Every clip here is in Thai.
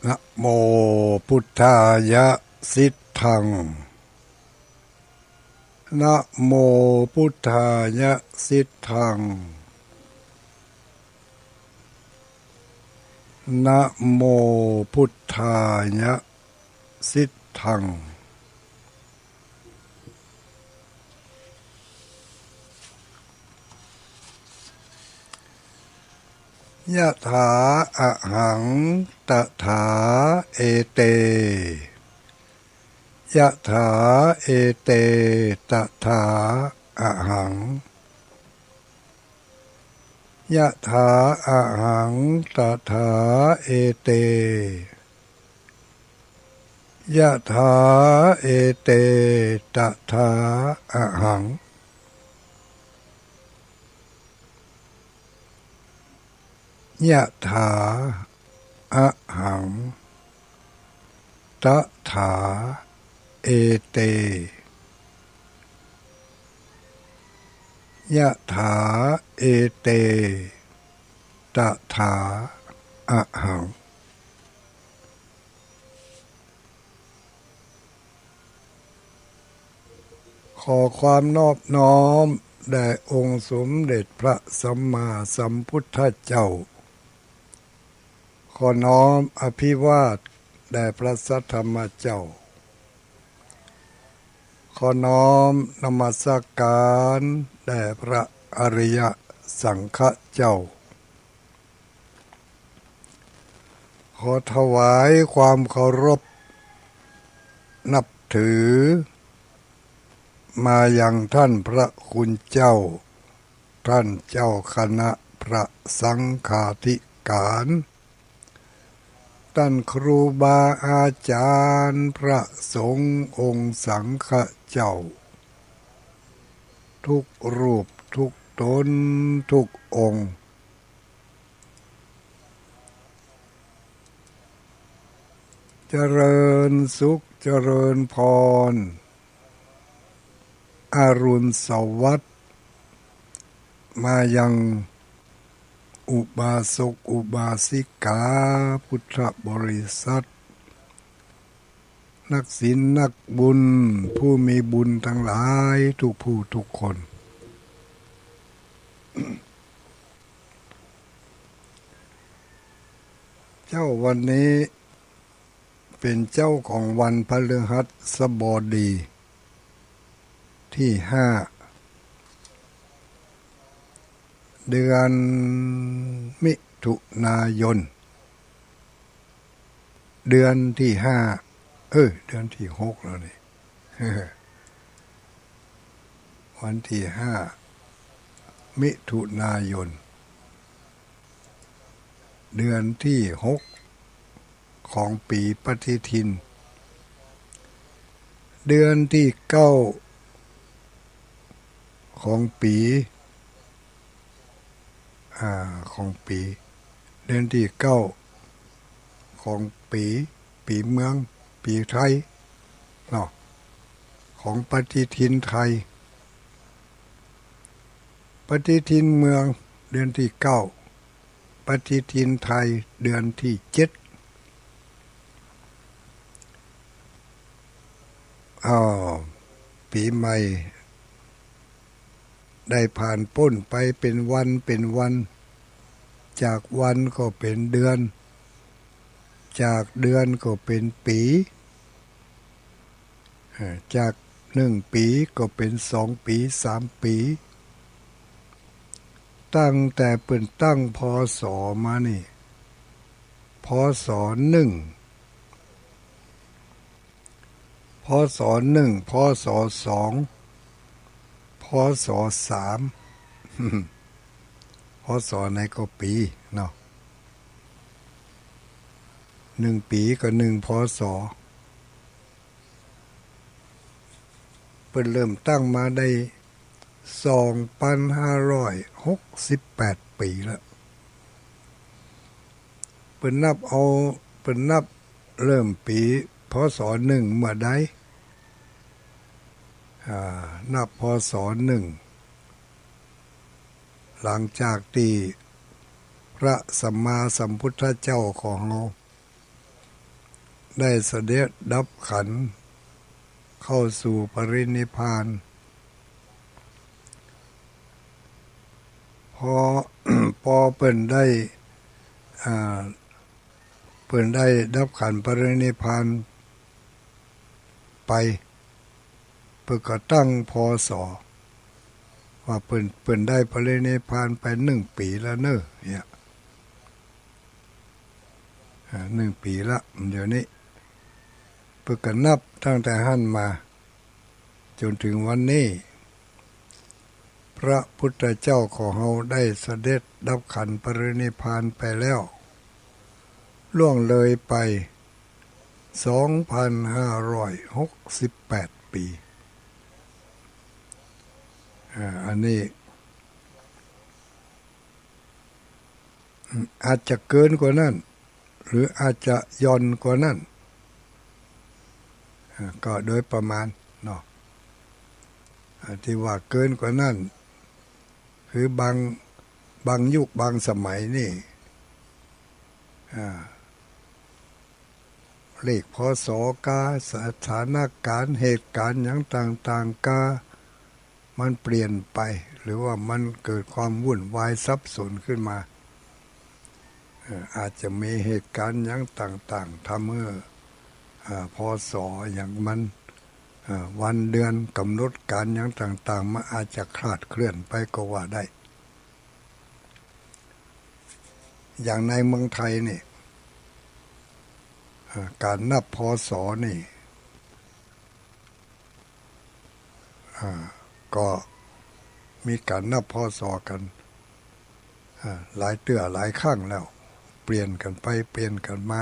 นะโมพุทธายะสิทธังนะโมพุทธายะสิทธังนะโมพุทธายะสิทธังยะถาอะหังตถาเอเตยะถาเอเตตถาอะหังยะถาอะหังตถาเอเตยะถาเอเตตถาอะหังยะถาอะหังตถาเอเตยะถาเอเตตถาอะหังขอความนอบน้อมแด่องค์สมเด็จพระสัมมาสัมพุทธเจ้าขอน้อมอภิวาทแด่พระสัทธรรมเจ้าขอน้อมนมัสการแด่พระอริยสังฆเจ้าขอถวายความเคารพนับถือมายังท่านพระคุณเจ้าท่านเจ้าคณะพระสังฆาธิการท่านครูบาอาจารย์พระสงฆ์องค์สังฆเจ้าทุกรูปทุกตนทุกองค์เจริญสุขเจริญพรอรุณสวัสดิ์มายังอุบาสกอุบาสิกาพุทธบริษัทนักศีลนักบุญผู้มีบุญทั้งหลายทุกผู้ทุกคนเจ้าวันนี้เป็นเจ้าของวันพฤหัสบดีที่5เดือนมิถุนายนเดือนที่เดือนที่6แล้วนี่ วันที่มิถุนายนเดือนที่6ของปีปฏิทินเดือนที่9ของปีเดือนที่9ของปีเมืองปีไทยเนาะของปฏิทินไทยปฏิทินเมืองเดือนที่9ปฏิทินไทยเดือนที่7ปีใหม่ได้ผ่านพ้นไปเป็นวันจากวันก็เป็นเดือนจากเดือนก็เป็นปีจาก1 ปีก็เป็น2 ปี3 ปีตั้งแต่เปิ่นตั้งพศมานี่พศ1พศ1พศ2พศ3พศไหนก็ปีเนาะ1 ปีก็1พศเพิ่นเริ่มตั้งมาได้2,568 ปีแล้วเพิ่นนับเริ่มปีพศ1เมื่อใดนับพศ1หลังจากที่พระสัมมาสัมพุทธเจ้าของเรา ได้เสด็จดับขันธ์เข้าสู่ปรินิพพานพอ พอเปิ่นได้อ่าเปิ่นได้ดับขันธ์ปรินิพพานไปเปิ่นก็ตั้งพศว่าเปิ่นได้ปรินิพพานไป1 ปีแล้วเนอะเนี่ย1 ปีละเดี๋ยวนี้เปิ่นก็นับตั้งแต่หั่นมาจนถึงวันนี้พระพุทธเจ้าของเราได้เสด็จดับขันธ์ปรินิพพานไปแล้วล่วงเลยไป2,568 ปีอันนี้อาจจะเกินกว่านั้นหรืออาจจะย่อนกว่านั้นก็โดยประมาณเนาะที่ว่าเกินกว่านั้นคือบางยุคบางสมัยนี่เลขพศกาสถานการณ์เหตุการณ์อย่างต่างๆกามันเปลี่ยนไปหรือว่ามันเกิดความวุ่นวายสับสนขึ้นมาอาจจะมีเหตุการณ์อย่างต่างๆทำให้พศอย่างมันวันเดือนกำหนดการอย่างต่างๆมันอาจจะคลาดเคลื่อนไปก็ว่าได้อย่างในเมืองไทยนี่การนับพศนี่ก็มีการนับพศกันหลายหลายครั้งแล้วเปลี่ยนกันไปเปลี่ยนกันมา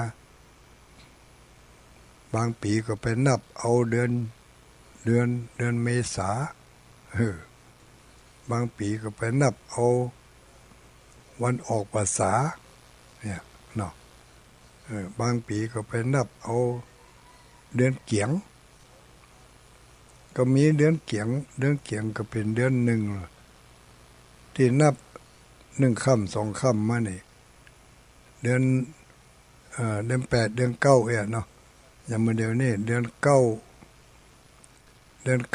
บางปีก็ไปนับเอาเดือนเมษาบางปีก็ไปนับเอาวันออกพรรษาเนี่ยเนาะบางปีก็ไปนับเอาเดือนเกียงก็มีเดือนเกียงก็เป็นเดือนหนึ่งที่นับ1 ค่ำ2 ค่ำมานี่เดือน8เดือน9เนาะอย่างเมื่อเดียวนี้เดือน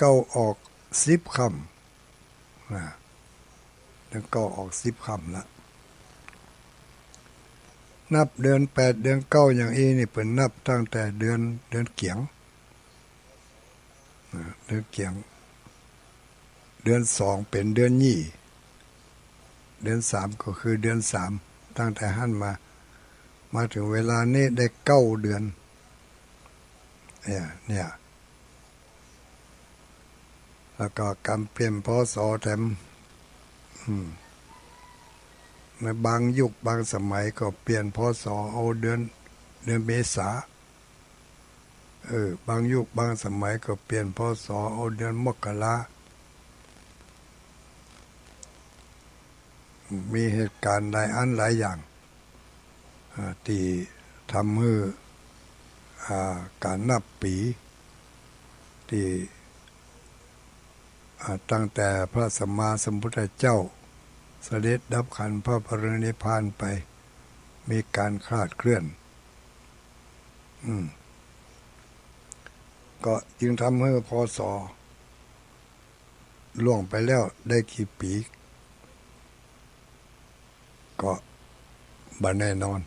9ออก10 ค่ำเดือน9ออก10 ค่ำละนับเดือน8เดือน9อย่างนี่เปิ่นนับตั้งแต่เดือนเกียงเดือนเกียงเดือน2เป็นเดือนยี่เดือน3ก็คือเดือน3ตั้งแต่หั่นมาถึงเวลานี้ได้9 เดือนเนี่ยแล้วก็การเปลี่ยนพศแถมในบางยุคบางสมัยก็เปลี่ยนพศเอาเดือนเมษาบางยุคบางสมัยก็เปลี่ยนพศเอาเดือนมกรามีเหตุการณ์หลายอย่างที่ทำให้การนับปีที่ตั้งแต่พระสัมมาสัมพุทธเจ้าเสด็จดับขันธ์พระปรินิพพานไปมีการคลาดเคลื่อนก็จึงทำให้พศล่วงไปแล้วได้กี่ปีก็บ่แน่นอน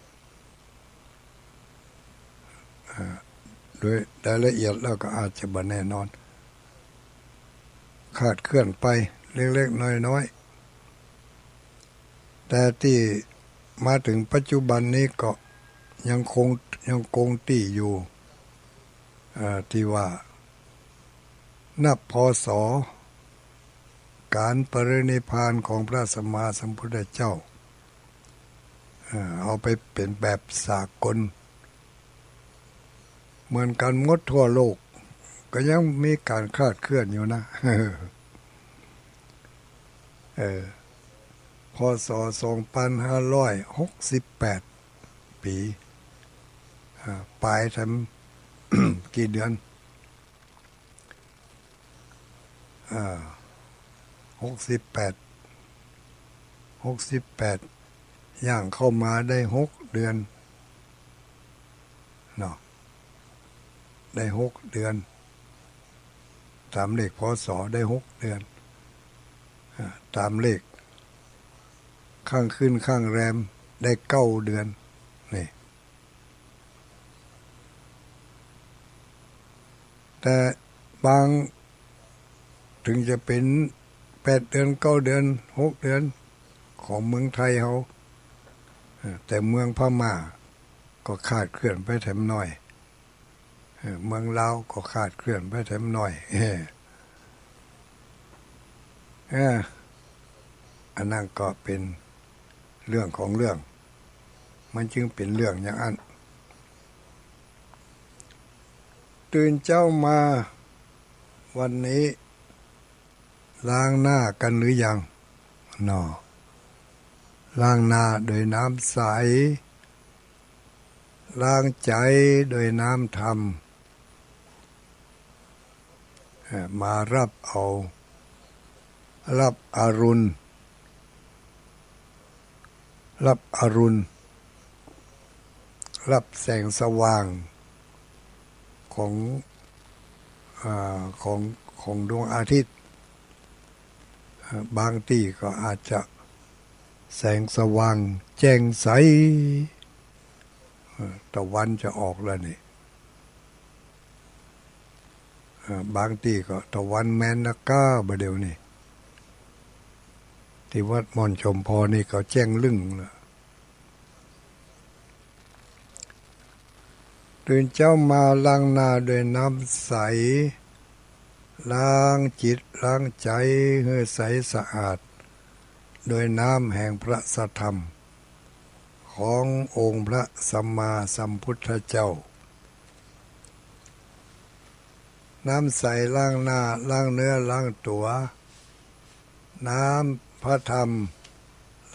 โดยรายละเอียดแล้วก็อาจจะบ่แน่นอนคลาดเคลื่อนไปเล็กๆน้อยๆแต่ที่มาถึงปัจจุบันนี้ก็ยังคงที่อยู่ที่ว่านับพศการปรินิพพานของพระสัมมาสัมพุทธเจ้าเอาไปเป็นแบบสากลเหมือนกันหมดทั่วโลกก็ยังมีการคลาดเคลื่อนอยู่นะพศ2568 ปีปลายทำ กี่เดือน68ย่างเข้ามาได้6 เดือนเนาะ ได้6 เดือนตามเลขพศได้6 เดือนตามเลขข้างขึ้นข้างแรมได้9 เดือนนี่แต่บางถึงจะเป็น8 เดือน9 เดือน6 เดือนของเมืองไทยเขาแต่เมืองพม่าก็คาดเคลื่อนไปแถมหน่อยเมืองลาวก็คาดเคลื่อนไปแถมหน่อยอันนั้นก็เป็นเรื่องของเรื่องมันจึงเป็นเรื่องอย่างนั้นตื่นเจ้ามาวันนี้ล้างหน้ากันหรือยังนอล้างหน้าโดยน้ำใสล้างใจโดยน้ำธรรมมารับอรุณรับแสงสว่างของของดวงอาทิตย์บางที่ก็อาจจะแสงสว่างแจ้งใสตะวันจะออกแล้วนี่บางที่ก็ตะวันแมนนักก้าบเดี๋ยวนี้ที่วัดม่อนชมพอนี่ก็แจ้งลึ่งแล้วตื่นเจ้ามาล้างหน้าด้วยน้ำใสล้างจิตล้างใจให้ใสสะอาดโดยน้ำแห่งพระสัทธรรมขององค์พระสัมมาสัมพุทธเจ้าน้ำใสล้างหน้าล้างเนื้อล้างตัวน้ำพระธรรม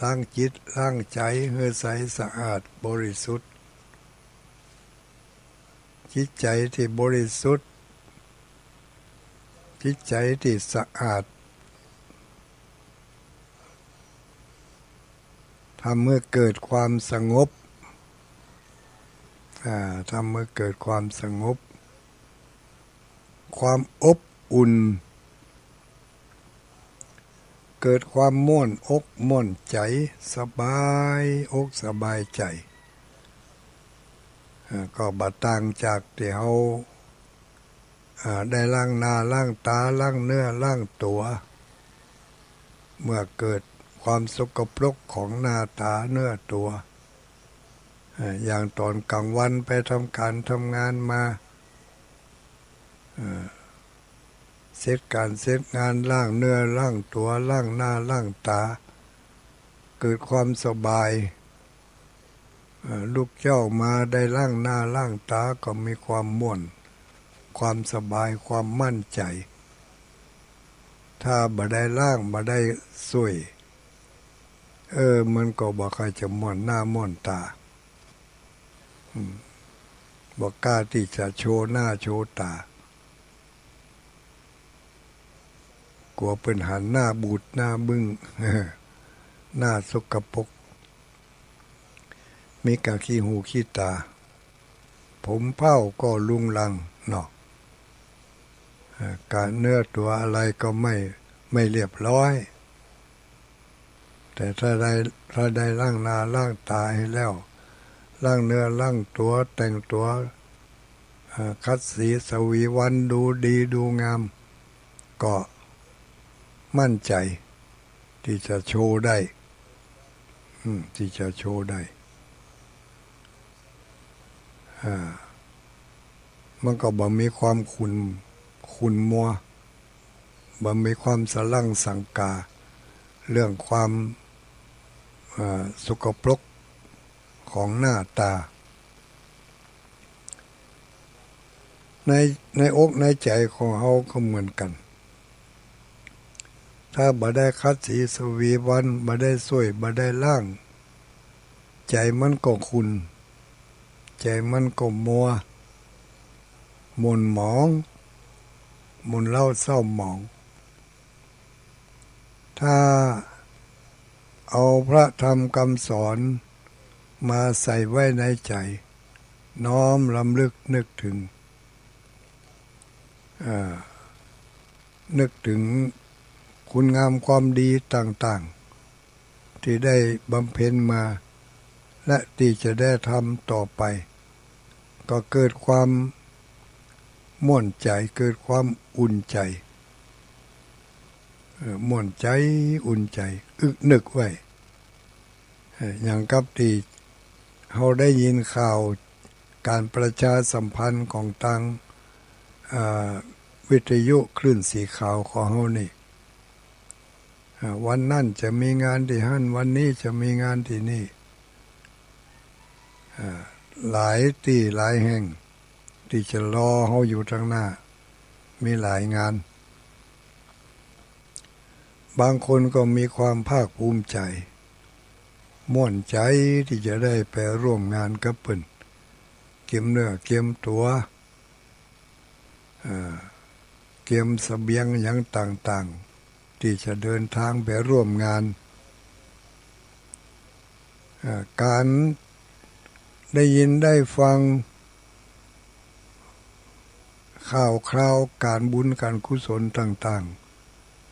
ล้างจิตล้างใจให้ใสสะอาดบริสุทธิ์จิตใจที่บริสุทธิ์จิตใจที่สะอาดทำเมื่อเกิดความสงบทำเมื่อเกิดความสงบความอบอุ่นเกิดความม่วนอกม่วนใจสบายอกสบายใจก็บ่ต่างจากที่เราได้ล้างหน้าล้างตาล้างเนื้อล้างตัวเมื่อเกิดความสกปรกของหน้าตาเนื้อตัวอย่างตอนกลางวันไปทำการทำงานมาเสร็จการเสร็จงานล้างเนื้อล้างตัวล้างหน้าล้างตาเกิดความสบายลูกเจ้ามาได้ล้างหน้าล้างตาก็มีความม่วนความสบายความมั่นใจถ้าบ่ได้ล้างบ่ได้สวยมันก็บ่ค่อยจะม่วนหน้าม่วนตาบ่กล้าที่จะโชว์หน้าโชว์ตากลัวเปิ้นหันหน้าบูดหน้าบึ้งหน้าสกปรกมีกะขี้หูขี้ตาผมเผ้าก็ลุงลังเนาะการเนื้อตัวอะไรก็ไม่เรียบร้อยแต่ถ้าได้ล้างหน้าล้างตาให้แล้วล้างเนื้อล้างตัวแต่งตัวคัดสีสวีวันดูดีดูงามก็มั่นใจที่จะโชว์ได้ที่จะโชว์ได้มันก็บ่มีความขุ่นมัวบ่มีความสลังสังกาเรื่องความสกปรกของหน้าตาในอกในใจของเฮาก็เหมือนกันถ้าบ่ได้คัดสีสวีวันบ่ได้สวยบ่ได้ล้างใจมันก็ขุ่นใจมันก็มัวหม่นหมองหม่นเล่าเศร้าหมองถ้าเอาพระธรรมคำสอนมาใส่ไว้ในใจน้อมรำลึกนึกถึง นึกถึงคุณงามความดีต่างๆที่ได้บำเพ็ญมาและที่จะได้ทำต่อไปก็เกิดความม่วนใจเกิดความอุ่นใจม่วนใจอุ่นใจนึกไว้อย่างกับที่เราได้ยินข่าวการประชาสัมพันธ์ของทางวิทยุคลื่นสีขาวของเรานี่วันนั้นจะมีงานที่นั่นวันนี้จะมีงานที่นี่หลายที่หลายแห่งที่จะรอเราอยู่ทางหน้ามีหลายงานบางคนก็มีความภาคภูมิใจม่วนใจที่จะได้ไปร่วมงานกับเพิ่นเก็บเนื้อเก็บตัวเก็บเสบียงอย่างต่างๆที่จะเดินทางไปร่วมงานการได้ยินได้ฟังข่าวคราวการบุญการกุศลต่าง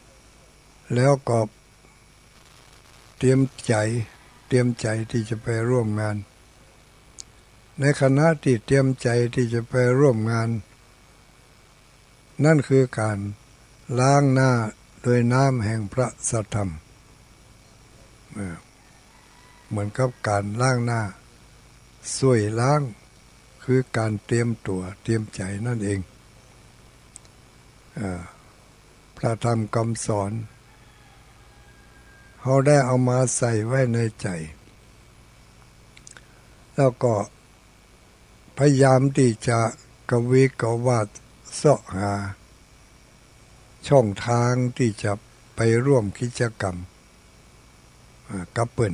ๆแล้วก็เตรียมใจที่จะไปร่วมงานในขณะที่เตรียมใจที่จะไปร่วมงานนั่นคือการล้างหน้าโดยน้ำแห่งพระสัทธรรมเหมือนกับการล้างหน้าช่วยล้างคือการเตรียมตัวเตรียมใจนั่นเองพระธรรมคำสอนเขาได้เอามาใส่ไว้ในใจแล้วก็พยายามที่จะกวีกวาดเสาะหาช่องทางที่จะไปร่วมกิจกรรมกับเปิ้น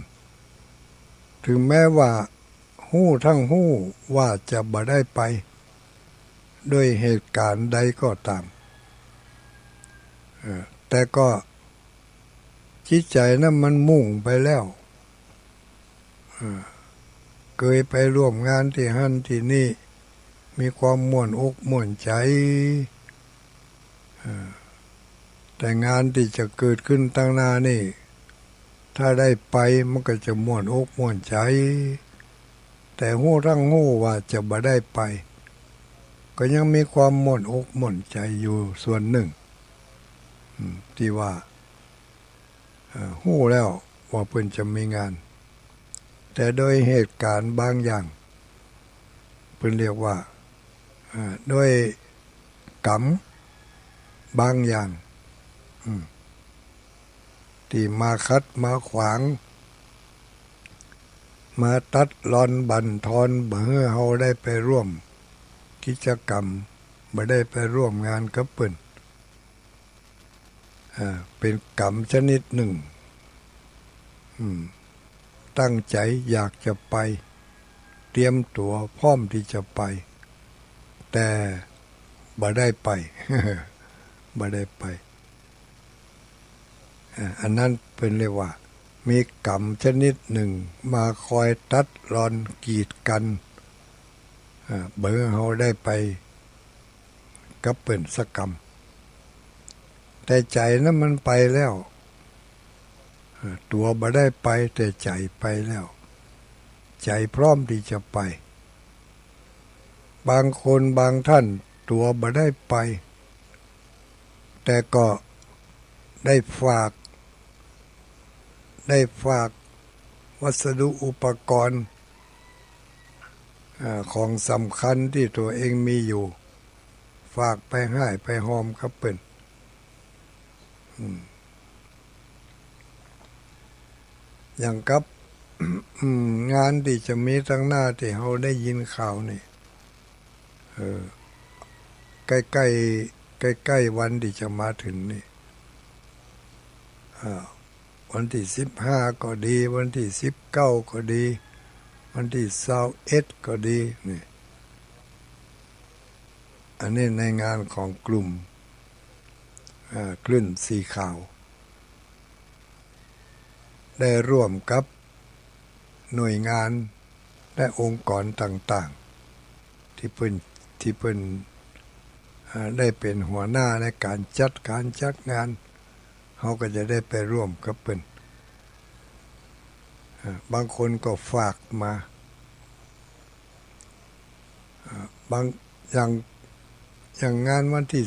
ถึงแม้ว่าทั้งว่าจะบ่ได้ไปด้วยเหตุการณ์ใดก็ตามแต่ก็จิตใจนั้นมันมุ่งไปแล้วเคยไปร่วมงานที่หั่นที่นี่มีความม่วนอกม่วนใจแต่งานที่จะเกิดขึ้นตั้งหน้านี่ถ้าได้ไปมันก็จะม่วนอกม่วนใจแต่ทั้งว่าจะบ่ได้ไปก็ยังมีความม่วนอกม่วนใจอยู่ส่วนหนึ่งที่ว่าแล้วว่าเพิ่นจะมีงานแต่โดยเหตุการณ์บางอย่างเพิ่นเรียกว่าโดยกรรมบางอย่างที่มาคัดมาขวางมาตัดรอนบั่นทอนบ่ให้เฮาได้ไปร่วมกิจกรรมบ่ได้ไปร่วมงานกับเพิ่นเป็นกรรมชนิดหนึ่งตั้งใจอยากจะไปเตรียมตัวพร้อมที่จะไปแต่บ่ได้ไป บ่ได้ไปอันนั้นเป็นเรียกว่ามีกรรมชนิดหนึ่งมาคอยตัดรอนกีดกันเบื่อเฮาได้ไปกับเปิ้นสักกรรมแต่ใจนั้นมันไปแล้วตัวบ่ได้ไปแต่ใจไปแล้วใจพร้อมที่จะไปบางคนบางท่านตัวบ่ได้ไปแต่ก็ได้ฝากวัสดุอุปกรณ์ของสำคัญที่ตัวเองมีอยู่ฝากไปให้ไปหอมกับเปิ้นอย่างกับ งานที่จะมีตั้งหน้าที่เราได้ยินข่าวนี่ใกล้วันที่จะมาถึงนี่วันที่15ก็ดีวันที่19ก็ดีวันที่21ก็ดีนี่อันนี้ในงานของกลุ่มคลื่นสีขาวได้ร่วมกับหน่วยงานและองค์กรต่างๆที่เพิ่น ได้เป็นหัวหน้าในการจัดงานเขาก็จะได้ไปร่วมกับเพิ่นบางคนก็ฝากมาบางอย่างงานวันที่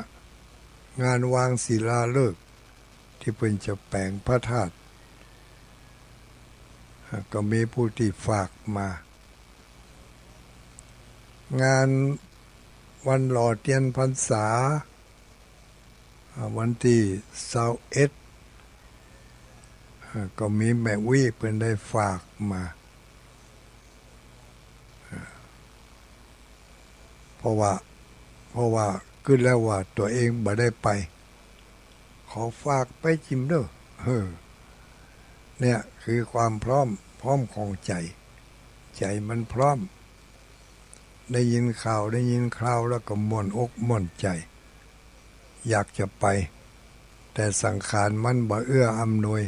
15งานวางศิลาฤกษ์ที่เพิ่นจะแปลงพระธาตุก็มีผู้ที่ฝากมา งานวันหล่อเทียนพรรษาวันที่21ก็มีแม่วิเพิ่นได้ฝากมาเพราะว่าขึ้นแล้วว่าตัวเองบ่ได้ไปขอฝากไปจิมเด้อเนี่ยคือความพร้อมของใจมันพร้อมได้ยินข่าวแล้วก็ม่วนอกม่วนใจอยากจะไปแต่สังขารมันบ่เอื้ออำนวย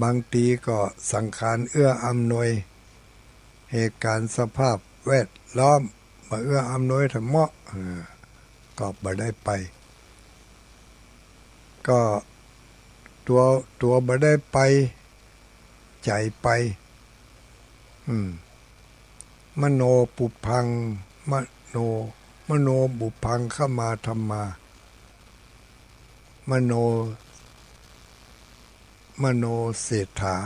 บางทีก็สังขารเอื้ออำนวยเหตุการณ์สภาพแวดล้อมบ่เอื้ออำนวยทั้งหมดก็บ่ได้ไปก็ตัวบ่ได้ไปใจไปมโนปุพังมโนบุพังเข้ามาธรรมามโนเศรษฐา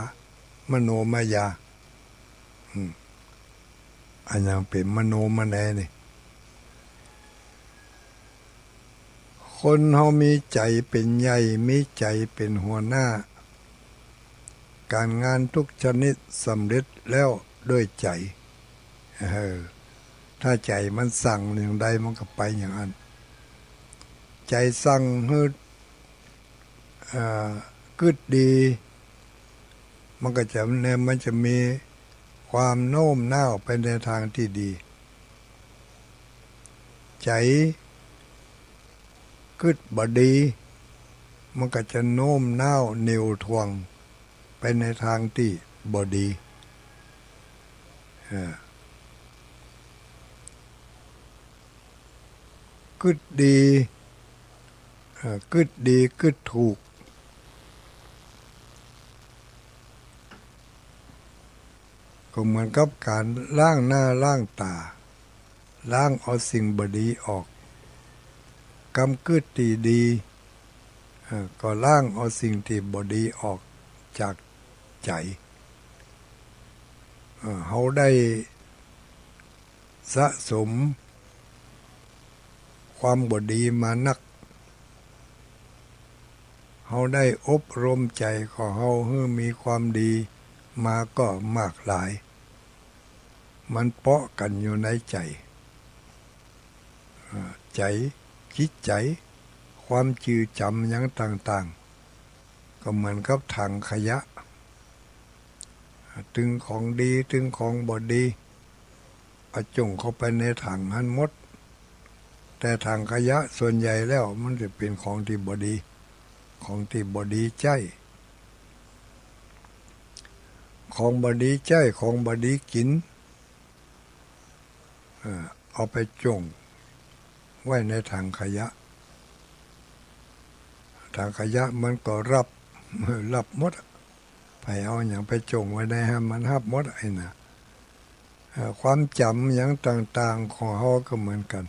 มโนมายาอันยังเป็นมโนมแนนี่คนเฮามีใจเป็นใหญ่มีใจเป็นหัวหน้าการงานทุกชนิดสำเร็จแล้วด้วยใจถ้าใจมันสั่งอย่างใดมันก็ไปอย่างนั้นใจสั่งให้กึดดีมันก็จะมันจะมีความโน้มน้าวไปในทางที่ดีใจกึดบ่ดีมันก็จะโน้มน้าวเหนี่ยวทวงไปในทางที่บ่ดีกึดดีกึดถูกก็เหมือนกับการล้างหน้าล้างตาล้างเอาสิ่งบ่ดีออกกำกึดดีก็ล้างเอาสิ่งที่บ่ดีออกจากใจเฮาได้สะสมความบ่ดีมานักเฮาได้อบรมใจของเฮาให้มีความดีมาก็มากหลายมันเปาะกันอยู่ในใจจิตใจความจือจำอย่างต่างๆก็เหมือนกับถังขยะถึงของดีถึงของบ่ดีเอาจงเข้าไปในถังหันหมดแต่ถังขยะส่วนใหญ่แล้วมันจะเป็นของที่บ่ดีใจของบ่ดีใจของบ่ดีกินเอาไปจงไว้ในถังขยะมันก็รับหมดไปเอาอย่างไปจงไว้ได้ให้มันรับหมดไอ้น่ะความจำอย่างต่างๆของเฮาก็เหมือนกัน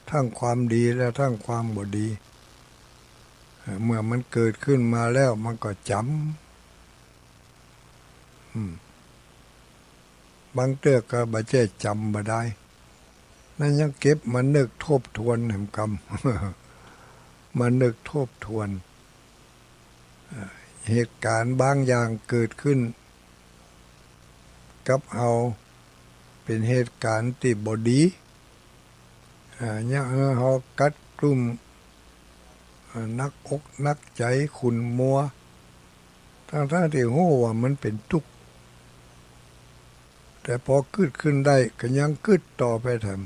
ทั้งความดีและทั้งความบ่ดีเมื่อมันเกิดขึ้นมาแล้วมันก็จำบางเตื้อก็บ่ใช่จำบ่ได้นั่นยังเก็บมานึกทบทวนแห่งกรรมมานึกทบทวนเหตุการณ์บางอย่างเกิดขึ้นกับเราเป็นเหตุการณ์ที่บ่ดีเนี่ยเรากัดกลุ่มนักอกนักใจขุ่นมัวทั้งที่รู้ว่ามันเป็นทุกข์แต่พอเกิดขึ้นได้ก็ยังเกิดต่อไปทำ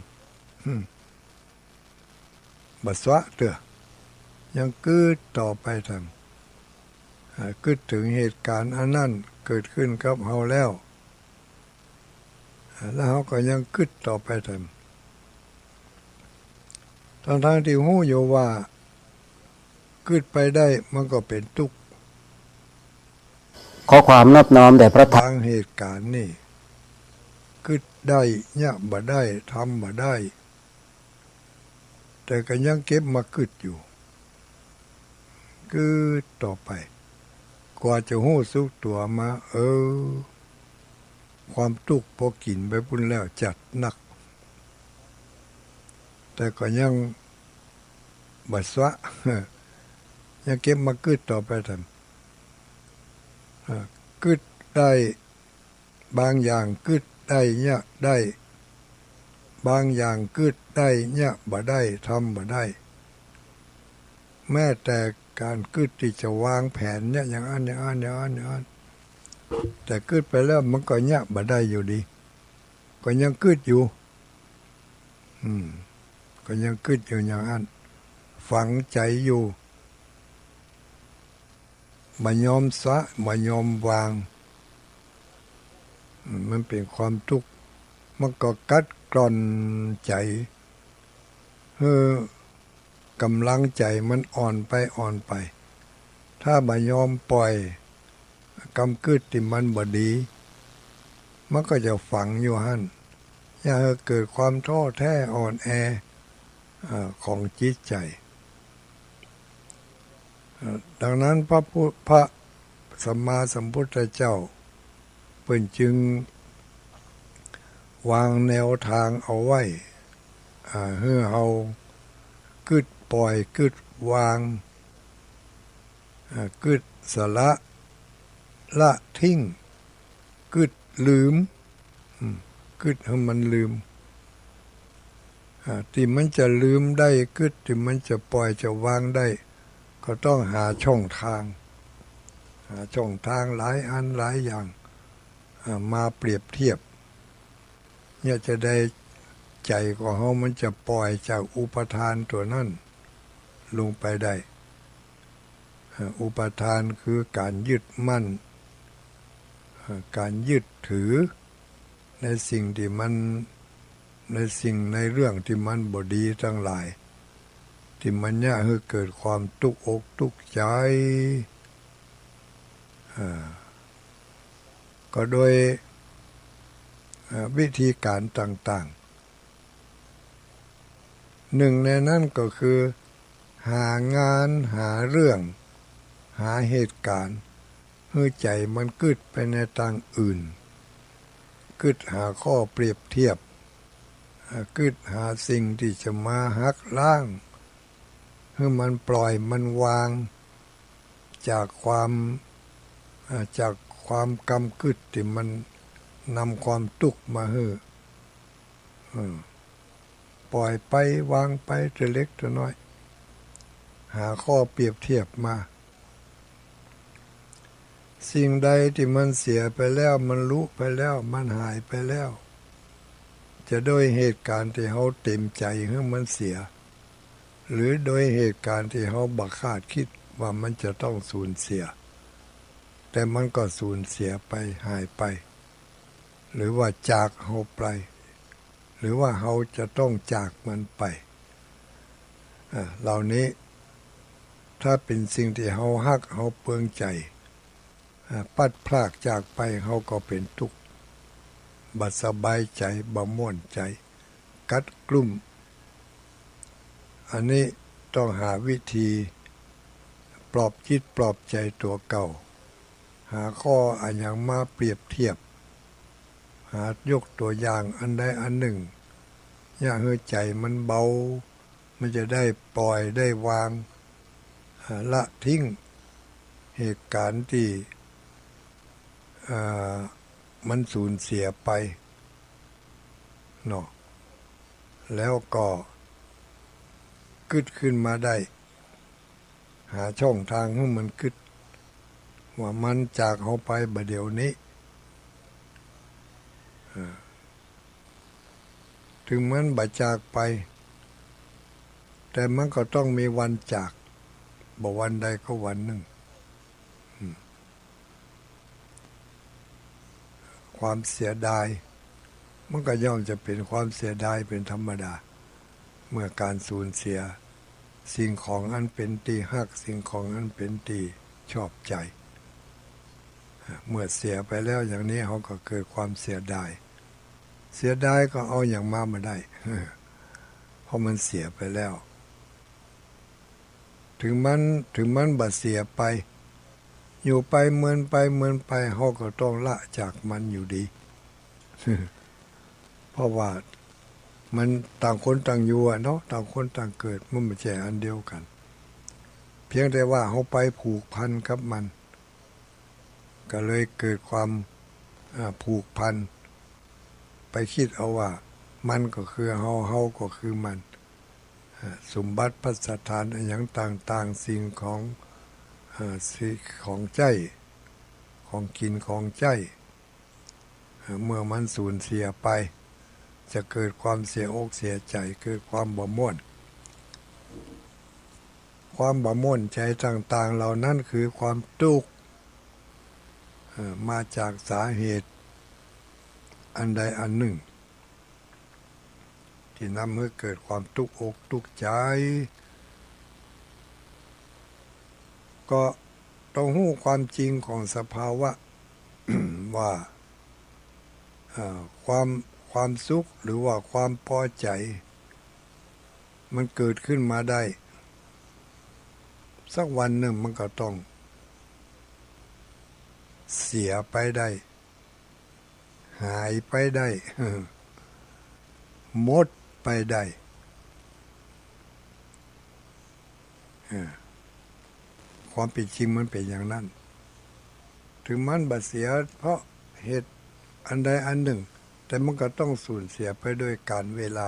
บัสวะเถอะยังเกิดต่อไปทำเกิดถึงเหตุการณ์อันนั้นเกิดขึ้นกับเราแล้ว แล้วเขาก็ยังกึดต่อไปทั้งที่หู้อยู่ว่ากึดไปได้มันก็เป็นทุกข์ขอความนอบน้อมแด่พระธรรมบางเหตุการณ์นี่กึดได้เนี่ยบ่ได้ทำบ่ได้แต่ก็ยังเก็บมากึดอยู่กึดต่อไปกว่าจะหู้สุกตัวมาความทุกข์พอกินไปพุ่นแล้วจัดหนักแต่ก็ยังบัดซะยังเก็บมากึดต่อไปกึดได้บางอย่างกึดได้เนี่ยได้บางอย่างกึดได้เนี่ยบ่ได้ทำบ่ได้แม้แต่การกึดที่จะวางแผนเนี่ยอย่างอันแต่กึดไปแล้วมันก็เนี่ยบ่ได้อยู่ดีก็ยังกึดอยู่ก็ยังกึดอยู่อย่างนั้นฝังใจอยู่มายอมซะมายอมวางมันเป็นความทุกข์มันก็กัดกร่อนใจกำลังใจมันอ่อนไปถ้ามายอมปล่อยกำกึดที่มันบ่ดีมันก็จะฝังอยู่หั่นอย่าให้เกิดความท้อแท้อ่อนแอของจิตใจดังนั้นพระสัมมาสัมพุทธเจ้าเพิ่นจึงวางแนวทางเอาไว้ให้เฮากึดปล่อยกึดวางกึดสละทิ้งกึดลืมกึดให้มันลืมที่มันจะลืมได้กึดที่มันจะปล่อยจะวางได้ก็ต้องหาช่องทางหลายอันหลายอย่างมาเปรียบเทียบเนี่ยจะได้ใจของเขามันจะปล่อยจากอุปทานตัวนั้นลงไปได้อุปทานคือการยึดมั่นการยึดถือในสิ่งที่มันในเรื่องที่มันบ่ดีทั้งหลายที่มันเนี่ยให้เกิดความทุกข์อกทุกข์ใจก็โดยวิธีการต่างๆหนึ่งในนั้นก็คือหางานหาเรื่องหาเหตุการณ์ให้ใจมันกึดไปในทางอื่นกึดหาข้อเปรียบเทียบกึดหาสิ่งที่จะมาหักล้างให้มันปล่อยมันวางจากความกำกึดที่มันนำความทุกข์มาให้ปล่อยไปวางไปแต่เล็กแต่น้อยหาข้อเปรียบเทียบมาสิ่งใดที่มันเสียไปแล้วมันลุไปแล้วมันหายไปแล้วจะโดยเหตุการณ์ที่เขาเต็มใจให้มันเสียหรือโดยเหตุการณ์ที่เขาบักคาดคิดว่ามันจะต้องสูญเสียแต่มันก็สูญเสียไปหายไปหรือว่าจากเขาไปหรือว่าเขาจะต้องจากมันไปเหล่านี้ถ้าเป็นสิ่งที่เขาฮักเขาเปืองใจปัดพลากจากไปเขาก็เป็นทุกข์บัดสบายใจบ่ม่วนใจกัดกลุ่มอันนี้ต้องหาวิธีปลอบจิตปลอบใจตัวเก่าหาข้ออันอย่างมาเปรียบเทียบหายกตัวอย่างอันใดอันหนึ่งอย่าให้ใจมันเบามันจะได้ปล่อยได้วางละทิ้งเหตุการณ์ที่มันสูญเสียไปเนาะแล้วก็กึดขึ้นมาได้หาช่องทางให้มันกึดว่ามันจากเขาไปบัดเดี๋ยวนี้ถึงมันบัดจากไปแต่มันก็ต้องมีวันจากบ่วันใดก็วันหนึ่งความเสียดาย มันก็ย่อมจะเป็นความเสียดายเป็นธรรมดาเมื่อการสูญเสียสิ่งของอันเป็นที่ฮักสิ่งของอันเป็นที่ชอบใจเมื่อเสียไปแล้วอย่างนี้เขาก็เกิดความเสียดายก็เอาอย่างมาได้เพราะมันเสียไปแล้วถึงมันบัดเสียไปอยู่ไปเมินไปเขาก็ต้องละจากมันอยู่ดี เพราะว่ามันต่างคนต่างอยู่เนาะต่างคนต่างเกิดมันไม่ใช่อันเดียวกันเพียงแต่ว่าเขาไปผูกพันกับมันก็เลยเกิดความผูกพันไปคิดเอาว่ามันก็คือเฮาก็คือมันสมบัติพัสถานอย่างต่างๆสิ่งของสิ่งของใจของกินของใจเมื่อมันสูญเสียไปจะเกิดความเสียอกเสียใจเกิดความบ่ม่วนใจต่างๆเหล่านั้นคือความทุกข์มาจากสาเหตุอันใดอันหนึ่งที่นำให้เกิดความทุกข์อกทุกข์ใจก็ต้องรู้ความจริงของสภาวะ ว่าความสุขหรือว่าความพอใจมันเกิดขึ้นมาได้สักวันหนึ่งมันก็ต้องเสียไปได้หายไปได้ หมดไปได้ความเป็นจริงมันเป็นอย่างนั้นถึงมันบาดเสียเพราะเหตุอันใดอันหนึ่งแต่มันก็ต้องสูญเสียไปด้วยกาลเวลา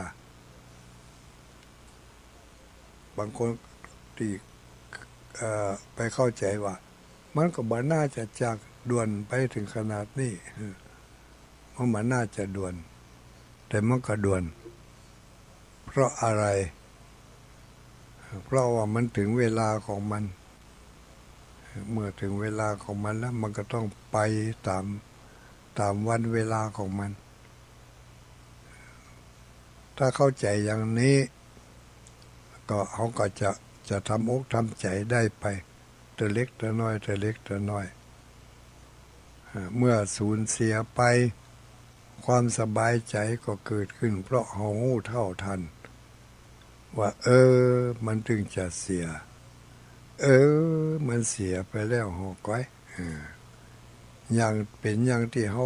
บางคนที่ไปเข้าใจว่ามันก็บ่น่าจะจากด่วนไปถึงขนาดนี้เพราะมันน่าจะด่วนแต่มันก็ด่วนเพราะอะไรเพราะว่ามันถึงเวลาของมันเมื่อถึงเวลาของมันแล้วมันก็ต้องไปตามวันเวลาของมันถ้าเข้าใจอย่างนี้ก็เขาก็จะทำอกทำใจได้ไปตัวเล็กตัวน้อยตัวเล็กตัวน้อยเมื่อสูญเสียไปความสบายใจก็เกิดขึ้นเพราะเขารู้เท่าทันว่ามันถึงจะเสียมันเสียไปแล้วหอกไว้อย่างเป็นอย่างที่เขา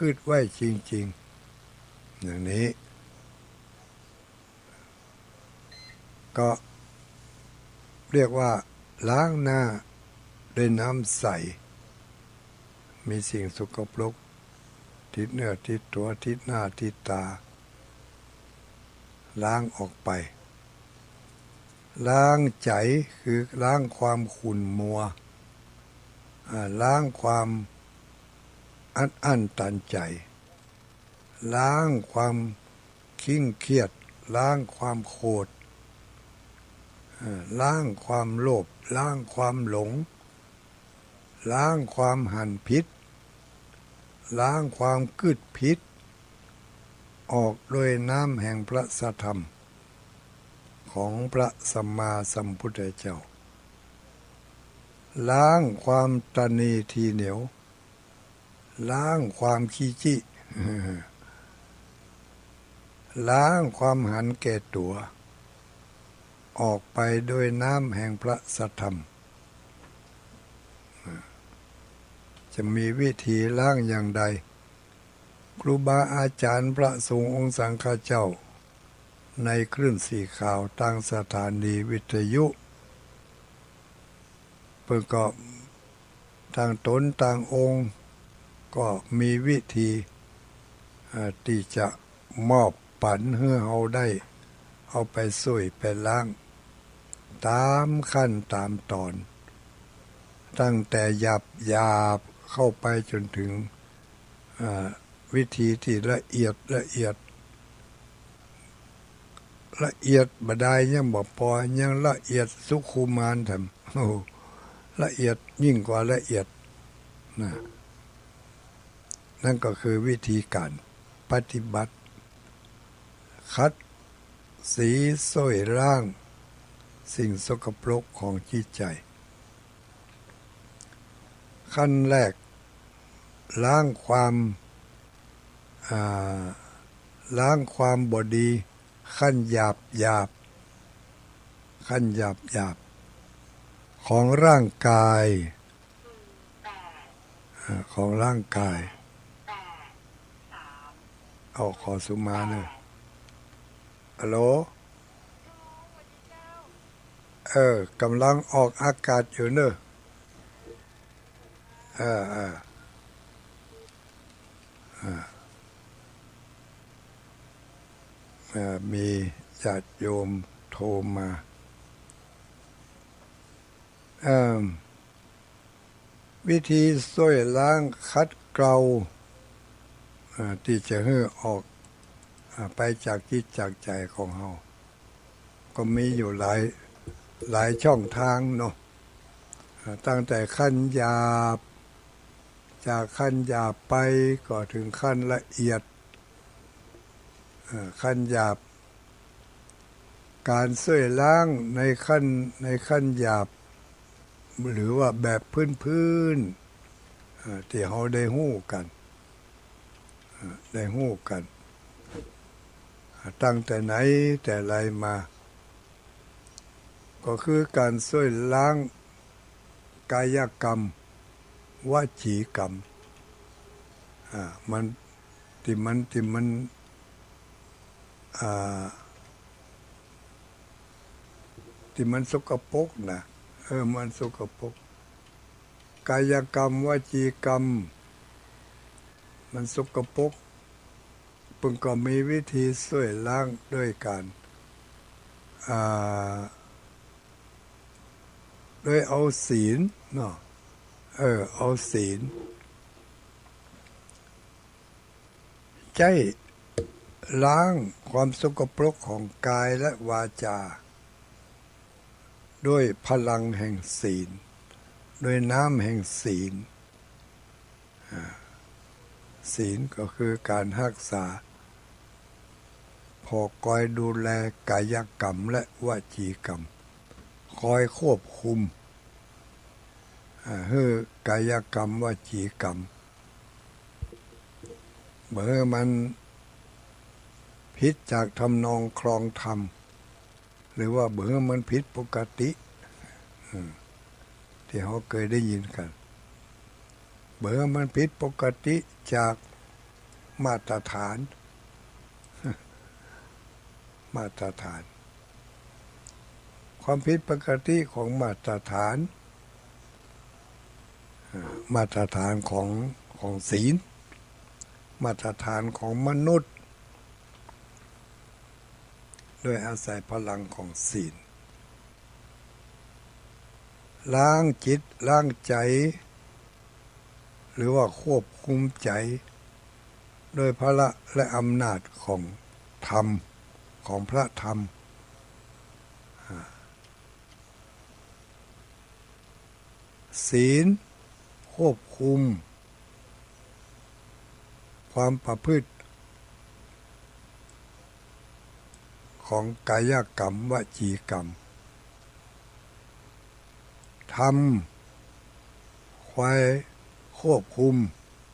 กึดไว้จริงๆอย่างนี้ก็เรียกว่าล้างหน้าด้วยน้ำใสมีสิ่งสกปรกติดเนื้อติดตัวติดหน้าติดตาล้างออกไปล้างใจคือล้างความขุ่นมัวล้างความอั้นตันใจล้างความขิ้งเคียดล้างความโกรธล้างความโลภล้างความหลงล้างความหั่นพิษล้างความกึดพิษออกโดยน้ำแห่งพระสัทธรรมของพระสัมมาสัมพุทธเจ้าล้างความตนีทีเหนียวล้างความขี้จี้ ล้างความหันแก่ตัวออกไปโดยน้ำแห่งพระสัทธรรมจะมีวิธีล้างอย่างใดครูบาอาจารย์พระสงฆ์องค์สังฆเจ้าในคลื่นสี่ข่าวต่างสถานีวิทยุเพื่อก็ทางตนต่างองค์ก็มีวิธีที่จะมอบปันให้เราได้เอาไปช่วยไปล้างตามขั้นตามตอนตั้งแต่หยาบเข้าไปจนถึงวิธีที่ละเอียดบ่ได้ยังบ่พอยังละเอียดสุขุมานทำละเอียดยิ่งกว่าละเอียดนั่นก็คือวิธีการ ปฏิบัติคัดสีส้อยร่างสิ่งสกปรกของจิตใจขั้นแรกล้างความบอดีขั้นหยาบของร่างกายเอาขอสุมาเนอะฮัลโหลกำลังออกอากาศอยู่เนอะมีญาติโยมโทรมาวิธีช่วยล้างคัดเกลาที่จะให้ออกไปจากจิตจากใจของเราก็มีอยู่หลายช่องทางเนาะตั้งแต่ขั้นหยาบจากขั้นหยาบไปก็ถึงขั้นละเอียดขั้นหยาบการช่วยล้างในขั้นหยาบหรือว่าแบบพื้นที่เราได้หู้กันตั้งแต่ไหนแต่ไรมาก็คือการช่วยล้างกายกรรมวจีกรรมมันสกปรกนะมันสกปรกกายกรรมวจีกรรมมันสกปรกเพิ่งก็มีวิธีช่วยล้างด้วยการด้วยเอาศีลเนาะเอาศีลใจล้างความสกปรกของกายและวาจาด้วยพลังแห่งศีลด้วยน้ำแห่งศีลศีลก็คือการรักษาพอคอยดูแลกายกรรมและวจีกรรมคอยควบคุมให้กายกรรมวจีกรรมเมื่อมันผิดจากทำนองครองธรรมหรือว่าเมื่อมันผิดปกติที่เขาเคยได้ยินกันเมื่อมันผิดปกติจากมาตรฐานความผิดปกติของมาตรฐานของศีลมาตรฐานของมนุษย์โดยอาศัยพลังของศีลล้างจิตล้างใจหรือว่าควบคุมใจโดยพละและอำนาจของธรรมของพระธรรมศีลควบคุมความประพฤติของกายกรรมวจีกรรมธรรมควายควบคุม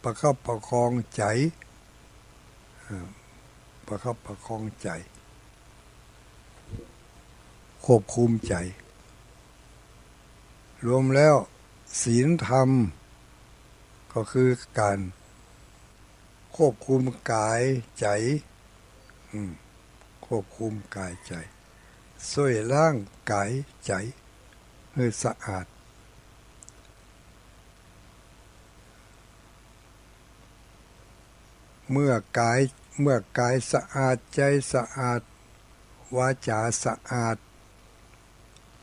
ประคับประคองใจควบคุมใจรวมแล้วศีลธรรมก็คือการควบคุมกายใจควบคุมกายใจช่วยล้างกายใจให้สะอาดเมื่อกายสะอาดใจสะอาดวาจาสะอาด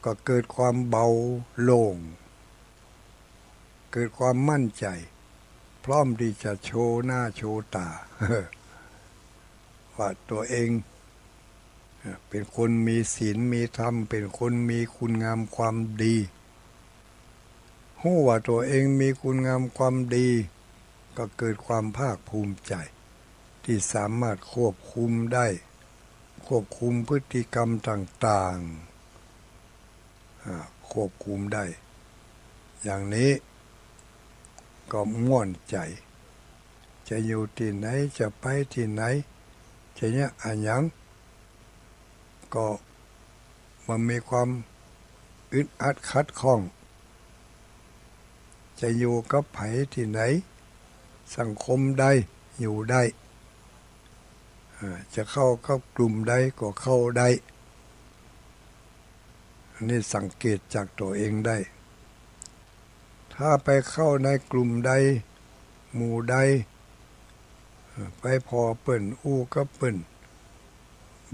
ก็เกิดความเบาโล่งเกิดความมั่นใจพร้อมที่จะโชว์หน้าโชว์ตา ว่าตัวเองเป็นคนมีศีลมีธรรมเป็นคนมีคุณงามความดีรู้ว่าตัวเองมีคุณงามความดีก็เกิดความภาคภูมิใจท ที่สามารถควบคุมได้ควบคุมพฤติกรรมต่างๆควบคุมได้อย่างนี้ก็ม่วนใจจะอยู่ที่ไหนจะไปที่ไหนจะเนี่ยอันยังก็มันมีความอึดอัดขัดข้องจะอยู่กับไผที่ไหนสังคมใดอยู่ได้จะเข้ากับกลุ่มใดก็เข้าได้อันนี้สังเกตจากตัวเองได้ถ้าไปเข้าในกลุ่มใดหมู่ใดไปพอเปิ่นอู้กับเปิ่น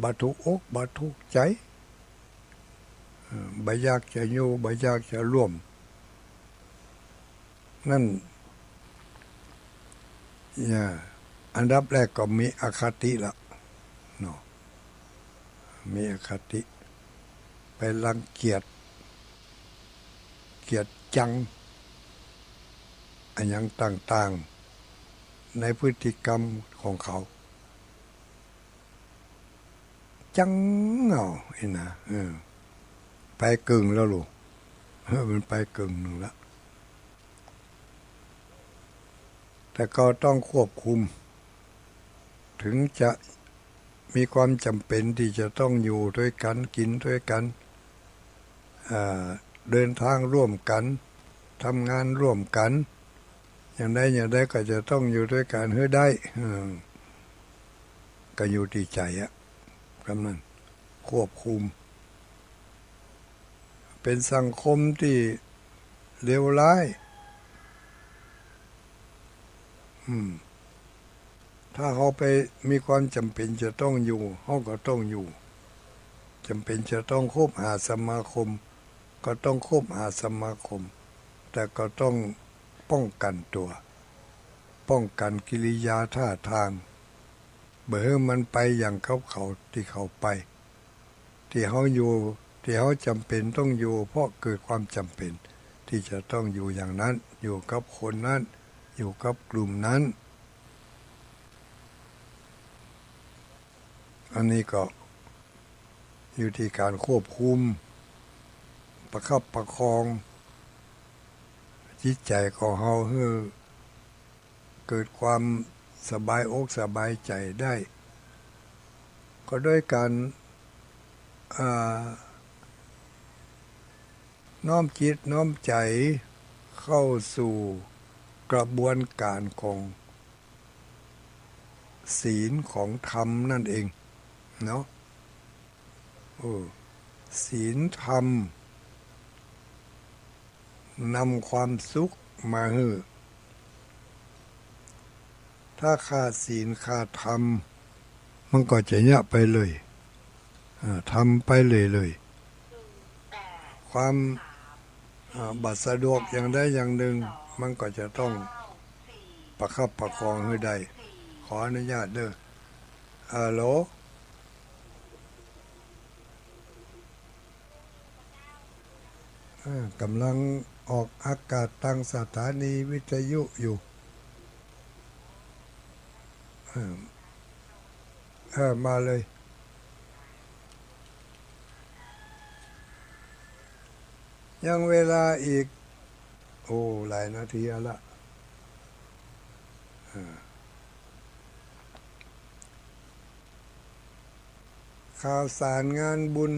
บาทุกอกบาทุกใจบ่อยากจะอยู่บ่อยากจะร่วมนั่นอันดับแรกก็มีอคติละเนาะมีอคติไปรังเกียจจังอันยังต่างๆในพฤติกรรมของเขาจังเอาไอ้นะไปกึ่งแล้วลูกมันไปกึ่งหนึ่งแล้วแต่ก็ต้องควบคุมถึงจะมีความจำเป็นที่จะต้องอยู่ด้วยกันกินด้วยกันเดินทางร่วมกันทำงานร่วมกันอย่างใดก็จะต้องอยู่ด้วยกันให้ได้ก็อยู่ที่ใจกำนันควบคุมเป็นสังคมที่เลวร้ายถ้าเขาไปมีความจำเป็นจะต้องอยู่เขาก็ต้องอยู่จำเป็นจะต้องคบหาสมาคมก็ต้องคบหาสมาคมแต่ก็ต้องป้องกันตัวป้องกันกิริยาท่าทางเบื่อมันไปอย่างเขาที่เขาไปที่เขาอยู่ที่เขาจำเป็นต้องอยู่เพราะเกิดความจำเป็นที่จะต้องอยู่อย่างนั้นอยู่กับคนนั้นอยู่กับกลุ่มนั้นอันนี้ก็อยู่ที่การควบคุมประคับประคองจิตใจของเราให้เกิดความสบายอกสบายใจได้ก็ด้วยการน้อมจิตน้อมใจเข้าสู่กระบวนการของศีลของธรรมนั่นเองเนาะศีลธรรมนำความสุขมาให้ถ้าขาดศีลขาดธรรมมันก็จะเงียบไปเลยทำไปเลยความบัดสะดวกอย่างใดอย่างหนึ่งมันก็จะต้องประคับประคองให้ได้ขออนุญาตเด้อฮัลโหลกำลังออกอากาศทางสถานีวิทยุอยู่มาเลยยังเวลาอีกหลายนาทีละข่าวสารงานบุญ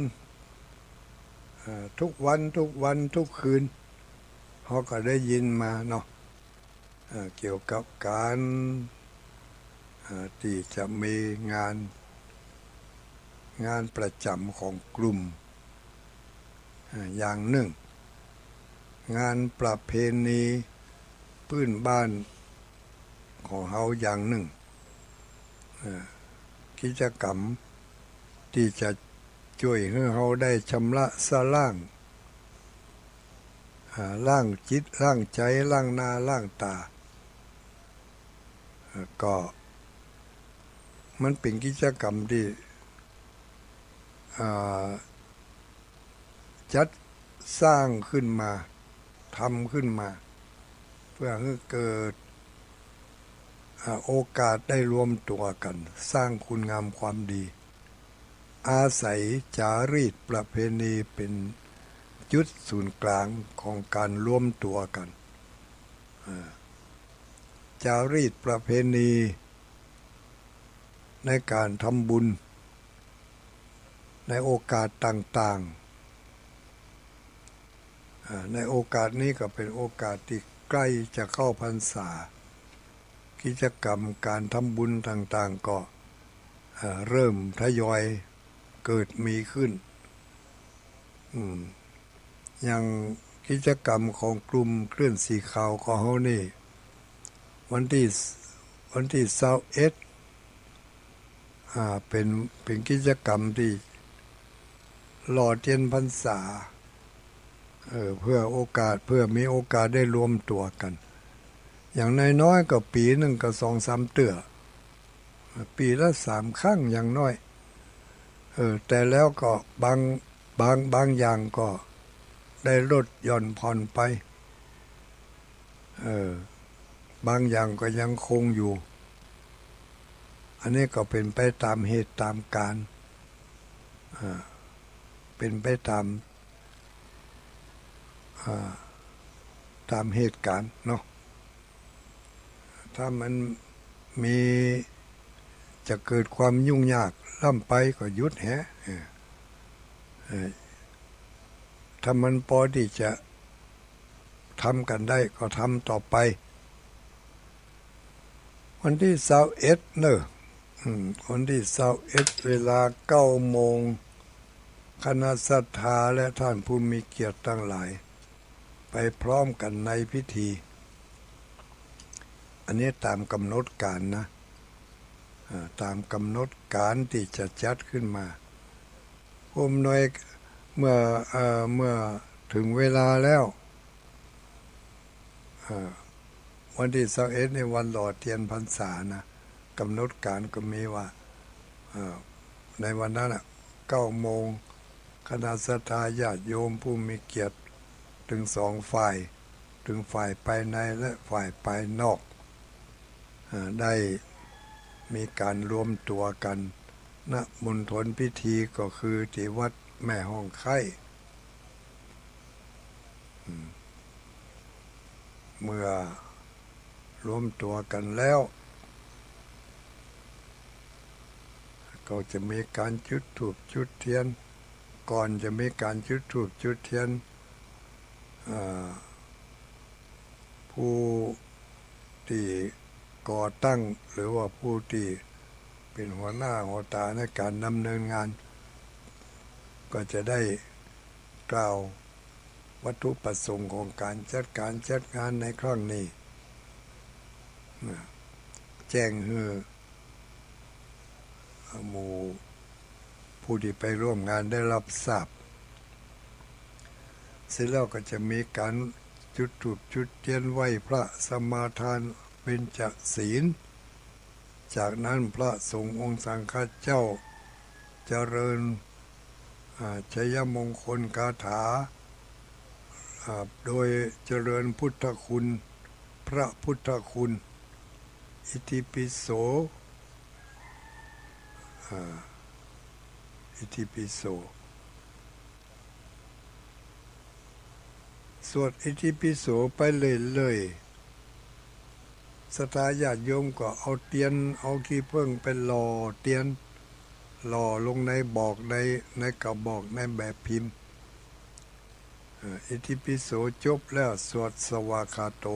ทุกวันทุกคืนเขาก็ได้ยินมาเนาะเกี่ยวกับการที่จะมีงานประจำของกลุ่มอย่างหนึ่งงานประเพณีพื้นบ้านของเขาอย่างหนึ่งกิจกรรมที่จะช่วยให้เขาได้ชำระสล้างจิตล้างใจล้างหน้าล้างตาก็มันเป็นกิจกรรมที่จัดสร้างขึ้นมาทำขึ้นมาเพื่อให้เกิด โอกาสได้รวมตัวกัน สร้างคุณงามความดี อาศัยจารีตประเพณีเป็นจุดศูนย์กลางของการรวมตัวกันจารีตประเพณีในการทำบุญในโอกาสต่างๆในโอกาสนี้ก็เป็นโอกาสที่ใกล้จะเข้าพรรษากิจกรรมการทำบุญต่างๆก็เริ่มทยอยเกิดมีขึ้นอย่างกิจกรรมของกลุ่มเคลื่อนสีขาวของเขานี่วันที่21เป็นกิจกรรมที่หล่อเทียนพรรษาเพื่อมีโอกาสได้รวมตัวกันอย่างน้อยๆก็ปีหนึ่งก็2-3 เตื้อปีละ3 ครั้งอย่างน้อยแต่แล้วก็บางอย่างก็ได้ลดหย่อนผ่อนไปบางอย่างก็ยังคงอยู่อันนี้ก็เป็นไปตามเหตุตามการเป็นไปตามเหตุการณ์เนาะถ้ามันมีจะเกิดความยุ่งยากล่ำไปก็หยุดถ้ามันพอที่จะทำกันได้ก็ทำต่อไปวันที่21เนอะวันที่21เวลา9 โมงคณะศรัทธาและท่านผู้มีเกียรติทั้งหลายไปพร้อมกันในพิธีอันนี้ตามกำหนดการนะตามกำหนดการที่จะจัดขึ้นมาผมหน่วยเมื่อถึงเวลาแล้ววันที่21ในวันหล่อเทียนพรรษานะกำหนดการก็มีว่าในวันนั้น9 โมงคณะศรัทธาญาติโยมผู้มีเกียรติถึง2 ฝ่ายถึงฝ่ายภายในและฝ่ายภายนอกได้มีการรวมตัวกันณมณฑลพิธีก็คือที่วัดแม่ห้องไข่เมื่อรวมตัวกันแล้วก็จะมีการจุดธูปจุดเทียนก่อนจะมีการจุดธูปจุดเทียนผู้ที่ก่อตั้งหรือว่าผู้ที่เป็นหัวหน้าหัวตาในการดำเนินงานก็จะได้กล่าววัตถุประสงค์ของการจัดงานในครั้งนี้แจ้งให้หมู่ผู้ที่ไปร่วมงานได้รับทราบเสร็จแล้วก็จะมีการจุดธูปจุดเทียนไหว้พระสมาทานเบญจศีลจากนั้นพระสงฆ์องค์สังฆเจ้าเจริญชัยมงคลคาถาโดยเจริญพุทธคุณพระพุทธคุณอิติปิโสอิติปิโสสวดอิติปิโสไปเลยศรัทธาญาติโยมก็เอาเทียนเอาขี้ผึ้งไปหล่อเทียนหล่อลงในบอกในกระบอกในแบบพิมพ์อิติปิโสจบแล้วสวดสวากขาโต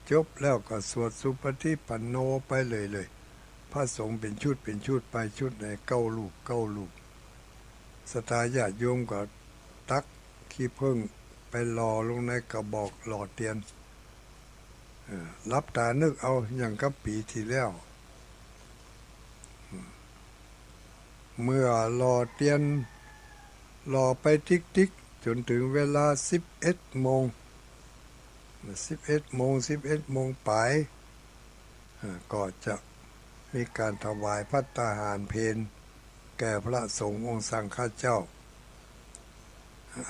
จบแล้วก็สวดสุปฏิปันโนไปเลยพระสงฆ์เป็นชุดไปชุดใน9 รูปศรัทธาญาติโยมก็ตักขี้ผึ้งไปหล่อลงในกระบอกหล่อเทียนรับตานึกเอาอย่างกับปีที่แล้วเมื่อหล่อเทียนหล่อไปทิกจนถึงเวลา11 โมงปลายก็จะมีการถวายภัตตาหารเพลแก่พระสงฆ์องค์สังฆเจ้า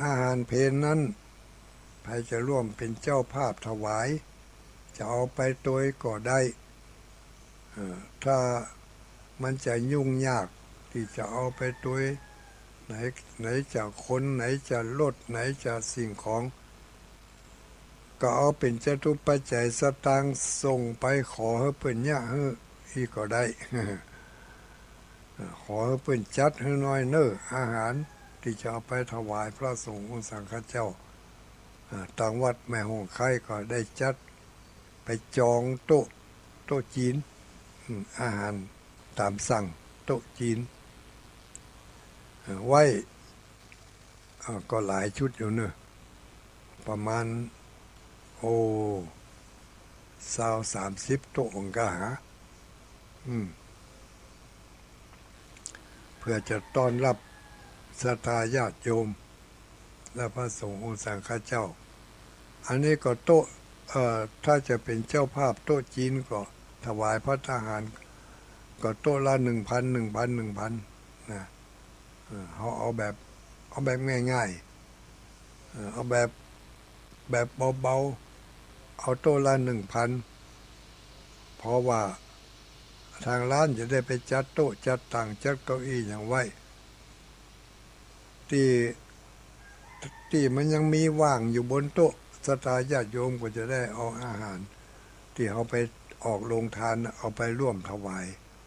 อาหารเพลนั้นใครจะร่วมเป็นเจ้าภาพถวาย จะเอาไปตัวก็ได้ถ้ามันจะยุ่งยากที่จะเอาไปตัวไหนจะคนไหนจะรถไหนจะสิ่งของก็เอาเป็นจตุปัจจัยสตางค์ส่งไปขอให้เพิ่นเนี่ยให้อีกก็ได้ ขอให้เพิ่นจัดให้น้อยเน้ออาหารที่จะเอาไปถวายพระสงฆ์องค์สังฆเจ้าต่างวัดแม่ฮ่องไข่ก็ได้จัดไปจองโต๊ะจีนอาหารตามสั่งโต๊ะจีนไว้ก็หลายชุดอยู่เนอะประมาณ30 โต๊ะองค์กหาเพื่อจะต้อนรับศรัทธาญาติโยมและพระสงฆ์องค์สังฆเจ้าอันนี้ก็โต๊ะถ้าจะเป็นเจ้าภาพโต๊ะจีนก็ถวายพระทหารก็โต๊ะละ 1,000 นะเขาเอาแบบง่ายๆเอาแบบเบาๆเอาโต๊ะละ 1,000เพราะว่าทางร้านจะได้ไปจัดโต๊ะจัดตั้งจัดเก้าอี้อย่างไว้ที่มันยังมีว่างอยู่บนโต๊ะศรัทธาญาติโยมก็จะได้เอาอาหารที่เอาไปออกโรงทานเอาไปร่วมถวาย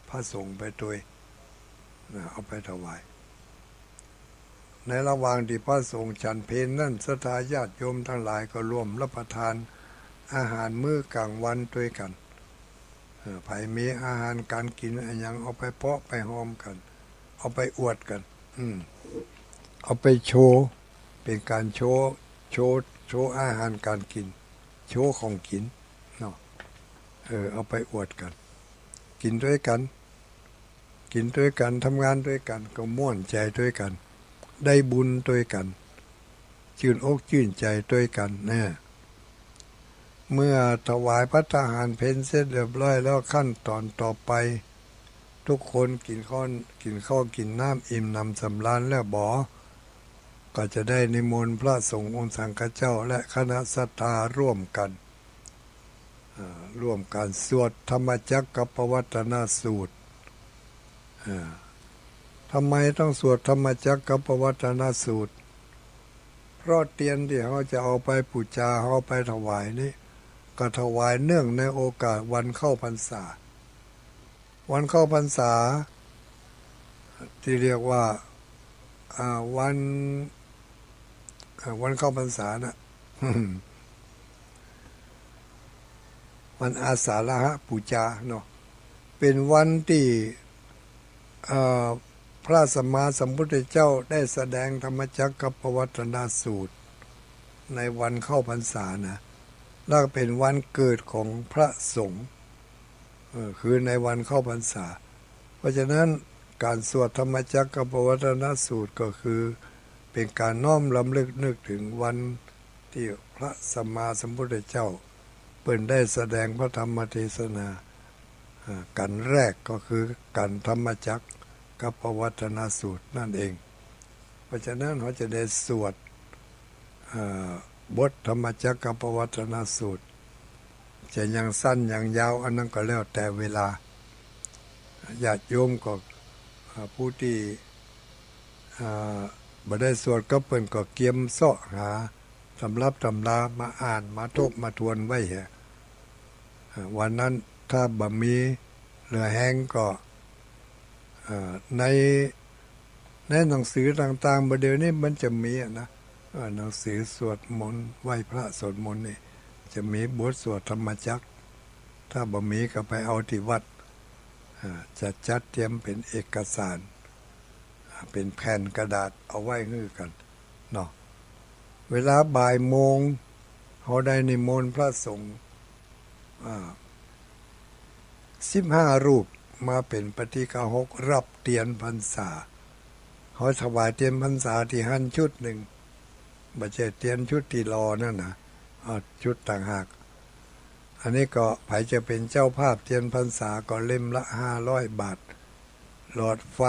พระสงฆ์ไปด้วยเอาไปถวายในระหว่างที่พระสงฆ์ฉันเพลนั่นศรัทธาญาติโยมทั้งหลายก็ร่วมรับประทานอาหารมื้อกลางวันด้วยกันไผมีอาหารการกินอะไรอย่างเอาไปเพาะไปหอมกันเอาไปอวดกันเอาไปโชว์เป็นการโชว์อาหารการกินโชว์ของกินเนาะเอาไปอวดกันกินด้วยกันทำงานด้วยกันก็ม่วนใจด้วยกันได้บุญด้วยกันชื่นอกชื่นใจด้วยกันเนี่ยเมื่อถวายพระทหารเพลเสร็จเรียบร้อยแล้วขั้นตอนต่อไปทุกคนกินข้าวกินน้ำอิ่มหนำสำราญแล้วก็จะได้นิมนต์พระสงฆ์องค์สังฆเจ้าและคณะศรัทธาร่วมกันสวดธรรมจักรกับปวัตตนสูตรทำไมต้องสวดธรรมจักรกับปวัตตนสูตรเพราะเตียนที่เขาจะเอาไปบูชาเขาไปถวายนี่ก็ถวายเนื่องในโอกาสวันเข้าพรรษาที่เรียกว่าวันเข้าพรรษานะ วันอาสาฬหบูชาเนาะเป็นวันที่พระสัมมาสัมพุทธเจ้าได้แสดงธรรมจักรกับปวัตตนสูตรในวันเข้าพรรษานะแล้วเป็นวันเกิดของพระสงฆ์คือในวันเข้าพรรษาเพราะฉะนั้นการสวดธรรมจักรกับปวัตตนสูตรก็คือเป็นการน้อมรำลึกนึกถึงวันที่พระสัมมาสัมพุทธเจ้าเปิ่นได้แสดงพระธรรมเทศนากันแรกก็คือกันธรรมจักรกับปวัตตนสูตรนั่นเองเพราะฉะนั้นเขาจะได้สวดบทธรรมจักรกับปวัตตนสูตรจะยังสั้นยังยาวอันนั้นก็แล้วแต่เวลาญาติโยมก็ผู้ที่บ่ได้สวดก็เปิ้นก็เกียมเสาะหาสำรับตำรามาอ่านมาทบมาทวนไว้วันนั้นถ้าบ่มีเหลือแห้งก็ในหนังสือต่างๆบ่เดี๋ยวนี้มันจะมีนะหนังสือสวดมนต์ไหว้พระสวดมนต์นี่จะมีบทสวดธรรมจักรถ้าบ่มีก็ไปเอาที่วัดจะจัดเตรียมเป็นเอกสารเป็นแผ่นกระดาษเอาไว้ฮื้อกันเนาะเวลาบ่ายโมงเขาได้นิมนต์พระสงฆ์15 รูปมาเป็นปฏิฆาหกรับเตียนพรรษาเขาถวายเตียนพรรษาที่หั่นชุดหนึ่งไม่ใช่เตียนชุดที่รอนั่นนะชุดต่างหากอันนี้ก็ไผจะเป็นเจ้าภาพเตียนพรรษาก็เล่มละ500 บาทหลอดไฟ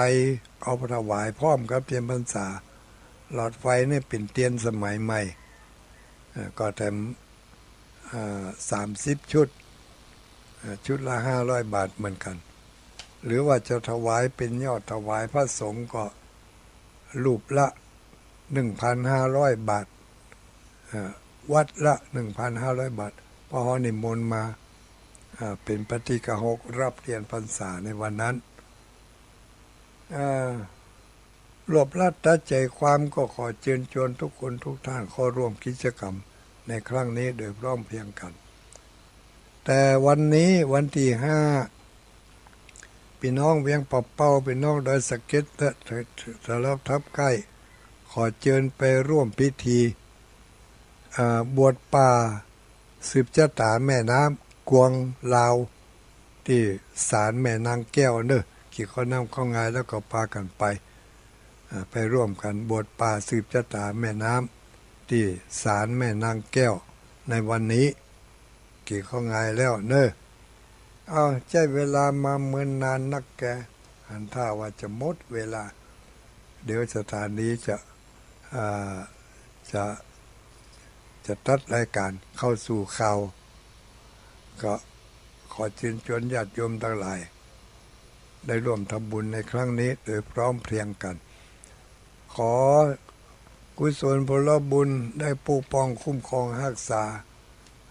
เอาไปถวายพร้อมกับเตียนพรรษาหลอดไฟนี่เป็นเตียนสมัยใหม่ก็แต่ 30 ชุดชุดละ500 บาทเหมือนกันหรือว่าจะถวายเป็นยอดถวายพระสงฆ์ก็รูปละ 1,500 บาทวัดละ 1,500 บาทพอนิมนต์มาเป็นปฏิฆหกรับเรียนพรรษาในวันนั้นรวบรัดตัดใจความก็ขอเชิญชวนทุกคนทุกท่านเข้าร่วมกิจกรรมในครั้งนี้โดยพร้อมเพรียงกันแต่วันนี้วันที่5พี่น้องเวียงปับเป้าพี่น้องดอยสะเก็ดและสารทับใกล้ขอเชิญไปร่วมพิธีบวชป่าสืบชะตาแม่น้ำกวงลาวที่ศาลแม่นางแก้วเนอะขี่เขานำเข้างายแล้วก็พากันไปร่วมกันบวชป่าสืบชะตาแม่น้ำที่ศาลแม่นางแก้วในวันนี้กี่เข้างายแล้วเนอะใช้เวลามาเมินนานนักแกหันท่าว่าจะหมดเวลาเดี๋ยวสถานนี้จะตัดรายการเข้าสู่ข่าวก็ขอเชิญชวนญาติโยมทั้งหลายได้ร่วมทำบุญในครั้งนี้โดยพร้อมเพรียงกันขอกุศลผลบุญได้ปกป้องคุ้มครองรักษา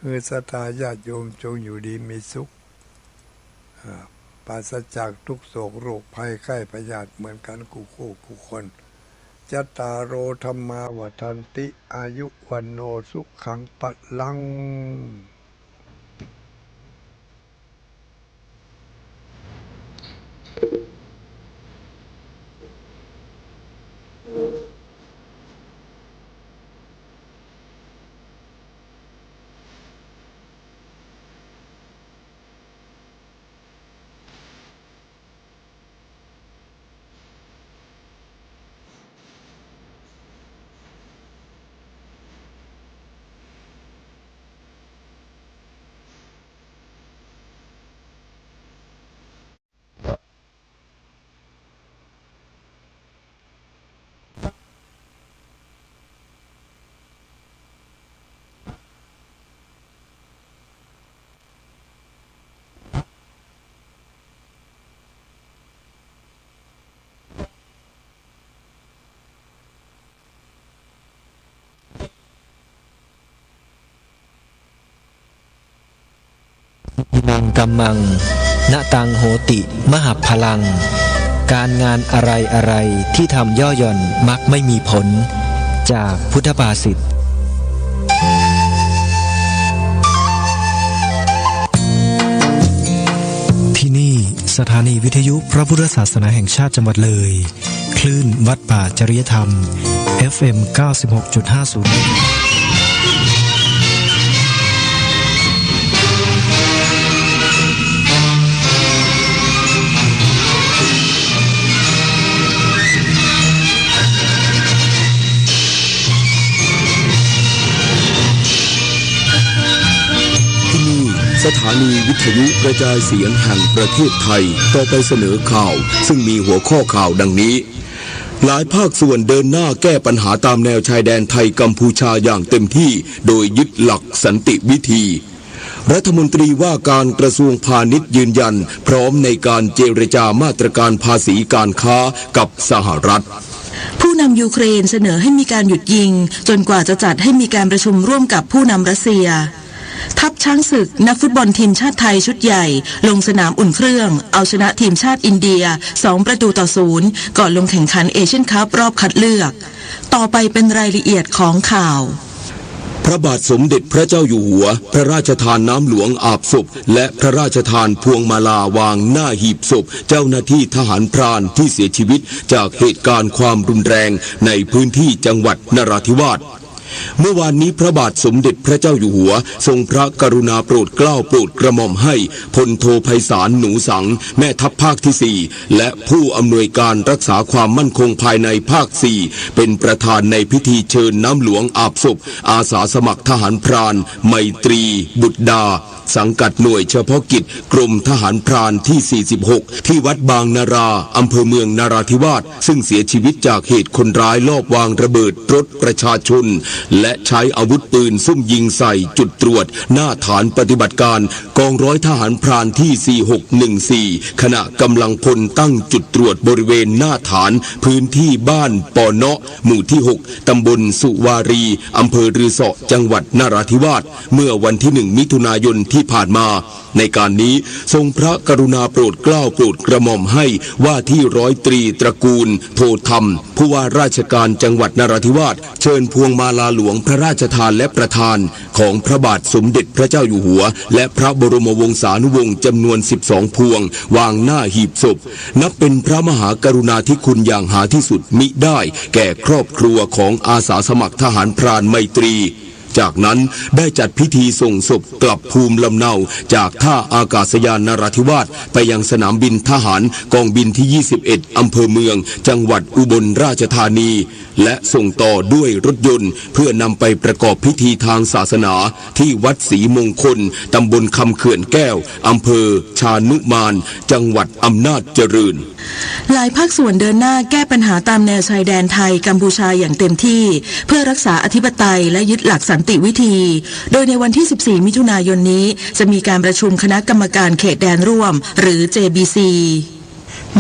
ให้ศรัทธาญาติโยมจงอยู่ดีมีสุขปราศจากทุกโศกโรคภัยไข้พยาธิเหมือนกันกูคนจัตตารโอธรรมาวัฏันติอายุวันโนสุขังปะลังอิมังกัมมังณตังโหติมหพลังการงานอะไรที่ทำย่อหย่อนมักไม่มีผลจากพุทธภาษิตที่นี่สถานีวิทยุพระพุทธศาสนาแห่งชาติจังหวัดเลยคลื่นวัดป่าจริยธรรม FM 96.50สถานีวิทยุกระจายเสียงแห่งประเทศไทยต่อไปเสนอข่าวซึ่งมีหัวข้อข่าวดังนี้หลายภาคส่วนเดินหน้าแก้ปัญหาตามแนวชายแดนไทยกัมพูชาอย่างเต็มที่โดยยึดหลักสันติวิธีรัฐมนตรีว่าการกระทรวงพาณิชย์ยืนยันพร้อมในการเจรจามาตรการภาษีการค้ากับสหรัฐผู้นำยูเครนเสนอให้มีการหยุดยิงจนกว่าจะจัดให้มีการประชุมร่วมกับผู้นำรัสเซียทัพช้างศึกนักฟุตบอลทีมชาติไทยชุดใหญ่ลงสนามอุ่นเครื่องเอาชนะทีมชาติอินเดีย2-0ก่อนลงแข่งขันเอเชียนคัพรอบคัดเลือกต่อไปเป็นรายละเอียดของข่าวพระบาทสมเด็จพระเจ้าอยู่หัวพระราชทานน้ำหลวงอาบศพและพระราชทานพวงมาลาวางหน้าหีบศพเจ้าหน้าที่ทหารพรานที่เสียชีวิตจากเหตุการณ์ความรุนแรงในพื้นที่จังหวัดนราธิวาสเมื่อวานนี้พระบาทสมเด็จพระเจ้าอยู่หัวทรงพระกรุณาโปรดเกล้าโปรดกระหม่อมให้พลโทไพศาลหนูสังแม่ทัพภาคที่4และผู้อำนวยการรักษาความมั่นคงภายในภาค4เป็นประธานในพิธีเชิญน้ำหลวงอาบศพอาสาสมัครทหารพรานไมตรีบุตรดาสังกัดหน่วยเฉพาะกิจกรมทหารพรานที่46ที่วัดบางนาราอำเภอเมืองนราธิวาสซึ่งเสียชีวิตจากเหตุคนร้ายลอบวางระเบิดรถประชาชน และใช้อาวุธปืนซุ่มยิงใส่จุดตรวจหน้าฐานปฏิบัติการกองร้อยทหารพรานที่ 4614ขณะกำลังพลตั้งจุดตรวจบริเวณหน้าฐานพื้นที่บ้านปอเนาะหมู่ที่ 6 ตำบลสุวารีอำเภอรือเสาะจังหวัดนราธิวาสเมื่อวันที่ 1 มิถุนายนที่ผ่านมาในการนี้ทรงพระกรุณาโปรดเกล้าโปรดกระหม่อมให้ว่าที่ร้อยตรีตระกูลโทธรรมผู้ว่าราชการจังหวัดนราธิวาสเชิญพวงมาลาหลวงพระราชทานและประทานของพระบาทสมเด็จพระเจ้าอยู่หัวและพระบรมวงศานุวงศ์จำนวน12พวงวางหน้าหีบศพนับเป็นพระมหากรุณาธิคุณอย่างหาที่สุดมิได้แก่ครอบครัวของอาสาสมัครทหารพรานไมตรีจากนั้นได้จัดพิธีส่งศพกลับภูมิลำเนาจากท่าอากาศยานนราธิวาสไปยังสนามบินทหารกองบินที่ 21 อำเภอเมืองจังหวัดอุบลราชธานีและส่งต่อด้วยรถยนต์เพื่อนำไปประกอบพิธีทางศาสนาที่วัดศรีมงคลตำบลคำเขื่อนแก้วอำเภอชานุมานจังหวัดอำนาจเจริญหลายภาคส่วนเดินหน้าแก้ปัญหาตามแนวชายแดนไทยกัมพูชาอย่างเต็มที่เพื่อรักษาอธิปไตยและยึดหลักสันติวิธีโดยในวันที่ 14 มิถุนายนนี้จะมีการประชุมคณะกรรมการเขตแดนร่วมหรือ JBC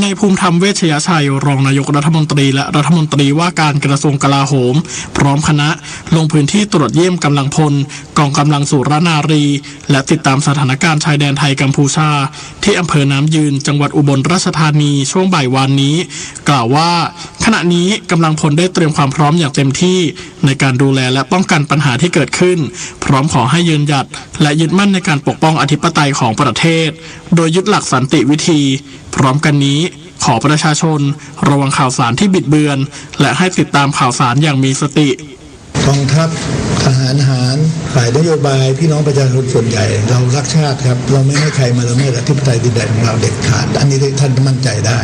นายภูมิธรรมเวชยชัยรองนายกรัฐมนตรีและรัฐมนตรีว่าการกระทรวงกลาโหมพร้อมคณะลงพื้นที่ตรวจเยี่ยมกำลังพลกองกำลังสุรนารีและติดตามสถานการณ์ชายแดนไทยกัมพูชาที่อำเภอน้ำยืนจังหวัดอุบลราชธานีช่วงบ่ายวานนี้กล่าวว่าขณะนี้กำลังพลได้เตรียมความพร้อมอย่างเต็มที่ในการดูแลและป้องกันปัญหาที่เกิดขึ้นพร้อมขอให้ยืนหยัดและยึดมั่นในการปกป้องอธิปไตยของประเทศโดยยึดหลักสันติวิธีพร้อมกันนี้ขอประชาชนระวังข่าวสารที่บิดเบือนและให้ติดตามข่าวสารอย่างมีสติกองทัพทหารฝ่ายนโยบายพี่น้องประชาชนส่วนใหญ่เรารักชาติครับเราไม่ให้ใครมาละเมิดอธิปไตยดินแดนของเราเด็ดขาดอันนี้ท่านมั่นใจได้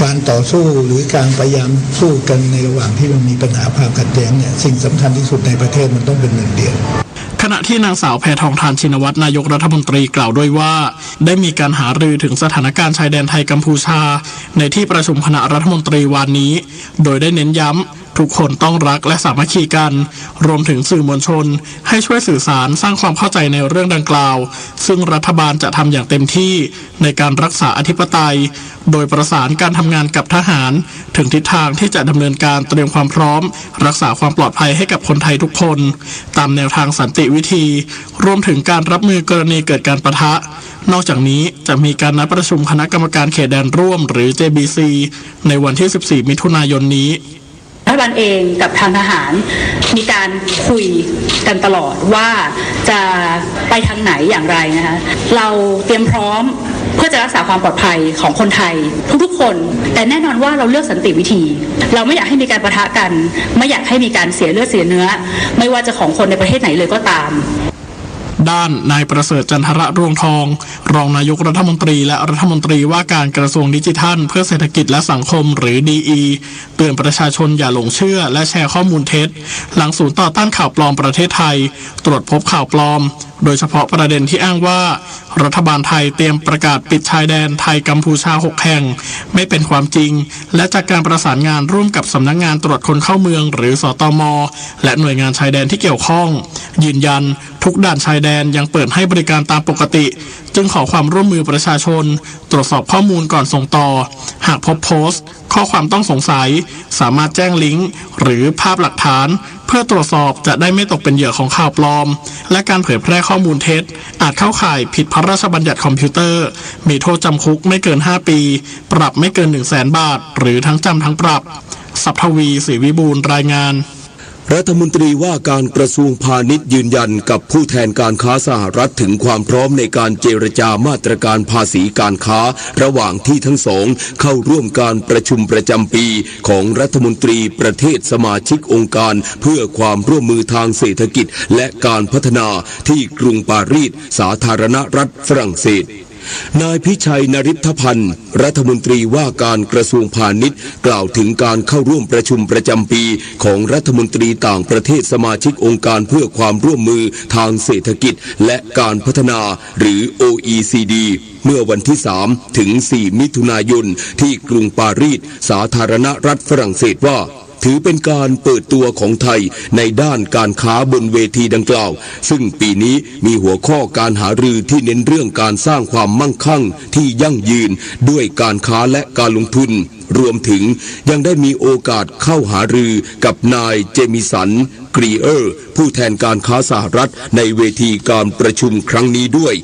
การต่อสู้หรือการพยายามสู้กันในระหว่างที่มันมีปัญหาความขัดแย้งเนี่ยสิ่งสำคัญที่สุดในประเทศมันต้องเป็นหนึ่งเดียวขณะที่นางสาวแพทองธารชินวัตรนายกรัฐมนตรีกล่าวด้วยว่าได้มีการหารือถึงสถานการณ์ชายแดนไทยกัมพูชาในที่ประชุมคณะรัฐมนตรีวันนี้โดยได้เน้นย้ำทุกคนต้องรักและสามัคคีกันรวมถึงสื่อมวลชนให้ช่วยสื่อสารสร้างความเข้าใจในเรื่องดังกล่าวซึ่งรัฐบาลจะทำอย่างเต็มที่ในการรักษาอธิปไตยโดยประสานการทำงานกับทหารถึงทิศทางที่จะดำเนินการเตรียมความพร้อมรักษาความปลอดภัยให้กับคนไทยทุกคนตามแนวทางสันติวิธีรวมถึงการรับมือกรณีเกิดการปะทะนอกจากนี้จะมีการนัดประชุมคณะกรรมการเขตแดนร่วมหรือ JBC ในวันที่ 14 มิถุนายนนี้รัฐบาลเองกับทางทหารมีการคุยกันตลอดว่าจะไปทางไหนอย่างไรนะคะเราเตรียมพร้อมเพื่อจะรักษาความปลอดภัยของคนไทยทุกๆคนแต่แน่นอนว่าเราเลือกสันติวิธีเราไม่อยากให้มีการปะทะกันไม่อยากให้มีการเสียเลือดเสียเนื้อไม่ว่าจะของคนในประเทศไหนเลยก็ตามด้านนายประเสริฐจันทระรวงทองรองนายกรัฐมนตรีและรัฐมนตรีว่าการกระทรวงดิจิทัลเพื่อเศรษฐกิจและสังคมหรือ DE เตือนประชาชนอย่าหลงเชื่อและแชร์ข้อมูลเท็จหลังศูนย์ต่อต้านข่าวปลอมประเทศไทยตรวจพบข่าวปลอมโดยเฉพาะประเด็นที่อ้างว่ารัฐบาลไทยเตรียมประกาศปิดชายแดนไทยกัมพูชา6แห่งไม่เป็นความจริงและจากการประสานงานร่วมกับสำนักงานตรวจคนเข้าเมืองหรือสตม.และหน่วยงานชายแดนที่เกี่ยวข้องยืนยันทุกด่านชายแดนยังเปิดให้บริการตามปกติจึงขอความร่วมมือประชาชนตรวจสอบข้อมูลก่อนส่งต่อหากพบโพสต์ข้อความต้องสงสัยสามารถแจ้งลิงก์หรือภาพหลักฐานเพื่อตรวจสอบจะได้ไม่ตกเป็นเหยื่อของข่าวปลอมและการเผยแพร่ข้อมูลเท็จอาจเข้าข่ายผิดพระราชบัญญัติคอมพิวเตอร์มีโทษจำคุกไม่เกิน5 ปีปรับไม่เกิน 100,000 บาทหรือทั้งจำทั้งปรับศัพทวีศรีวิบูลย์รายงานรัฐมนตรีว่าการกระทรวงพาณิชย์ยืนยันกับผู้แทนการค้าสหรัฐถึงความพร้อมในการเจรจามาตรการภาษีการค้าระหว่างที่ทั้งสองเข้าร่วมการประชุมประจำปีของรัฐมนตรีประเทศสมาชิกองค์การเพื่อความร่วมมือทางเศรษฐกิจและการพัฒนาที่กรุงปารีสสาธารณรัฐฝรั่งเศสนายพิชัยนฤทธพันธ์รัฐมนตรีว่าการกระทรวงพาณิชย์กล่าวถึงการเข้าร่วมประชุมประจำปีของรัฐมนตรีต่างประเทศสมาชิกองค์การเพื่อความร่วมมือทางเศรษฐกิจและการพัฒนาหรือ OECD เมื่อวันที่ 3 ถึง 4 มิถุนายนที่กรุงปารีสสาธารณรัฐฝรั่งเศสว่า ถือเป็นการเปิดตัวของไทยในด้านการค้าบนเวทีดังกล่าวซึ่งปีนี้มีหัวข้อการหารือที่เน้นเรื่องการสร้างความมั่งคั่งที่ยั่งยืนด้วยการค้าและการลงทุนรวมถึงยังได้มีโอกาสเข้าหารือกับนายเจมิสันกรีเออร์ผู้แทนการค้าสหรัฐในเวทีการประชุมครั้งนี้ด้วย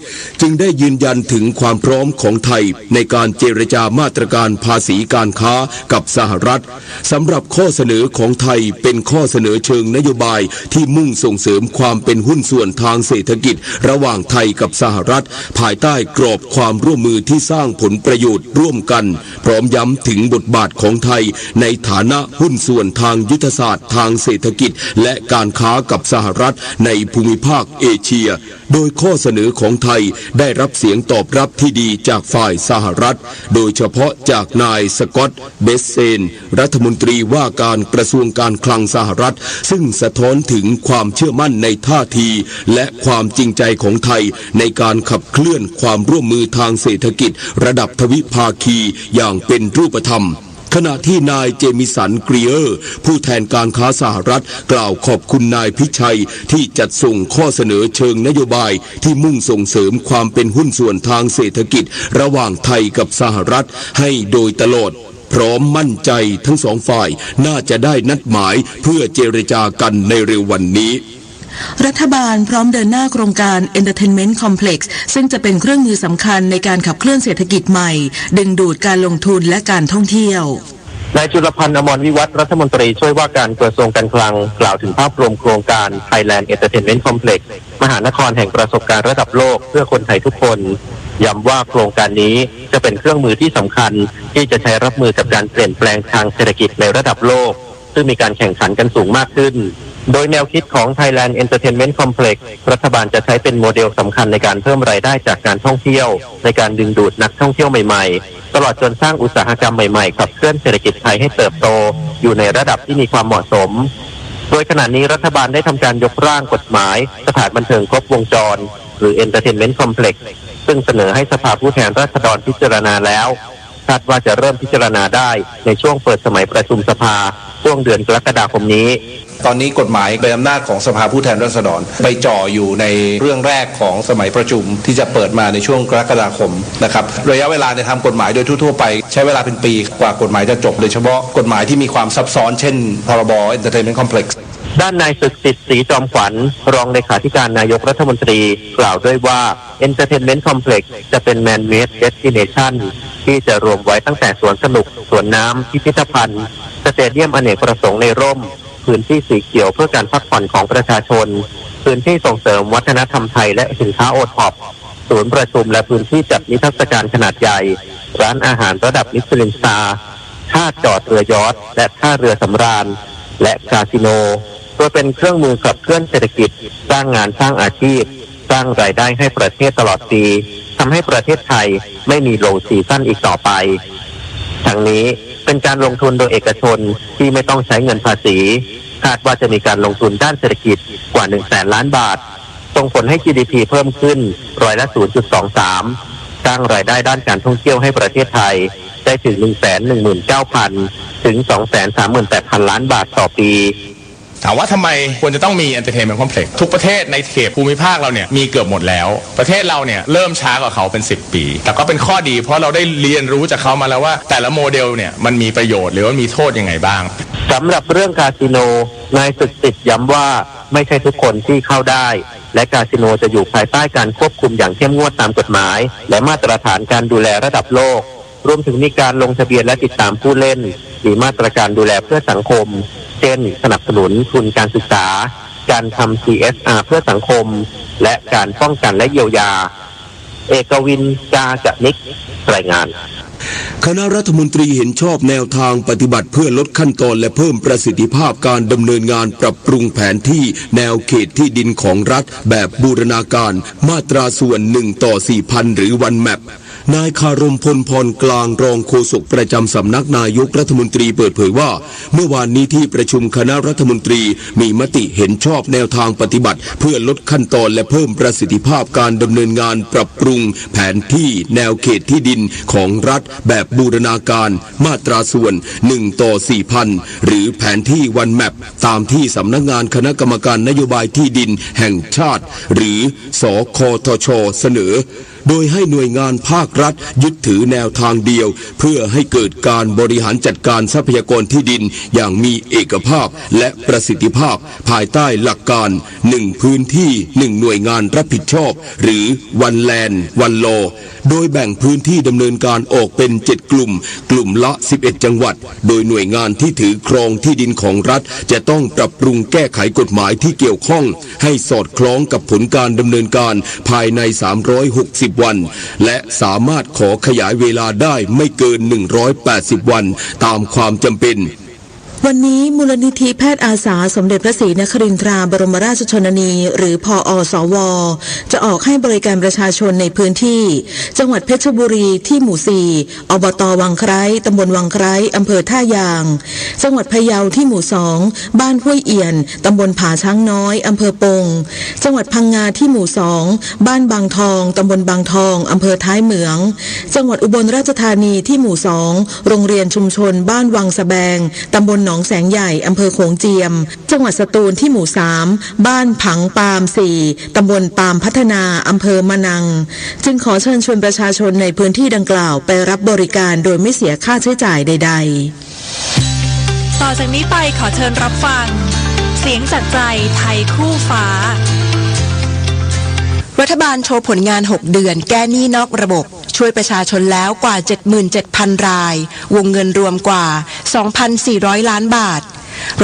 จึงได้ยืนยันถึงความพร้อมของไทยในการเจรจามาตรการภาษีการค้ากับสหรัฐสำหรับข้อเสนอของไทยเป็นข้อเสนอเชิงนโยบายที่มุ่งส่งเสริมความเป็นหุ้นส่วนทางเศรษฐกิจระหว่างไทยกับสหรัฐภายใต้กรอบความร่วมมือที่สร้างผลประโยชน์ร่วมกันพร้อมย้ำถึงบทบาทของไทยในฐานะหุ้นส่วนทางยุทธศาสตร์ทางเศรษฐกิจและการค้ากับสหรัฐในภูมิภาคเอเชียโดยข้อเสนอของไทยได้รับเสียงตอบรับที่ดีจากฝ่ายสหรัฐโดยเฉพาะจากนายสกอตต์เบสเซนรัฐมนตรีว่าการกระทรวงการคลังสหรัฐซึ่งสะท้อนถึงความเชื่อมั่นในท่าทีและความจริงใจของไทยในการขับเคลื่อนความร่วมมือทางเศรษฐกิจระดับทวิภาคีอย่างเป็นรูปธรรมขณะที่นายเจมิสันกรีเออร์ผู้แทนการค้าสหรัฐกล่าวขอบคุณนายพิชัยที่จัดส่งข้อเสนอเชิงนโยบายที่มุ่งส่งเสริมความเป็นหุ้นส่วนทางเศรษฐกิจระหว่างไทยกับสหรัฐให้โดยตลอดพร้อมมั่นใจทั้งสองฝ่ายน่าจะได้นัดหมายเพื่อเจรจากันในเร็ววันนี้รัฐบาลพร้อมเดินหน้าโครงการ Entertainment Complex ซึ่งจะเป็นเครื่องมือสำคัญในการขับเคลื่อนเศรษฐกิจใหม่ดึงดูดการลงทุนและการท่องเที่ยวนายจุลพันธ์ อมรวิวัฒน์รัฐมนตรีช่วยว่าการกระทรวงการคลังกล่าวถึงภาพรวมโครงการ Thailand Entertainment Complex มหานครแห่งประสบการณ์ระดับโลกเพื่อคนไทยทุกคนย้ำว่าโครงการนี้จะเป็นเครื่องมือที่สำคัญที่จะใช้รับมือกับการเปลี่ยนแปลงทางเศรษฐกิจในระดับโลกซึ่งมีการแข่งขันกันสูงมากขึ้นโดยแนวคิดของ Thailand Entertainment Complex รัฐบาลจะใช้เป็นโมเดลสำคัญในการเพิ่มรายได้จากการท่องเที่ยวในการดึงดูดนักท่องเที่ยวใหม่ๆตลอดจนสร้างอุตสาหกรรมใหม่ๆขับเคลื่อนเศรษฐกิจไทยให้เติบโตอยู่ในระดับที่มีความเหมาะสมโดยขณะนี้รัฐบาลได้ทำการยกร่างกฎหมายสถานบันเทิงครบวงจรหรือ Entertainment Complex ซึ่งเสนอให้สภาผู้แทนราษฎรพิจารณาแล้วคาดว่าจะเริ่มพิจารณาได้ในช่วงเปิดสมัยประชุมสภาช่วงเดือนกรกฎาคมนี้ตอนนี้กฎหมายเป็นอำนาจของสภาผู้แทนราษฎรไปจ่ออยู่ในเรื่องแรกของสมัยประชุมที่จะเปิดมาในช่วงกรกฎาคมนะครับระยะเวลาในทำกฎหมายโดยทั่วๆไปใช้เวลาเป็นปีกว่ากฎหมายจะจบโดยเฉพาะกฎหมายที่มีความซับซ้อนเช่นพรบ Entertainment Complex ด้านนายศึกษิษฐ์ศรีจอมขวัญรองเลขาธิการนายกรัฐมนตรีกล่าวด้วยว่า Entertainment Complex จะเป็น Man-made Destination ที่จะรวมไว้ตั้งแต่สวนสนุกสวนน้ำพิพิธภัณฑ์สเตเดียมอเนกประสงค์ในร่มพื้นที่สีเขียวเพื่อการพักผ่อนของประชาชนพื้นที่ส่งเสริมวัฒนธรรมไทยและสินค้าโอท็อปศูนย์ประชุมและพื้นที่จัดนิทรรศการขนาดใหญ่ร้านอาหารระดับมิชลินสตาร์ท่าจอดเรือยอชต์และท่าเรือสำราญและคาสิโนเพื่อเป็นเครื่องมือขับเคลื่อนเศรษฐกิจสร้างงานสร้างอาชีพสร้างรายได้ให้ประเทศตลอดปีทำให้ประเทศไทยไม่มีโลว์ซีซั่นอีกต่อไปทั้งนี้เป็นการลงทุนโดยเอกชนที่ไม่ต้องใช้เงินภาษีคาดว่าจะมีการลงทุนด้านเศรษฐกิจกว่า 100,000 ล้านบาทส่งผลให้ GDP เพิ่มขึ้น0.23%สร้างรายได้ด้านการท่องเที่ยวให้ประเทศไทยได้ถึง 119,000 ถึง 238,000 ล้านบาทต่อปีถามว่าทำไมควรจะต้องมี Entertainment Complex ทุกประเทศในเขตภูมิภาคเราเนี่ยมีเกือบหมดแล้วประเทศเราเนี่ยเริ่มช้ากว่าเขาเป็น10 ปีแต่ก็เป็นข้อดีเพราะเราได้เรียนรู้จากเขามาแล้วว่าแต่ละโมเดลเนี่ยมันมีประโยชน์หรือว่ามีโทษยังไงบ้างสำหรับเรื่องคาสิโนนายศึกษิษฐ์ย้ำว่าไม่ใช่ทุกคนที่เข้าได้และคาสิโนจะอยู่ภายใต้การควบคุมอย่างเข้มงวดตามกฎหมายและมาตรฐานการดูแลระดับโลกรวมถึงมีการลงทะเบียนและติดตามผู้เล่นมีมาตรการดูแลเพื่อสังคมเช่นสนับสนุนทุนการศึกษาการทำ CSR เพื่อสังคมและการป้องกันและเยียวยาเอกวินกาจะนิกรายงานคณะรัฐมนตรีเห็นชอบแนวทางปฏิบัติเพื่อลดขั้นตอนและเพิ่มประสิทธิภาพการดำเนินงานปรับปรุงแผนที่แนวเขตที่ดินของรัฐแบบบูรณาการมาตราส่วน1/4,000หรือ One Map นายคารมพลพรกลางรองโฆษกประจำสำนักนายกรัฐมนตรีเปิดเผยว่าเมื่อวานนี้ที่ประชุมคณะรัฐมนตรีมีมติเห็นชอบแนวทางปฏิบัติเพื่อลดขั้นตอนและเพิ่มประสิทธิภาพการดำเนินงานปรับปรุงแผนที่แนวเขตที่ดินของรัฐแบบบูรณาการมาตราส่วน1:4,000หรือแผนที่วันแมปตามที่สำนักงานคณะกรรมการนโยบายที่ดินแห่งชาติหรือสคทช.เสนอโดยให้หน่วยงานภาครัฐยึดถือแนวทางเดียวเพื่อให้เกิดการบริหารจัดการทรัพยากรที่ดินอย่างมีเอกภาพและประสิทธิภาพภายใต้หลักการ1พื้นที่1หน่วยงานรับผิดชอบหรือวันแลนด์วันลอโดยแบ่งพื้นที่ดำเนินการออกเป็น7กลุ่มละ11จังหวัดโดยหน่วยงานที่ถือครองที่ดินของรัฐจะต้องปรับปรุงแก้ไขกฎหมายที่เกี่ยวข้องให้สอดคล้องกับผลการดำเนินการภายใน360วันและสามารถขอขยายเวลาได้ไม่เกิน180วันตามความจำเป็นวันนี้มูลนิธิแพทย์อาสาสมเด็จพระศรีนครินทราบรมราชชนนีหรือพอสวจะออกให้บริการประชาชนในพื้นที่จังหวัดเพชรบุรีที่หมู่4อบต.วังไคร้ตำบลวังไคร้อำเภอท่ายางจังหวัดพะเยาที่หมู่2บ้านห้วยเอี่ยนตำบลผาช้างน้อยอำเภอปงจังหวัดพังงาที่หมู่2บ้านบางทองตำบลบางทองอำเภอท้ายเหมืองจังหวัดอุบลราชธานีที่หมู่2โรงเรียนชุมชนบ้านวังสะแบงตำบลหนองแสงใหญ่อำเภอโขงเจียมจังหวัดสตูลที่หมู่3บ้านผังปาม4ตำบลปามพัฒนาอำเภอมะนังจึงขอเชิญชวนประชาชนในพื้นที่ดังกล่าวไปรับบริการโดยไม่เสียค่าใช้จ่ายใดๆต่อจากนี้ไปขอเชิญรับฟังเสียงจากใจไทยคู่ฟ้ารัฐบาลโชว์ผลงาน6เดือนแก้หนี้นอกระบบช่วยประชาชนแล้วกว่า 77,000 รายวงเงินรวมกว่า 2,400 ล้านบาท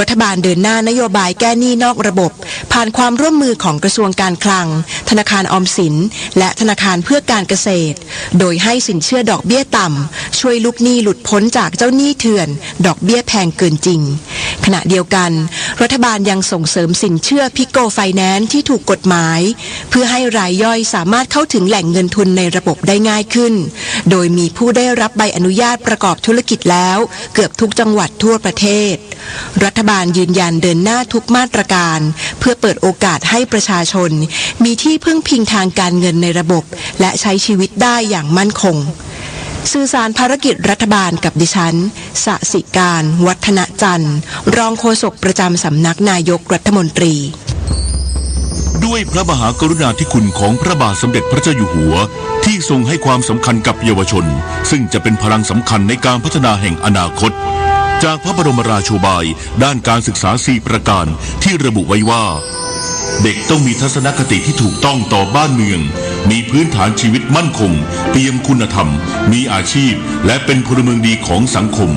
รัฐบาลเดินหน้านโยบายแก้หนี้นอกระบบผ่านความร่วมมือของกระทรวงการคลังธนาคารออมสินและธนาคารเพื่อการเกษตรโดยให้สินเชื่อดอกเบี้ยต่ำช่วยลูกหนี้หลุดพ้นจากเจ้าหนี้เถื่อนดอกเบี้ยแพงเกินจริงขณะเดียวกันรัฐบาลยังส่งเสริมสินเชื่อพิโกไฟแนนซ์ที่ถูกกฎหมายเพื่อให้รายย่อยสามารถเข้าถึงแหล่งเงินทุนในระบบได้ง่ายขึ้นโดยมีผู้ได้รับใบอนุญาตประกอบธุรกิจแล้วเกือบทุกจังหวัดทั่วประเทศรัฐบาลยืนยันเดินหน้าทุกมาตรการเพื่อเปิดโอกาสให้ประชาชนมีที่พึ่งพิงทางการเงินในระบบและใช้ชีวิตได้อย่างมั่นคงสื่อสารภารกิจรัฐบาลกับดิฉันสสิการวัฒนจันทร์รองโฆษกประจำสำนักนายกรัฐมนตรีด้วยพระมหากรุณาธิคุณของพระบาทสมเด็จพระเจ้าอยู่หัวที่ทรงให้ความสำคัญกับเยาวชนซึ่งจะเป็นพลังสำคัญในการพัฒนาแห่งอนาคตจากพระบรมราโชบายด้านการศึกษา4ประการที่ระบุไว้ว่าเด็กต้องมีทัศนคติที่ถูกต้องต่อบ้านเมืองมีพื้นฐานชีวิตมั่นคงเปี่ยมคุณธรรมมีอาชีพและเป็นพลเมืองดีของสังคม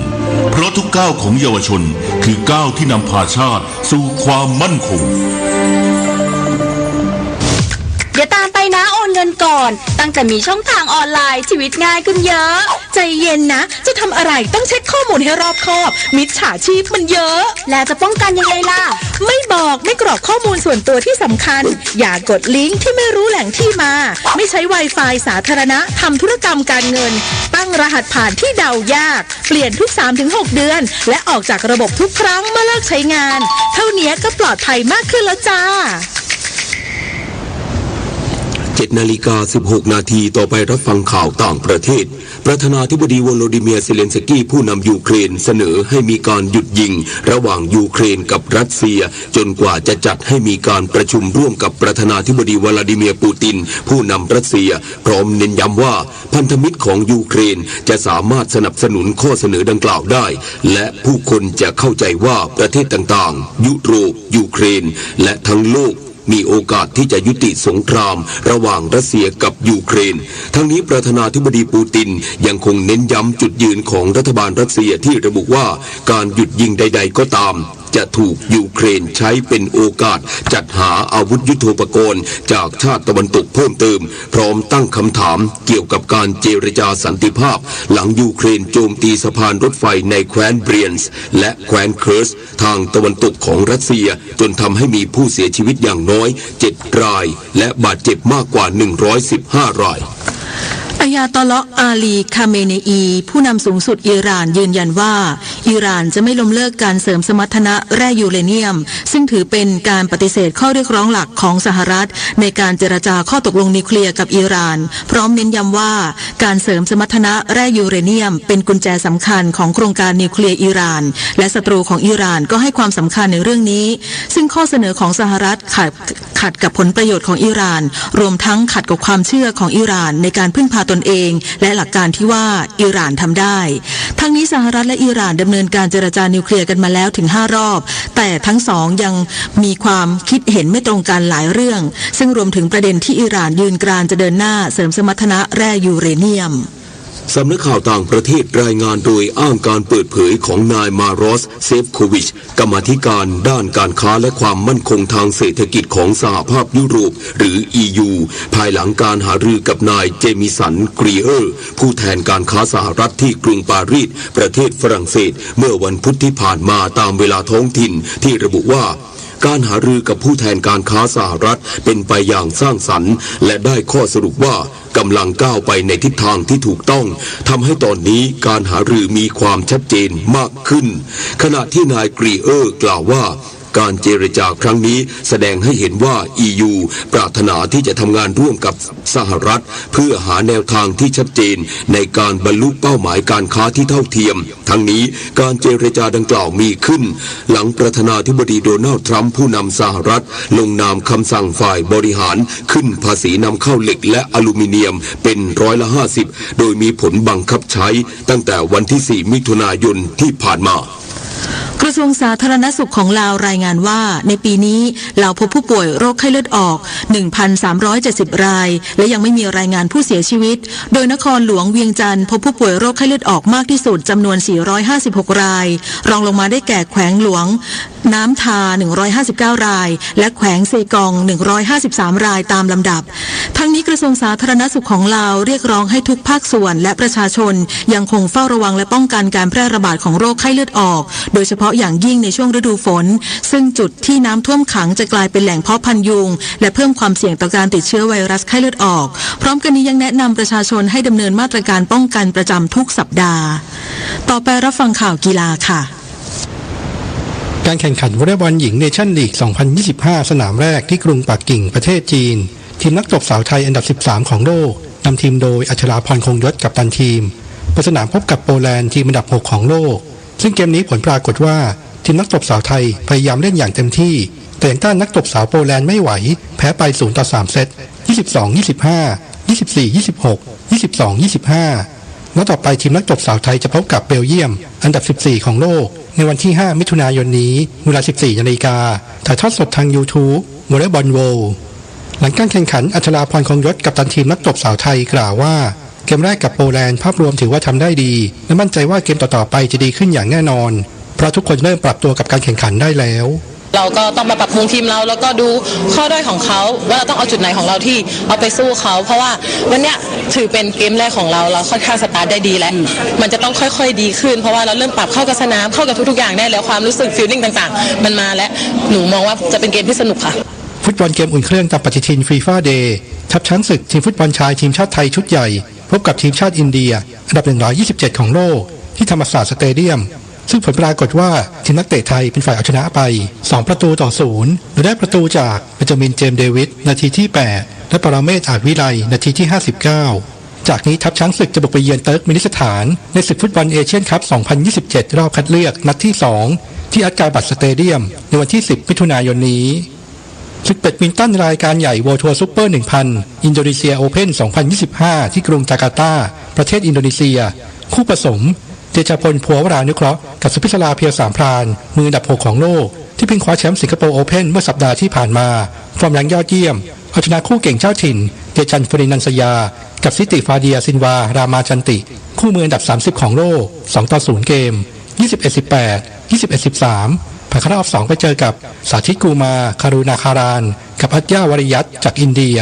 เพราะทุกก้าวของเยาวชนคือก้าวที่นำพาชาติสู่ความมั่นคงอย่าตามไปนะโอนเงินก่อนตั้งแต่มีช่องทางออนไลน์ชีวิตง่ายขึ้นเยอะใจเย็นนะจะทำอะไรต้องเช็คข้อมูลให้รอบคอบมิจฉาชีพมันเยอะแล้วจะป้องกันยังไงล่ะไม่บอกไม่กรอกข้อมูลส่วนตัวที่สำคัญอย่ากดลิงก์ที่ไม่รู้แหล่งที่มาไม่ใช้ Wi-Fi สาธารณะทำธุรกรรมการเงินตั้งรหัสผ่านที่เดายากเปลี่ยนทุก 3-6 เดือนและออกจากระบบทุกครั้งเมื่อเลิกใช้งานเท่านี้ก็ปลอดภัยมากขึ้นแล้วจ้า7:16 นาทีต่อไปรับฟังข่าวต่างประเทศประธานาธิบดีโวโลดิเมียร์เซเลนสกี้ผู้นำยูเครนเสนอให้มีการหยุดยิงระหว่างยูเครนกับรัสเซียจนกว่าจะจัดให้มีการประชุมร่วมกับประธานาธิบดีวลาดิเมียร์ปูตินผู้นำรัสเซียพร้อมเน้นย้ำว่าพันธมิตรของยูเครนจะสามารถสนับสนุนข้อเสนอดังกล่าวได้และผู้คนจะเข้าใจว่าประเทศต่างๆยุโรปยูเครนและทั้งโลกมีโอกาสที่จะยุติสงครามระหว่างรัสเซียกับยูเครนทั้งนี้ประธานาธิบดีปูตินยังคงเน้นย้ำจุดยืนของรัฐบาลรัสเซียที่ระบุว่าการหยุดยิงใดๆก็ตามจะถูกยูเครนใช้เป็นโอกาสจัดหาอาวุธยุทโธปกรณ์จากชาติตะวันตกเพิ่มเติมพร้อมตั้งคำถามเกี่ยวกับการเจรจาสันติภาพหลังยูเครนโจมตีสะพานรถไฟในแคว้นเบรียนส์และแคว้นเคิร์สทางตะวันตกของรัสเซียจนทำให้มีผู้เสียชีวิตอย่างน้อย7 รายและบาดเจ็บมากกว่า115 รายอ ายาตอเลาะอาลีคาเมเนอีผู้นำสูงสุดอิหร่านยืนยันว่าอิหร่านจะไม่ล้มเลิกการเสริมสมรรถนะแร่ยูเรเนียมซึ่งถือเป็นการปฏิเสธข้อเรียกร้องหลักของสหรัฐในการเจรจาข้อตกลงนิวเคลียร์กับอิหร่านพร้อมเน้นย้ำว่าการเสริมสมรรถนะแร่ยูเรเนียมเป็นกุญแจสำคัญของโครงการนิวเคลียร์อิหร่านและศัตรูของอิหร่านก็ให้ความสำคัญในเรื่องนี้ซึ่งข้อเสนอของสหรัฐขัดกับผลประโยชน์ของอิหร่านรวมทั้งขัดกับความเชื่อของอิหร่านในการพึ่งพาตนเองและหลักการที่ว่าอิหร่านทำได้ทั้งนี้สหรัฐและอิหร่านดำเนินการเจรจานิวเคลียร์กันมาแล้วถึง5 รอบแต่ทั้งสองยังมีความคิดเห็นไม่ตรงกันหลายเรื่องซึ่งรวมถึงประเด็นที่อิหร่านยืนกรานจะเดินหน้าเสริมสมรรถนะแร่ยูเรเนียมสำนักข่าวต่างประเทศรายงานโดยอ้างการเปิดเผยของนายมารอสเซฟโควิชกรรมาธิการด้านการค้าและความมั่นคงทางเศรษฐกิจของสหภาพยุโรปหรือ EU ภายหลังการหารือกับนายเจมิสันกรีเออร์ผู้แทนการค้าสหรัฐที่กรุงปารีสประเทศฝรั่งเศสเมื่อวันพุธที่ผ่านมาตามเวลาท้องถิ่นที่ระบุว่าการหารือกับผู้แทนการค้าสหรัฐเป็นไปอย่างสร้างสรรค์และได้ข้อสรุปว่ากำลังก้าวไปในทิศทางที่ถูกต้องทำให้ตอนนี้การหารือมีความชัดเจนมากขึ้นขณะที่นายกรีเออร์กล่าวว่าการเจรจาครั้งนี้แสดงให้เห็นว่า EU ปรารถนาที่จะทำงานร่วมกับสหรัฐเพื่อหาแนวทางที่ชัดเจนในการบรรลุเป้าหมายการค้าที่เท่าเทียมทั้งนี้การเจรจาดังกล่าวมีขึ้นหลังประธานาธิบดีโดนัลด์ทรัมป์ผู้นำสหรัฐลงนามคำสั่งฝ่ายบริหารขึ้นภาษีนำเข้าเหล็กและอลูมิเนียมเป็น50%โดยมีผลบังคับใช้ตั้งแต่วันที่4 มิถุนายนที่ผ่านมากระทรวงสาธารณสุขของลาวรายงานว่าในปีนี้ลาวพบผู้ป่วยโรคไข้เลือดออก 1,370 รายและยังไม่มีรายงานผู้เสียชีวิตโดยนครหลวงเวียงจันทร์พบผู้ป่วยโรคไข้เลือดออกมากที่สุดจำนวน456รายรองลงมาได้แก่แขวงหลวงน้ำทา159รายและแขวงเซกอง153รายตามลำดับทั้งนี้กระทรวงสาธารณสุขของลาวเรียกร้องให้ทุกภาคส่วนและประชาชนยังคงเฝ้าระวังและป้องกันการแพร่ระบาดของโรคไข้เลือดออกโดยเฉพาะอย่างยิ่งในช่วงฤดูฝนซึ่งจุดที่น้ำท่วมขังจะกลายเป็นแหล่งเพาะพันธุ์ยุงและเพิ่มความเสี่ยงต่อการติดเชื้อไวรัสไข้เลือดออกพร้อมกันนี้ยังแนะนำประชาชนให้ดำเนินมาตรการป้องกันประจำทุกสัปดาห์ต่อไปรับฟังข่าวกีฬาค่ะการแข่งขันวอลเลย์บอลหญิงเนชั่นลีก 2025 สนามแรกที่กรุงปักกิ่งประเทศจีนทีมนักตบสาวไทยอันดับ 13 ของโลกนำทีมโดยอัชราพรคงยศกัปตันทีมเปิดสนามพบกับโปแลนด์ทีมอันดับ 6 ของโลกซึ่งเกมนี้ผลปรากฏว่าทีมนักตบสาวไทยพยายามเล่นอย่างเต็มที่แต่ยังต้านนักตบสาวโปแลนด์ไม่ไหวแพ้ไป0-3 เซต 22-25 24-26 22-25แล้วต่อไปทีมนักตบสาวไทยจะพบกับเบลเยียมอันดับ 14 ของโลกในวันที่ 5 มิถุนายนนี้เวลา 14 นาฬิกาถ่ายทอดสดทาง YouTube วอลเลย์บอลโวลด์หลังการแข่งขันอัชราพรคงยศกัปตันทีมนักตบสาวไทยกล่าวว่าเกมแรกกับโปแลนด์ภาพรวมถือว่าทำได้ดีและมั่นใจว่าเกมต่อๆไปจะดีขึ้นอย่างแน่นอนเพราะทุกคนเริ่มปรับตัวกับการแข่งขันได้แล้วเราก็ต้องมาปรับปรุงทีมเราแล้วก็ดูข้อด้อยของเขาว่าเราต้องเอาจุดไหนของเราที่เอาไปสู้เขาเพราะว่าวันเนี้ยถือเป็นเกมแรกของเราค่อนข้างสตาร์ทได้ดีแล้วมันจะต้องค่อยๆดีขึ้นเพราะว่าเราเริ่มปรับเข้ากับสนามเข้ากับทุกๆอย่างได้แล้วความรู้สึกฟีลลิ่งต่างๆมันมาแล้วหนูมองว่าจะเป็นเกมที่สนุกค่ะฟุตบอลเกมอุ่นเครื่องตามปฏิทินฟีฟ่าเดย์ทัพช้างศึกทีมฟุตบอลชายทีมชาติไทยชุดใหญ่พบกับทีมชาติอินเดียอันดับ127ของโลกที่ธรรมศาสตร์สเตเดียมซึ่งผลปรากฏว่าทีมนักเตะไทยเป็นฝ่ายเอาชนะไป2-0โดยได้ประตูจากเบนจามินเจมส์เดวิดนาทีที่8และปรเมศอาจวิไลนาทีที่59จากนี้ทัพช้างศึกจะบุกไปเยือนเติร์กเมนิสถานในศึกฟุตบอลเอเชียนคัพ 2027 รอบคัดเลือกนัดที่2ที่อัดการ์บัตสเตเดียมในวันที่10 มิถุนายนนี้ศึกแบดมินตันรายการใหญ่โวทัวร์ซุปเปอร์ 1,000 อินโดนีเซียโอเพ่น 2025 ที่กรุงจาการ์ตาประเทศอินโดนีเซียคู่ผสมเตชะพลพัววรานุเคราะห์กับสุพิศราเพียวสามพรานมืออันดับ 6 ของโลกที่เพิ่งคว้าแชมป์สิงคโปร์โอเพ่นเมื่อสัปดาห์ที่ผ่านมาฟอร์มยังยอดเยี่ยมเอาชนะคู่เก่งเจ้าถิ่นเดชันฟรินันสยากับซิติฟาเดียซินวารามาจันติคู่มืออันดับ 30 ของโลก 2-0 เกม 21-18 21-13ผ่านเข้ารอบ 2 ไปเจอกับสาธิตกูมาคารุณาคารานกับอัจญาวริยัตจากอินเดีย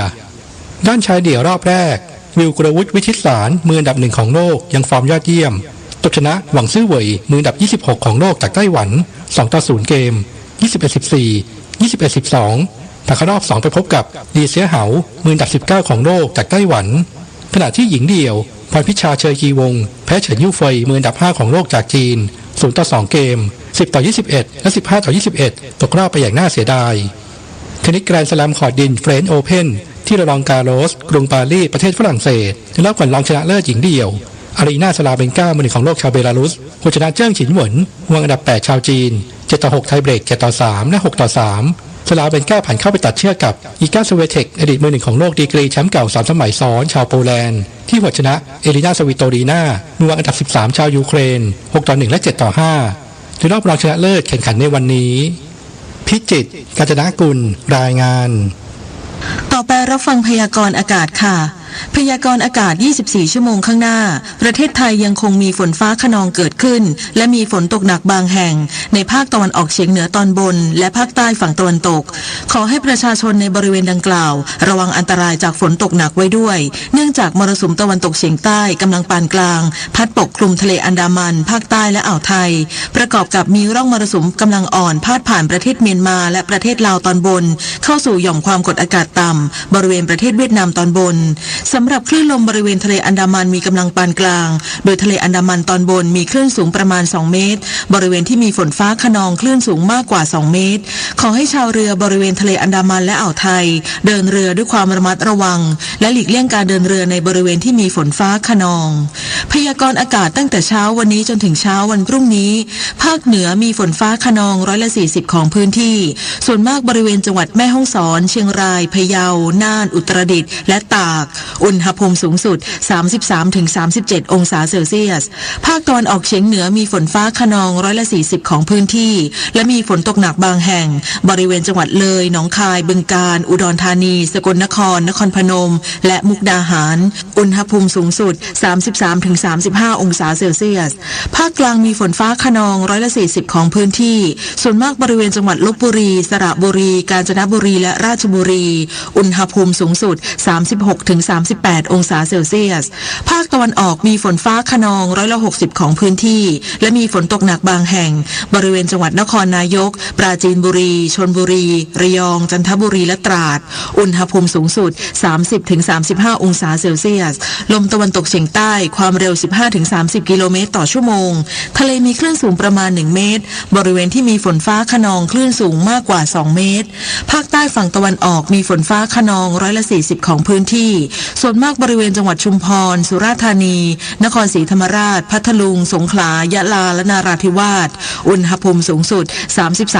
ด้านชายเดี่ยวรอบแรกวิลกรวุฒิวิทิตสารมืออันดับ 1 ของโลกยังฟอร์มยอดเยี่ยมตบชนะหวังซื่อเหวยมืออันดับ 26 ของโลกจากไต้หวัน 2-0 เกม 21-14 21-12ผ่านเข้ารอบ 2 ไปพบกับลีเซียเหามืออันดับ 19 ของโลกจากไต้หวัน ขณะที่หญิงเดี่ยวพรพิชาเชยกีวงศ์แพ้เฉินยู่เฟยมืออันดับ 5 ของโลกจากจีน 0-2 เกม 10-21 และ 15-21 ตกรอบไปอย่างน่าเสียดายเทนนิสแกรนด์สแลมคอร์ตดินเฟรนช์โอเพ่นที่โรลองการโรสกรุงปารีสประเทศฝรั่งเศสในรอบก่อนรองชนะเลิศหญิงเดี่ยวอารีนาสลาเบนกามือหนึ่งของโลกชาวเบลารุสผู้ชนะเจิ้งฉินเหวินวางอันดับ 8 ชาวจีน 7-6 ไทยเบรก 7-3 และ 6-3 สลาเบนกาผ่านเข้าไปตัดเชือกกับอีกาสเวเทคอดีตมือหนึ่งของโลกดีกรีแชมป์เก่า3 สมัยซ้อนชาวโปแลนด์ที่หัวชนะเอลินาสวิโตรีนามือวางอันดับ 13 ชาวยูเครน 6-1 และ 7-5 ในรอบรองชนะเลิศแข่งขันในวันนี้พิจิตร กาญจนกุลรายงานต่อไปรับฟังพยากรณ์อากาศค่ะพยากรณ์อากาศ 24 ชั่วโมงข้างหน้าประเทศไทยยังคงมีฝนฟ้าคะนองเกิดขึ้นและมีฝนตกหนักบางแห่งในภาคตะวันออกเฉียงเหนือตอนบนและภาคใต้ฝั่งตะวันตกขอให้ประชาชนในบริเวณดังกล่าวระวังอันตรายจากฝนตกหนักไว้ด้วยเนื่องจากมรสุมตะวันตกเฉียงใต้กำลังปานกลางพัดปกคลุมทะเลอันดามันภาคใต้และอ่าวไทยประกอบกับมีร่องมรสุมกำลังอ่อนพาดผ่านประเทศเมียนมาและประเทศลาวตอนบนเข้าสู่หย่อมความกดอากาศต่ำบริเวณประเทศเวียดนามตอนบนสำหรับคลื่นลมบริเวณทะเลอันดามันมีกำลังปานกลางโดยทะเลอันดามันตอนบนมีคลื่นสูงประมาณ2 เมตรบริเวณที่มีฝนฟ้าคะนองคลื่นสูงมากกว่า2 เมตรขอให้ชาวเรือบริเวณทะเลอันดามันและอ่าวไทยเดินเรือด้วยความระมัดระวังและหลีกเลี่ยงการเดินเรือในบริเวณที่มีฝนฟ้าคะนองพยากรณ์อากาศตั้งแต่เช้าวันนี้จนถึงเช้าวันพรุ่งนี้ภาคเหนือมีฝนฟ้าคะนอง140ของพื้นที่ส่วนมากบริเวณจังหวัดแม่ฮ่องสอนเชียงรายพะเยาน่านอุตรดิตถ์และตากอุณหภูมิสูงสุด 33-37 องศาเซลเซียสภาคตะวันออกเฉียงเหนือมีฝนฟ้าคะนอง140ของพื้นที่และมีฝนตกหนักบางแห่งบริเวณจังหวัดเลยหนองคายบึงกาฬอุดรธานีสกลนครนครพนมและมุกดาหารอุณหภูมิสูงสุด 33-35 องศาเซลเซียสภาคกลางมีฝนฟ้าคะนอง140ของพื้นที่ส่วนมากบริเวณจังหวัดลพบุรีสระบุรีกาญจนบุรีและราชบุรีอุณหภูมิสูงสุด 36-38 องศาเซลเซียสภาคตะวันออกมีฝนฟ้าคะนอง160ของพื้นที่และมีฝนตกหนักบางแห่งบริเวณจังหวัดนครนายกปราจีนบุรีชลบุรีระยองจันทบุรีและตราดอุณหภูมิสูงสุด 30-35 องศาเซลเซียสลมตะวันตกเฉียงใต้ความเร็ว 15-30 กิโลเมตรต่อชั่วโมงทะเลมีคลื่นสูงประมาณ1 เมตรบริเวณที่มีฝนฟ้าคะนองคลื่นสูงมากกว่า2 เมตรภาคใต้ฝั่งตะวันออกมีฝนฟ้าคะนอง140ของพื้นที่ส่วนมากบริเวณจังหวัดชุมพรสุราษฎร์ธานีนครศรีธรรมราชพัทลุงสงขลายะลาและนาราธิวาสอุณหภูมิสูงสุด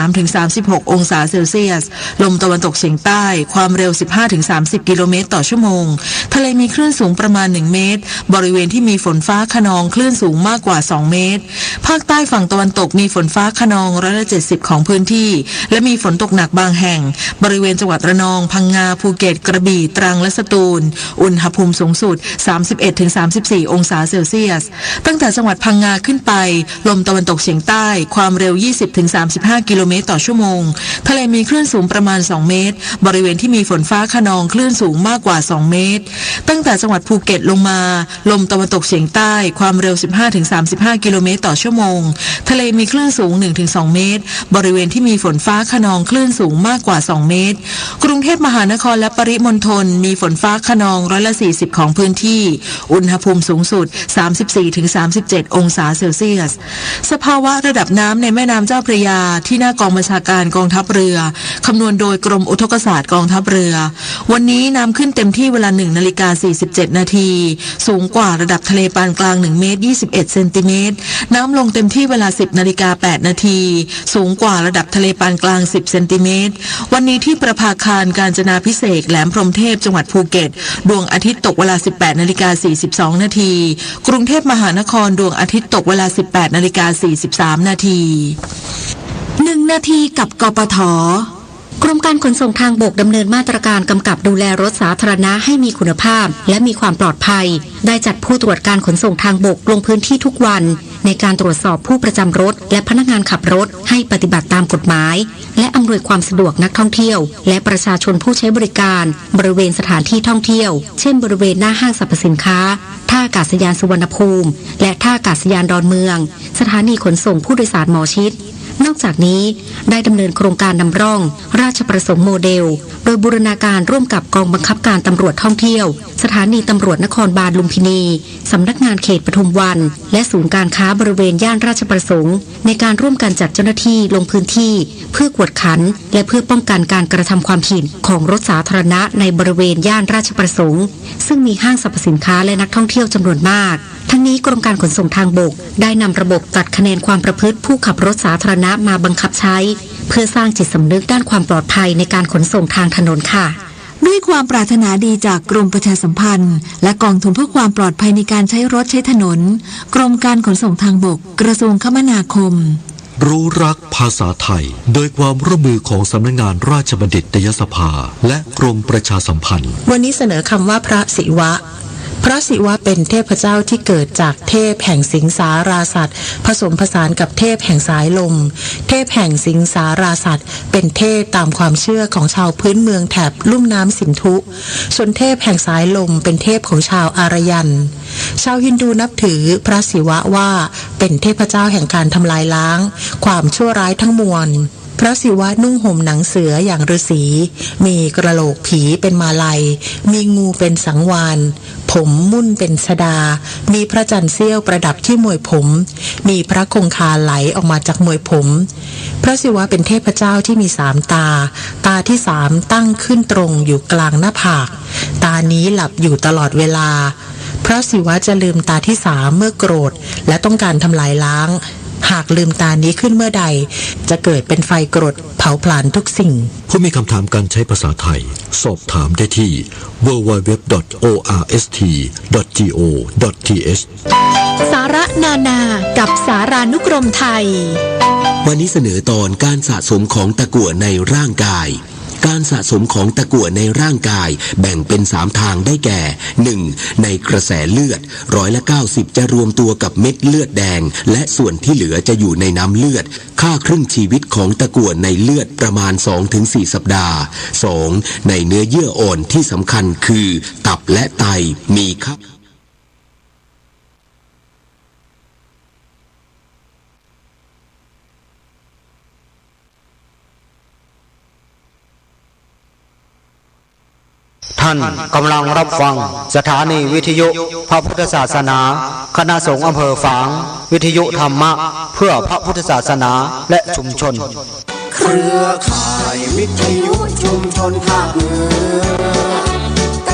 33-36 องศาเซลเซียสลมตะวันตกเฉียงใต้ความเร็ว 15-30 กิโลเมตรต่อชั่วโมงทะเลมีคลื่นสูงประมาณ1 เมตรบริเวณที่มีฝนฟ้าคะนองคลื่นสูงมากกว่า2 เมตรภาคใต้ฝั่งตะวันตกมีฝนฟ้าคะนอง170ของพื้นที่และมีฝนตกหนักบางแห่งบริเวณจังหวัดระนองพังงาภูเก็ตกระบี่ตรังและสตูลอุณหภูมิสูงสุด 31-34 องศาเซลเซียสตั้งแต่จังหวัดพังงาขึ้นไปลมตะวันตกเฉียงใต้ความเร็ว 20-35 กิโลเมตรต่อชั่วโมงทะเลมีคลื่นสูงประมาณ2 เมตรบริเวณที่มีฝนฟ้าคะนองคลื่นสูงมากกว่า2 เมตรตั้งแต่จังหวัดภูเก็ตลงมาลมตะวันตกเฉียงใต้ความเร็ว 15-35 กิโลเมตรต่อชั่วโมงทะเลมีคลื่นสูง 1-2 เมตรบริเวณที่มีฝนฟ้าคะนองคลื่นสูงมากกว่า2 เมตรกรุงเทพมหานครและปริมณฑลมีฝนฟ้าคะนอง140ของพื้นที่อุณหภูมิสูงสุด 34-37 องศาเซลเซียสสภาวะระดับน้ำในแม่น้ำเจ้าพระยาที่หน้ากองบัญชาการกองทัพเรือคำนวณโดยกรมอุทกศาสตร์กองทัพเรือวันนี้น้ำขึ้นเต็มที่เวลา 1:47 นาทีสูงกว่าระดับทะเลปานกลาง1 เมตร 21 เซนติเมตรน้ำลงเต็มที่เวลา 10:08 นาทีสูงกว่าระดับทะเลปานกลาง10 เซนติเมตรวันนี้ที่ประภาคารกาญจนาภิเษกแหลมพรหมเทพจังหวัดภูเก็ตดวงอาทิตย์ตกเวลา 18:42 นาทีกรุงเทพมหานครดวงอาทิตย์ตกเวลา 18:43 นาที 1 นาทีกับกปท.กรมการขนส่งทางบกดำเนินมาตรการกำกับดูแลรถสาธารณะให้มีคุณภาพและมีความปลอดภัยได้จัดผู้ตรวจการขนส่งทางบกลงพื้นที่ทุกวันในการตรวจสอบผู้ประจำรถและพนักงานขับรถให้ปฏิบัติตามกฎหมายและอำนวยความสะดวกนักท่องเที่ยวและประชาชนผู้ใช้บริการบริเวณสถานที่ท่องเที่ยวเช่นบริเวณหน้าห้างสรรพสินค้าท่าอากาศยานสุวรรณภูมิและท่าอากาศยานดอนเมืองสถานีขนส่งผู้โดยสารหมอชิต นอกจากนี้ได้ดำเนินโครงการนำร่องราชประสงค์โมเดลโดยบูรณาการร่วมกับกองบังคับการตำรวจท่องเที่ยวสถานีตำรวจนครบาลลุมพินีสำนักงานเขตปทุมวันและศูนย์การค้าบริเวณย่านราชประสงค์ในการร่วมกันจัดเจ้าหน้าที่ลงพื้นที่เพื่อกวดขันและเพื่อป้องกันการกระทำความผิดของรถสาธารณะในบริเวณย่านราชประสงค์ซึ่งมีห้างสรรพสินค้าและนักท่องเที่ยวจำนวนมากทั้งนี้กรมการขนส่งทางบกได้นำระบบตัดคะแนนความประพฤติผู้ขับรถสาธารณะมาบังคับใช้เพื่อสร้างจิตสำนึกด้านความปลอดภัยในการขนส่งทางถนนค่ะด้วยความปรารถนาดีจากกรมประชาสัมพันธ์และกองทุนเพื่อความปลอดภัยในการใช้รถใช้ถนนกรมการขนส่งทางบกกระทรวงคมนาคมรู้รักภาษาไทยโดยความร่วมมือของสำนักงานราชบัณฑิตยสภาและกรมประชาสัมพันธ์วันนี้เสนอคำว่าพระศิวะพระศิวะเป็นเทพเจ้าที่เกิดจากเทพแห่งสิงสาราสัตว์ผสมผสานกับเทพแห่งสายลมเทพแห่งสิงสาราสัตว์เป็นเทพตามความเชื่อของชาวพื้นเมืองแถบลุ่มน้ำสินธุส่วนเทพแห่งสายลมเป็นเทพของชาวอารยันชาวฮินดูนับถือพระศิวะว่าเป็นเทพเจ้าแห่งการทำลายล้างความชั่วร้ายทั้งมวลพระศิวะนุ่งห่มหนังเสืออย่างฤาษีมีกระโหลกผีเป็นมาลัยมีงูเป็นสังวาลผมมุ่นเป็นสดามีพระจันทร์เสี้ยวประดับที่มวยผมมีพระคงคาไหลออกมาจากมวยผมพระศิวะเป็นเทพเจ้าที่มี3 ตาตาที่3ตั้งขึ้นตรงอยู่กลางหน้าผากตานี้หลับอยู่ตลอดเวลาพระศิวะจะลืมตาที่3เมื่อโกรธและต้องการทำลายล้างหากลืมตานี้ขึ้นเมื่อใดจะเกิดเป็นไฟกรดเผาผลาญทุกสิ่งผู้มีคำถามการใช้ภาษาไทยสอบถามได้ที่ www.orst.go.th สาระนานากับสารานุกรมไทยวันนี้เสนอตอนการสะสมของตะกั่วในร่างกายการสะสมของตะกั่วในร่างกายแบ่งเป็น3ทางได้แก่ 1. ในกระแสเลือด90%จะรวมตัวกับเม็ดเลือดแดงและส่วนที่เหลือจะอยู่ในน้ำเลือดค่าครึ่งชีวิตของตะกั่วในเลือดประมาณ 2-4 สัปดาห์ 2. ในเนื้อเยื่ออ่อนที่สำคัญคือตับและไตมีค่าท่านกำลังรับฟังสถานีวิทยุพระพุทธศาสนาคณะสงฆ์อำเภอฝางวิทยุธรรมะเพื่อพระพุทธศาสนาและชุมชนเครือข่ายวิทยุชุมชนภาคเหนือ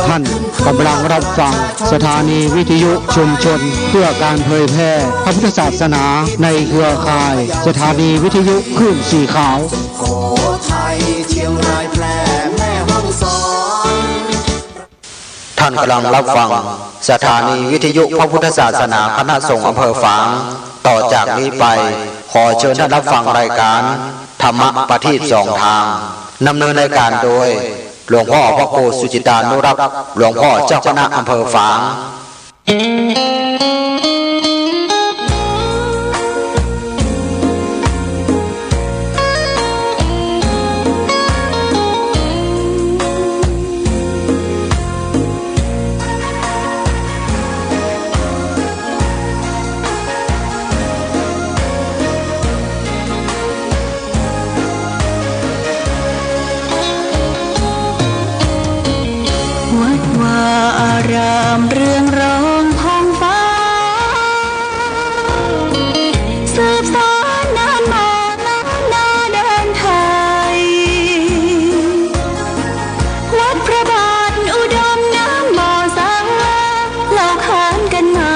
ท่านกำลังรับฟังสถานีวิทยุชุมชนเพื่อการเผยแพร่พระพุทธศาสนาในเครือข่ายสถานีวิทยุคลื่นสีขาวโขทัยเชียงรายแพร่แม่ฮ่องสอนท่านกำลังรับฟังสถานีวิทยุพระพุทธศาสนาคณะสงฆ์อำเภอฝางต่อจากนี้ไปขอเชิญท่านรับฟังรายการธรรมะประทีป2 ทางดำเนินรายการโดยหลวงพ่อพระโกสุจิตานุรักษ์หลวงพ่อเจ้าคณะอำเภอฝางรามเรืองรองท้องฟ้าสืบสานนานมาล้ำนาเดินไทยวัดพระบาทอุดมน้ำบ่อสังเล่าขานกันมา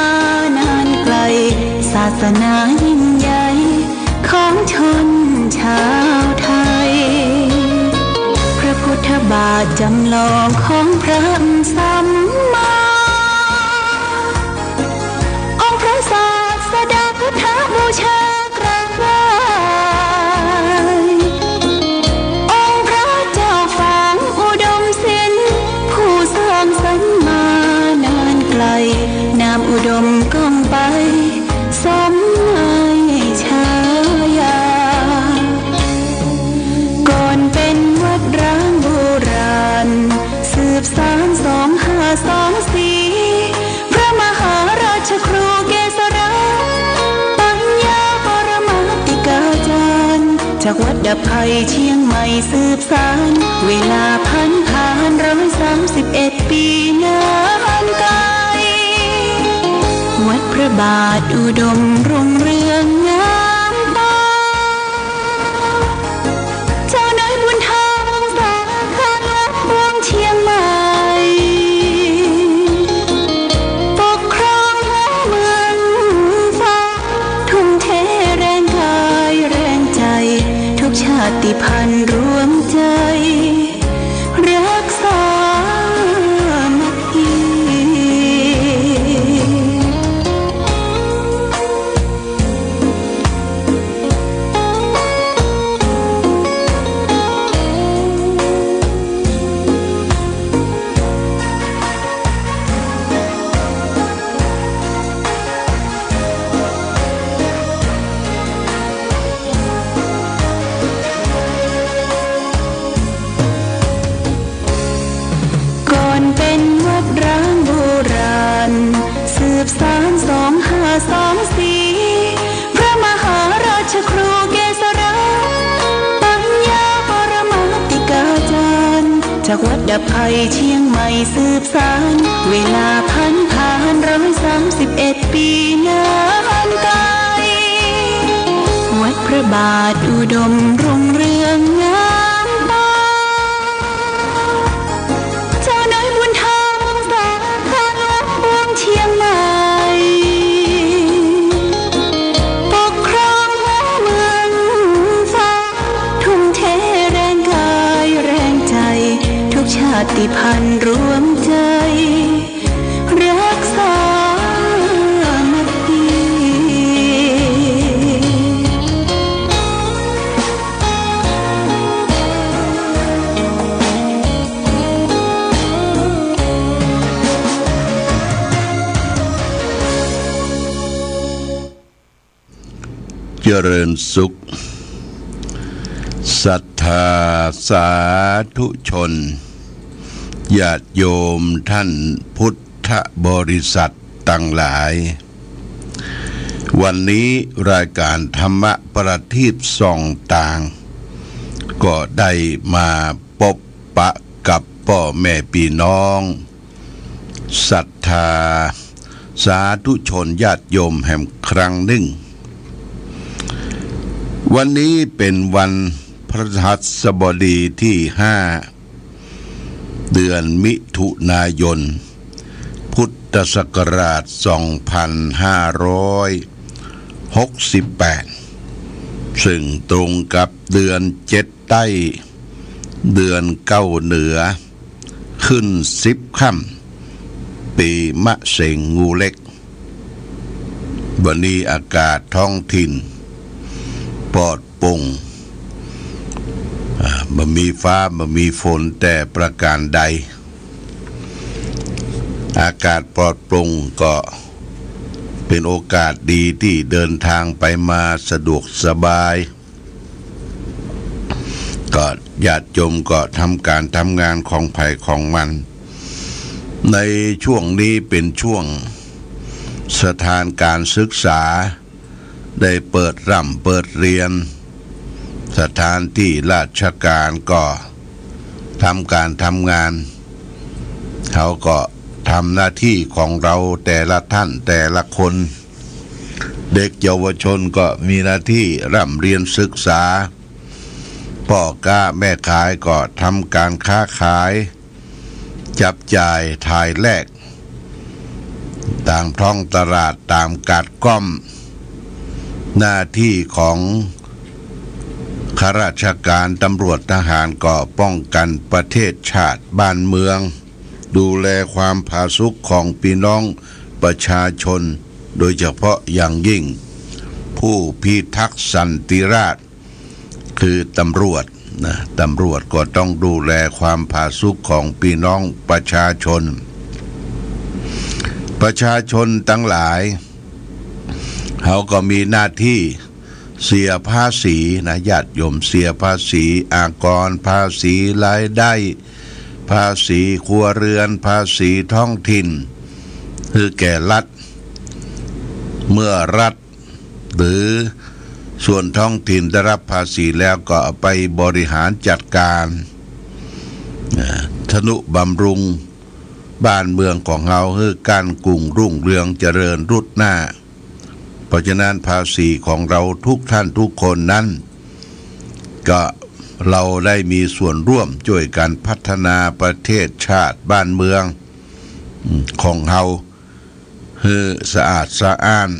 นานไกลศาสนายิ่งใหญ่ของชนชาวไทยพระพุทธบาทจำลองของพระสัมมาองค์พระศาสดาพุทธบูชากราบไหว้องค์พระเจ้าฝางอุดมศิลป์ผู้สร้างสรรค์มานานไกลนามอุดมก้องไปสมให้ฉายาก่อนเป็นวัดร้างโบราณสืบสาน2524พระมหาราชครูเกษราปัญญา จากวัดดับภัยเชียงใหม่สืบสานเวลาผ่าน131 ปีนานไกลวัดพระบาทอุดมรุ่งเรืองงามตาเจ้านายบุญธรรมสาขาเมืองเชียงใหม่ปกครองเมืองฟ้าทุ่มเทแรงกายแรงใจทุกชาติพันธุ์รวมใจรักษามัคคี 2524พระมหาราชครูเกษราปัญญาปรมาติกาจารย์จากวัดดับภัยเชียงใหม่สืบสานเวลาผ่าน131 ปีนานไกลวัดพระบาทอุดมรุ่งเรืองงามตาเจ้านายบุญธรรมสาขาเมืองเชียงใหม่ปกครองเมืองฟ้าทุ่มเทแรงกายแรงใจทุกชาติพันธุ์รวมใจรักษามัคคีเจริญสุขศรัทธาสาธุชนญาติโยมท่านพุทธบริษัทตั้งหลายวันนี้รายการธรรมะประทีปส่องต่างก็ได้มาพบปะกับพ่อแม่พี่น้องศรัทธาสาธุชนญาติโยมแห่งครั้งหนึ่งวันนี้เป็นวันพฤหัสบดีที่5เดือนมิถุนายนพุทธศักราช2568ซึ่งตรงกับเดือน7ใต้เดือน9เหนือขึ้น10ค่ำปีมะเสงงูเล็กวันนี้อากาศท้องถิ่นปลอดโปร่งบ่มีฟ้าบ่มีฝนแต่ประการใดอากาศปลอดโปร่งก็เป็นโอกาสดีที่เดินทางไปมาสะดวกสบายก็ญาติโยมก็ทำการทำงานของไผ่ของมันในช่วงนี้เป็นช่วงสถานการศึกษาได้เปิดเปิดเรียนสถานที่ราชการก็ทำการทำงานเขาก็ทำหน้าที่ของเราแต่ละท่านแต่ละคนเด็กเยาวชนก็มีหน้าที่เรียนศึกษาพ่อค้าแม่ขายก็ทำการค้าขายจับจ่ายถ่ายแลกตามท้องตลาดตามกาดก้อมหน้าที่ของข้าราชการตำรวจทหารก็ป้องกันประเทศชาติบ้านเมืองดูแลความผาสุกของพี่น้องประชาชนโดยเฉพาะอย่างยิ่งผู้พิทักษ์สันติราษฎร์คือตำรวจตำรวจก็ต้องดูแลความผาสุกของพี่น้องประชาชนทั้งหลายเขาก็มีหน้าที่เสียภาษีนะญาติโยมเสียภาษีอากรภาษีรายได้ภาษีครัวเรือนภาษีท้องถิ่นคือแก่รัฐเมื่อรัฐหรือ ส่วนท้องถิ่นได้รับภาษีแล้วก็ไปบริหารจัดการทนุบำรุงบ้านเมืองของเราให้การกุ้งรุ่งเรืองเจริญรุ่งหน้าเพราะฉะนั้นภาษีของเราทุกท่านทุกคนนั้นก็เราได้มีส่วนร่วมช่วยกันพัฒนาประเทศชาติบ้านเมืองของเราให้สะอาดสะอ้าน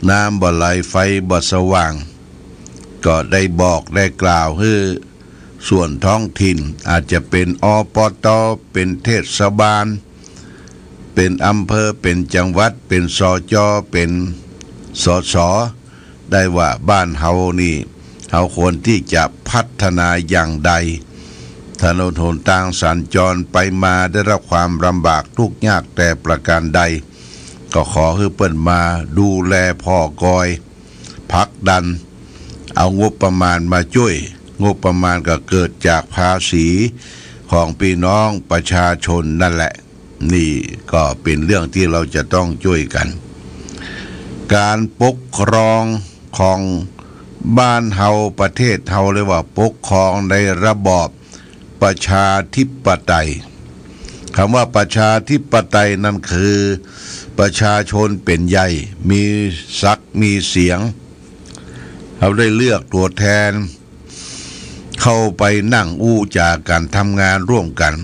น้ำบ่ไหลไฟบ่สว่างก็ได้บอกได้กล่าวให้ส่วนท้องถิ่นอาจจะเป็นปต.เป็นเทศบาลเป็นอำเภอเป็นจังหวัดเป็นสจ.เป็นสส.ได้ว่าบ้านเฮานี่เฮาควรที่จะพัฒนาอย่างใดถนนหนทางสัญจรไปมาได้รับความลำบากทุกข์ยากแต่ประการใดก็ขอให้เปิ้นมาดูแลพ่อกอยผลักดันเอางบประมาณมาช่วยงบประมาณก็เกิดจากภาษีของพี่น้องประชาชนนั่นแหละนี่ก็เป็นเรื่องที่เราจะต้องช่วยกันการปกครองของบ้านเฮาประเทศเฮาเรียกว่าปกครองในระบอบประชาธิปไตยคำว่าประชาธิปไตยนั่นคือประชาชนเป็นใหญ่มีศักดิ์มีเสียงเขาได้เลือกตัวแทนเข้าไปนั่งอู้จากกันทำงานร่วมกัน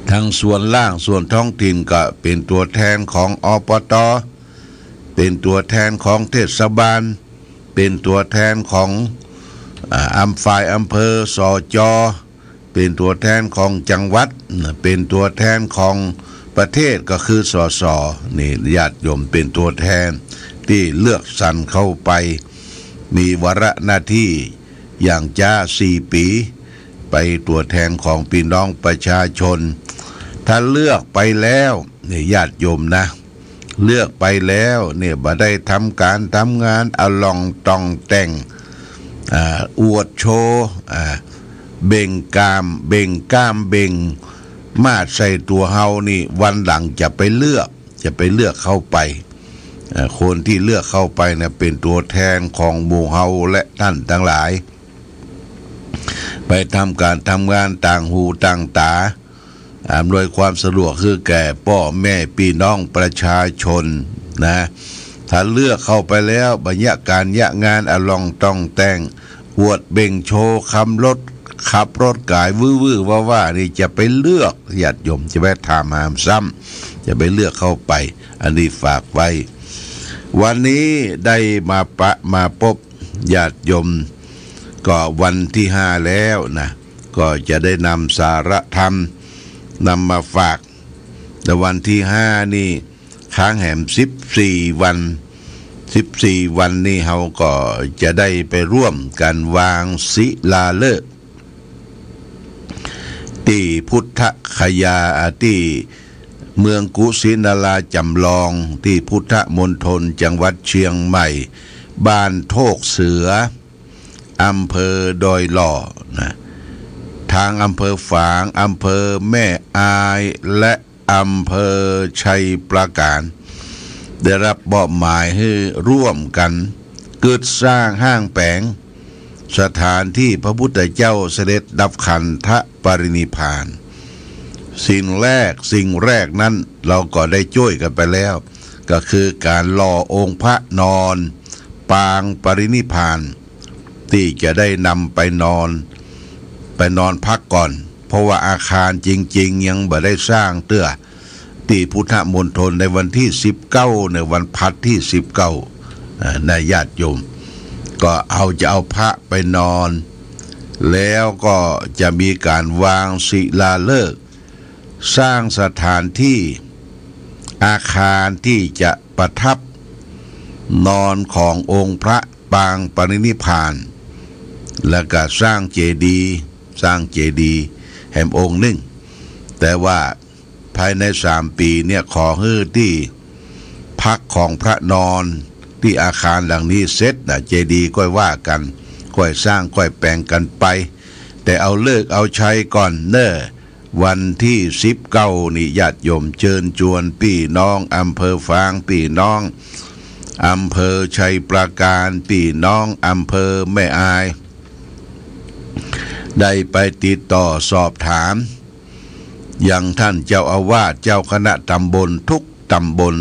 ทั้งส่วนล่างส่วนท้องถิ่นก็เป็นตัวแทนของปต.เป็นตัวแทนของเทศบาลเป็นตัวแทนของฝ่ายอำเภอสจ.เป็นตัวแทนของจังหวัดเป็นตัวแทนของประเทศก็คือสส.นี่ญาติโยมเป็นตัวแทนที่เลือกสรรเข้าไปมีวาระหน้าที่อย่างจ้า4 ปีไปตัวแทนของพี่น้องประชาชนถ้าเลือกไปแล้วนี่ญาติโยมนะเลือกไปแล้วเนี่ยบ่ได้ทำการทำงานอลองตองแต่งอวดโชว์เบ่งกามเบ่งก้ามเบ่งมาดใส่ตัวเฮานี่วันหลังจะไปเลือกเข้าไปคนที่เลือกเข้าไปเนี่ยเป็นตัวแทนของหมู่เฮาและท่านทั้งหลายไปทำการทำงานต่างหูต่างตาอำนวยความสะดวกคือแก่พ่อแม่พี่น้องประชาชนนะถ้าเลือกเข้าไปแล้วบรรยากาศงานอลองต้องแต่งอวดเบ่งโชว์ขับรถกายวื้อว่านี่จะไปเลือกญาติโยมจะไปถามหามซ้ำจะไปเลือกเข้าไปอันนี้ฝากไว้วันนี้ได้มาพบญาติโยมก็วันที่5แล้วนะก็จะได้นำสาระธรรมนำมาฝากแต่วันที่5นี่ค้างแหม14 วันนี่เราก็จะได้ไปร่วมกันวางศิลาฤกษ์ที่พุทธคยาที่เมืองกุสินาราจำลองที่พุทธมณฑลจังหวัดเชียงใหม่บ้านโทกเสืออำเภอดอยหล่อนะทางอำเภอฝางอำเภอแม่อายและอำเภอชัยปราการได้รับมอบหมายให้ร่วมกันเกิดสร้างห้างแปงสถานที่พระพุทธเจ้าเสด็จดับขันธปรินิพพานสิ่งแรกนั้นเราก็ได้ช่วยกันไปแล้วก็คือการหล่อองค์พระนอนปางปรินิพพานที่จะได้นำไปนอนพักก่อนเพราะว่าอาคารจริงๆยังบ่ได้สร้างเตื้อที่พุทธมณฑลในวันที่19ในวันพัดที่19ในญาติโยมก็จะเอาพระไปนอนแล้วก็จะมีการวางศิลาฤกษ์สร้างสถานที่อาคารที่จะประทับนอนขององค์พระปางปรินิพพานแล้วก็สร้างเจดีย์แห่งองค์หนึ่งแต่ว่าภายใน3 ปีเนี่ยขอให้ที่พักของพระนอนที่อาคารหลังนี้เสร็จนะเจดีย์ก็ว่ากันค่อยสร้างค่อยแปลงกันไปแต่เอาเลิกเอาใช้ก่อนเนอะวันที่19นี่ญาติโยมเชิญชวนพี่น้องอำเภอฝางพี่น้อง อำเภอชัยปราการพี่น้องอำเภอแม่อายได้ไปติดต่อสอบถามอย่างท่านเจ้าอาวาสเจ้าคณะตำบลทุกตำบล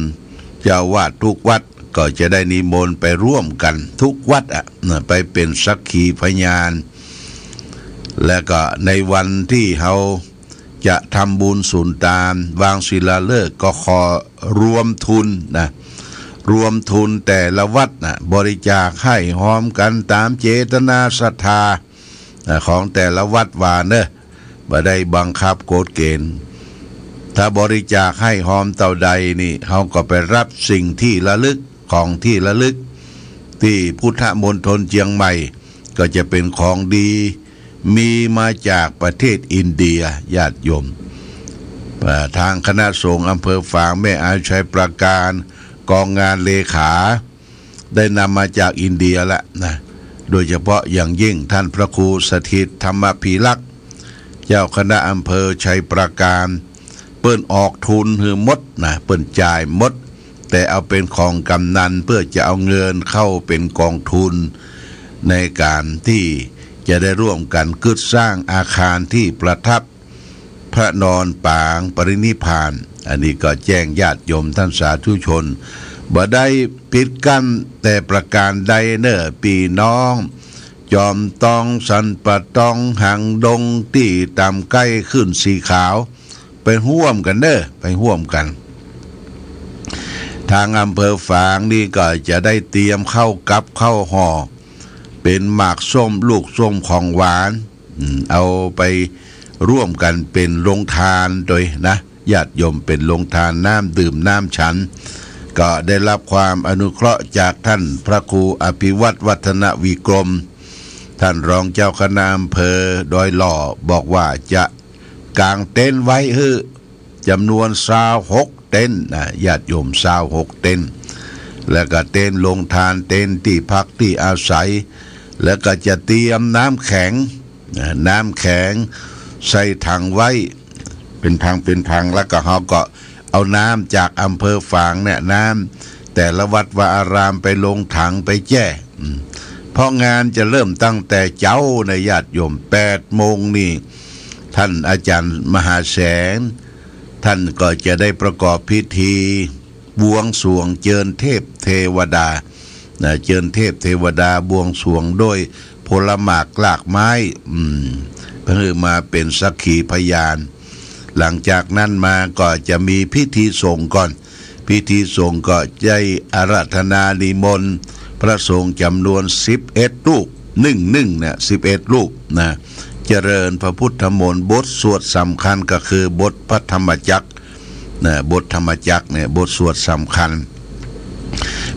เจ้าอาวาสทุกวัดก็จะได้นิมนต์ไปร่วมกันทุกวัดไปเป็นสักขีพยานและก็ในวันที่เขาจะทำบุญสุนทานวางศิลาฤกษ์ก็ขอรวมทุนรวมทุนแต่ละวัดบริจาคให้หอมกันตามเจตนาศรัทธาของแต่ละวัดว่าเนอะบ่ได้บังคับกฎเกณฑ์ถ้าบริจาคให้หอมเต่าใดนี่เขาก็ไปรับสิ่งที่ระลึกของที่ระลึกที่พุทธมณฑลเชียงใหม่ก็จะเป็นของดีมีมาจากประเทศอินเดียญาติโยมทางคณะสงฆ์อำเภอฝางแม่อายชัยปราการกองงานเลขาได้นำมาจากอินเดียละนะโดยเฉพาะอย่างยิ่งท่านพระครูสถิตธรรมพีลักษณ์เจ้าคณะอำเภอชัยปราการเปิ้นออกทุนหือมดเปิ้นจ่ายมดแต่เอาเป็นของกำนันเพื่อจะเอาเงินเข้าเป็นกองทุนในการที่จะได้ร่วมกันกึศสร้างอาคารที่ประทับพระนอนปางปรินิพพานอันนี้ก็แจ้งญาติโยมท่านสาธุชนบ่ได้ปิดกั้นแต่ประการใดเน้อพี่น้องจอมตองสันปะตองหังดงที่ตามใกล้ขึ้นสีขาวไปร่วมกันเด้อไปร่วมกันทางอำเภอฝางนี่ก็จะได้เตรียมเข้ากับเข้าห่อเป็นหมากส้มลูกส้มของหวานเอาไปร่วมกันเป็นโรงทานโดยนะญาติโยมเป็นโรงทานน้ำดื่มน้ำฉันก็ได้รับความอนุเคราะห์จากท่านพระครูอภิวัตรวัฒนวิกรมท่านรองเจ้าคณะอำเภอดอยหล่อบอกว่าจะกางเต็นท์ไว้จำนวน26เต็นท์ญาติโยม26เต็นท์แล้วก็เต็นท์ลงทานเต็นท์ที่พักที่อาศัยแล้วก็จะเตรียมน้ำแข็งใส่ถังไว้เป็นทางแล้วก็เขาก็เอาน้ำจากอำเภอฝางเนี่ยน้ำแต่ละวัดวาอารามไปลงถังไปแจ้เพราะงานจะเริ่มตั้งแต่เจ้าในญาติโยม8 โมงนี่ท่านอาจารย์มหาแสงท่านก็จะได้ประกอบพิธีบวงสรวงเจิญเทพเทวดาเจิญเทพเทวดาบวงสรวงด้วยผลหมากลากไม้เพื่อมาเป็นสักขีพยานหลังจากนั้นมาก็จะมีพิธีสงฆ์ก่อนพิธีสงฆ์ก็ได้อาราธนานิมนต์พระสงฆ์จำนวน11รูปเนี่ย11รูปนะเจริญพระพุทธมนต์บทสวดสำคัญก็คือบทพระธรรมจักรบทธรรมจักรเนี่ยบทสวดสำคัญ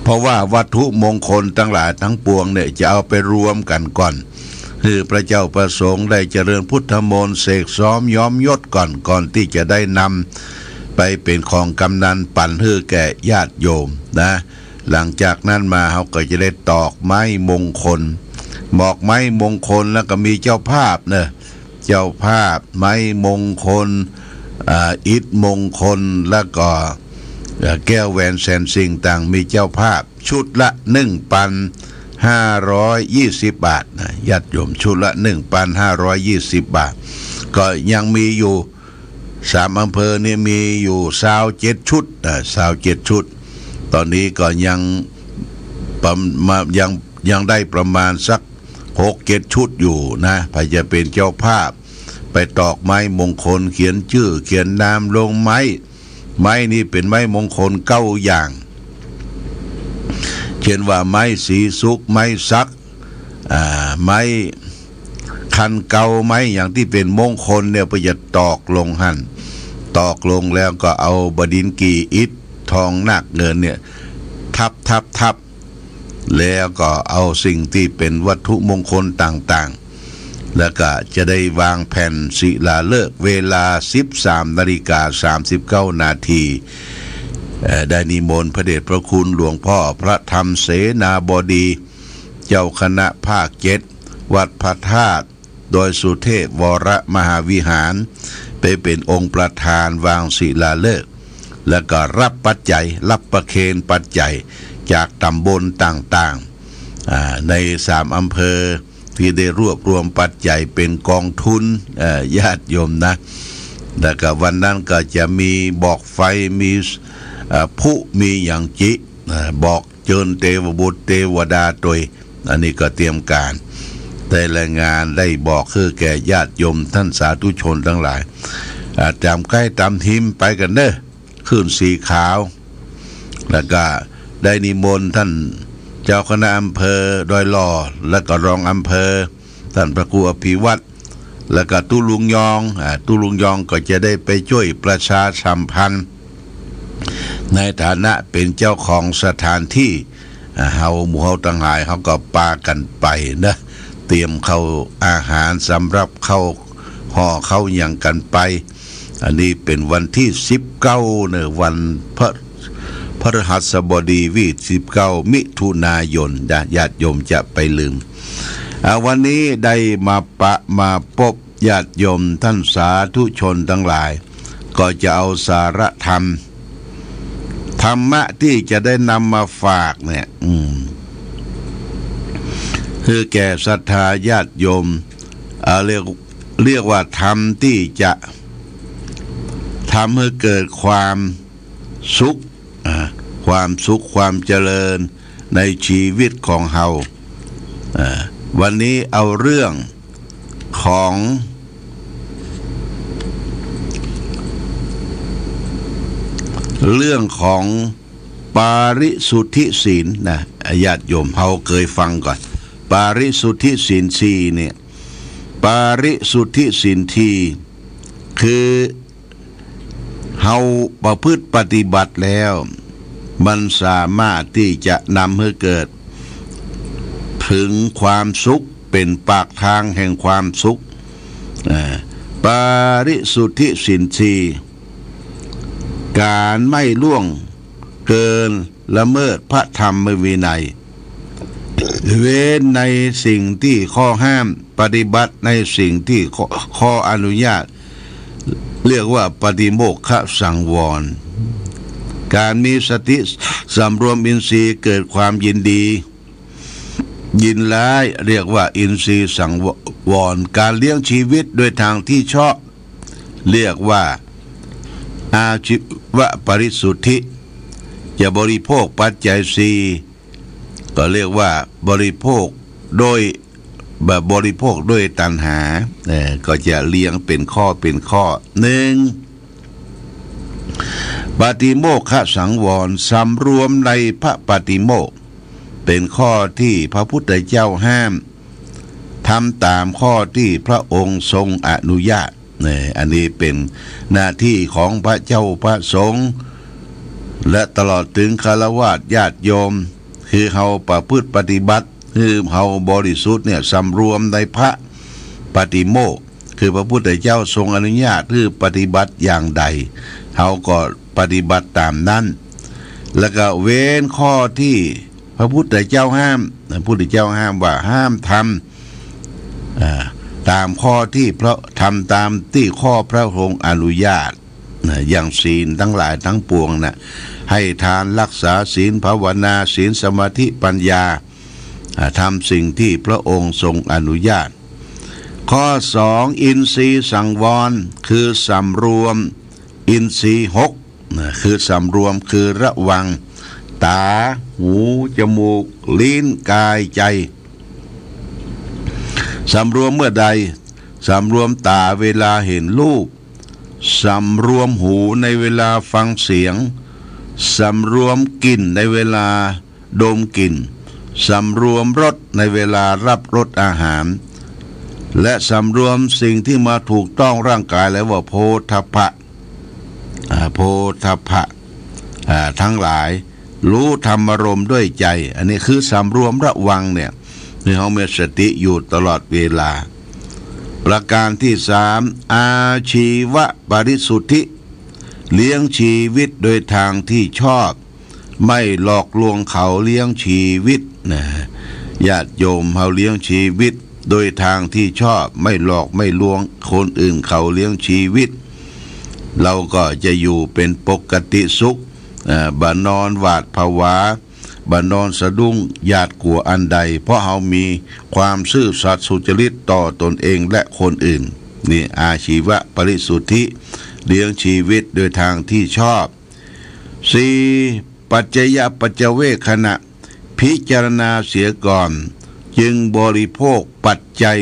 เพราะว่าวัตถุมงคลทั้งหลายทั้งปวงเนี่ยจะเอาไปรวมกันก่อนคือพระเจ้าประสงค์ได้เจริญพุทธมนต์เสกซ้อมย้อมยศก่อนที่จะได้นำไปเป็นของกำนันปั่นให้แก่ญาติโยมนะหลังจากนั้นมาเขาก็จะได้ตอกไม้มงคลบอกไม้มงคลแล้วก็มีเจ้าภาพเนอะเจ้าภาพไม้มงคลอิฐมงคลแล้วก็แก้วแหวนแสนสิ่งต่างมีเจ้าภาพชุดละ1,520 บาทนะญาติโยมชุดละ 1,520 บาทก็ยังมีอยู่3อำเภอเนี่ยมีอยู่27ชุด27ชุดตอนนี้ก็ยังได้ประมาณสัก6-7 ชุดอยู่นะพอจะเป็นเจ้าภาพไปตอกไม้มงคลเขียนชื่อเขียนนามลงไม้นี่เป็นไม้มงคล9 อย่างเช่นว่าไม้สีสุกไม้ซักไม้คันเกาไม้อย่างที่เป็นมงคลเนี่ยไปจะตอกลงหั่นตอกลงแล้วก็เอาบดินกีอิฐทองนาคเงินเนี่ยทับแล้วก็เอาสิ่งที่เป็นวัตถุมงคลต่างๆแล้วก็จะได้วางแผ่นศิลาฤกษ์เวลา 13:39 นาทีได้นิมนต์พระเดชพระคุณหลวงพ่อพระธรรมเสนาบดีเจ้าคณะภาค7วัดพระธาตุโดยสุเทพวรมหาวิหารไปเป็นองค์ประธานวางศิลาฤกษ์แล้วก็รับปัจจัยรับประเคนปัจจัย จากตำบลต่างๆใน3อำเภอที่ได้รวบรวมปัจจัยเป็นกองทุนญาติโยมนะแล้วก็วันนั้นก็จะมีบอกไฟมีผู้มีอย่างจิบอกเจิญเทวบุตรเทวดาตวยอันนี้ก็เตรียมการได้รายงานได้บอกคือแก่ญาติโยมท่านสาธุชนทั้งหลายจำใกล้ตามทิมไปกันเด้อขึ้นสีขาวแล้วก็ได้นิมนต์ท่านเจ้าคณะอำเภอดอยหล่อแล้วก็รองอำเภอท่านพระครูอภิวัตรแล้วก็ตุลุงยองตุลุงยองก็จะได้ไปช่วยประชาสัมพันธ์ในฐานะเป็นเจ้าของสถานที่เฮาหมู่เฮาต่างหลายเขาก็ปากันไปนะเตรียมเข้าอาหารสำหรับเข้าห่อเข้าอย่างกันไปอันนี้เป็นวันที่19เนี่ยวันพฤหัสบดีวิ19มิถุนายนญาติโยมจะไปลืมวันนี้ได้มาพบญาติโยมท่านสาธุชนทั้งหลายก็จะเอาสาระธรรมะที่จะได้นำมาฝากเนี่ยคือแก่ศรัทธาญาติโยมเรียกว่าธรรมที่จะทำให้เกิดความสุขความเจริญในชีวิตของเฮาวันนี้เอาเรื่องของปาริสุทธิศีลนะญาติโยมเฮาเคยฟังก่อนปาริสุทธิศีล4เนี่ยปาริสุทธิศีลที่คือเฮาประพฤติปฏิบัติแล้วมันสามารถที่จะนำให้เกิดถึงความสุขเป็นปากทางแห่งความสุขปาริสุทธิศีลที่การไม่ล่วงเกินละเมิดพระธรรมวินัยเว้นในสิ่งที่ข้อห้ามปฏิบัติในสิ่งที่ข้ออนุญาตเรียกว่าปฏิโมกขสังวรการมีสติสำรวมอินทรีย์เกิดความยินดียินร้ายเรียกว่าอินทรีย์สังวรการเลี้ยงชีวิตโดยทางที่ชอบเรียกว่าอาชีวปริสุทธิจะบริโภคปัจจัยสี่ก็เรียกว่าบริโภคโดยตัณหาก็จะเลี้ยงเป็นข้อหนึ่งปฏิโมกขสังวรสำรวมในพระปฏิโมกข์เป็นข้อที่พระพุทธเจ้าห้ามทำตามข้อที่พระองค์ทรงอนุญาตอันนี้เป็นหน้าที่ของพระเจ้าพระสงฆ์และตลอดถึงฆราวาสญาติโยมคือเฮาประพฤติปฏิบัติคือเฮาบริสุทธิ์เนี่ยสำรวมในพระปฏิโมกข์คือพระพุทธเจ้าทรงอนุญาตคือปฏิบัติอย่างใดเฮาก็ปฏิบัติตามนั้นแล้วก็เว้นข้อที่พระพุทธเจ้าห้ามพระพุทธเจ้าห้ามว่าห้ามทำตามข้อที่พระทำตามที่ข้อพระองค์อนุญาตอย่างศีลทั้งหลายทั้งปวงนะให้ทานรักษาศีลภาวนาศีลสมาธิปัญญาทำสิ่งที่พระองค์ทรงอนุญาตข้อ2อินทรีย์สังวรคือสำรวมอินทรีย์6คือสำรวมคือระวังตาหูจมูกลิ้นกายใจสำรวมเมื่อใดสำรวมตาเวลาเห็นรูปสำรวมหูในเวลาฟังเสียงสำรวมกลิ่นในเวลาดมกลิ่นสำรวมรสในเวลารับรสอาหารและสำรวมสิ่งที่มาถูกต้องร่างกายแล้วว่าโพธพะทั้งหลายรู้ธรรมารมณ์ด้วยใจอันนี้คือสำรวมระวังเนี่ยที่เขามีสติอยู่ตลอดเวลาประการที่3อาชีวปริสุทธิเลี้ยงชีวิตโดยทางที่ชอบไม่หลอกลวงเขาเลี้ยงชีวิตนะญาติโยมเขาเลี้ยงชีวิตโดยทางที่ชอบไม่หลอกไม่ลวงคนอื่นเขาเลี้ยงชีวิตเราก็จะอยู่เป็นปกติสุขบ่นอนหวาดผวา บนอนสะดุ้งหยาดกลัวอันใดเพราะเขามีความซื่อสัตย์สุจริตต่อตนเองและคนอื่นนี่อาชีวะปริสุทธิเลี้ยงชีวิตโดยทางที่ชอบ 4. ปัจจยปัจจเวคขณะพิจารณาเสียก่อนจึงบริโภคปัจจัย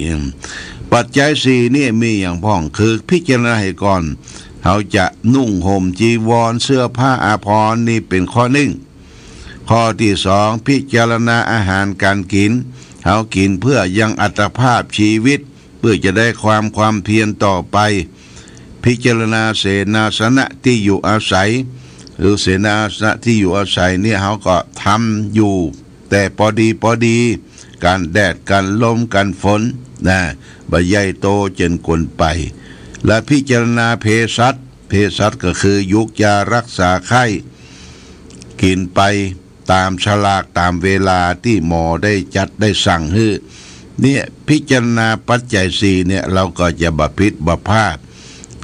4ปัจจัย 4นี่มีอย่างพ้องคือพิจารณาให้ก่อนเขาจะนุ่งห่มจีวรเสื้อผ้าอาภรณ์นี่เป็นข้อหนึ่งข้อที่ 2พิจารณาอาหารการกินเขากินเพื่อยังอัตภาพชีวิตเพื่อจะได้ความเพียรต่อไปพิจารณาเสนาสนะที่อยู่อาศัยหรือเสนาสนะที่อยู่อาศัยเนี่ยเขาก็ทำอยู่แต่พอดีการแดดการลมการฝนนะบ่ใหญ่โตจนกวนไปและพิจารณาเภสัชก็คือยุกยารักษาไข้กินไปตามฉลากตามเวลาที่หมอได้จัดได้สั่งให้เนี่ยพิจารณาปัจจัย 4เนี่ยเราก็จะบพิษบพลาด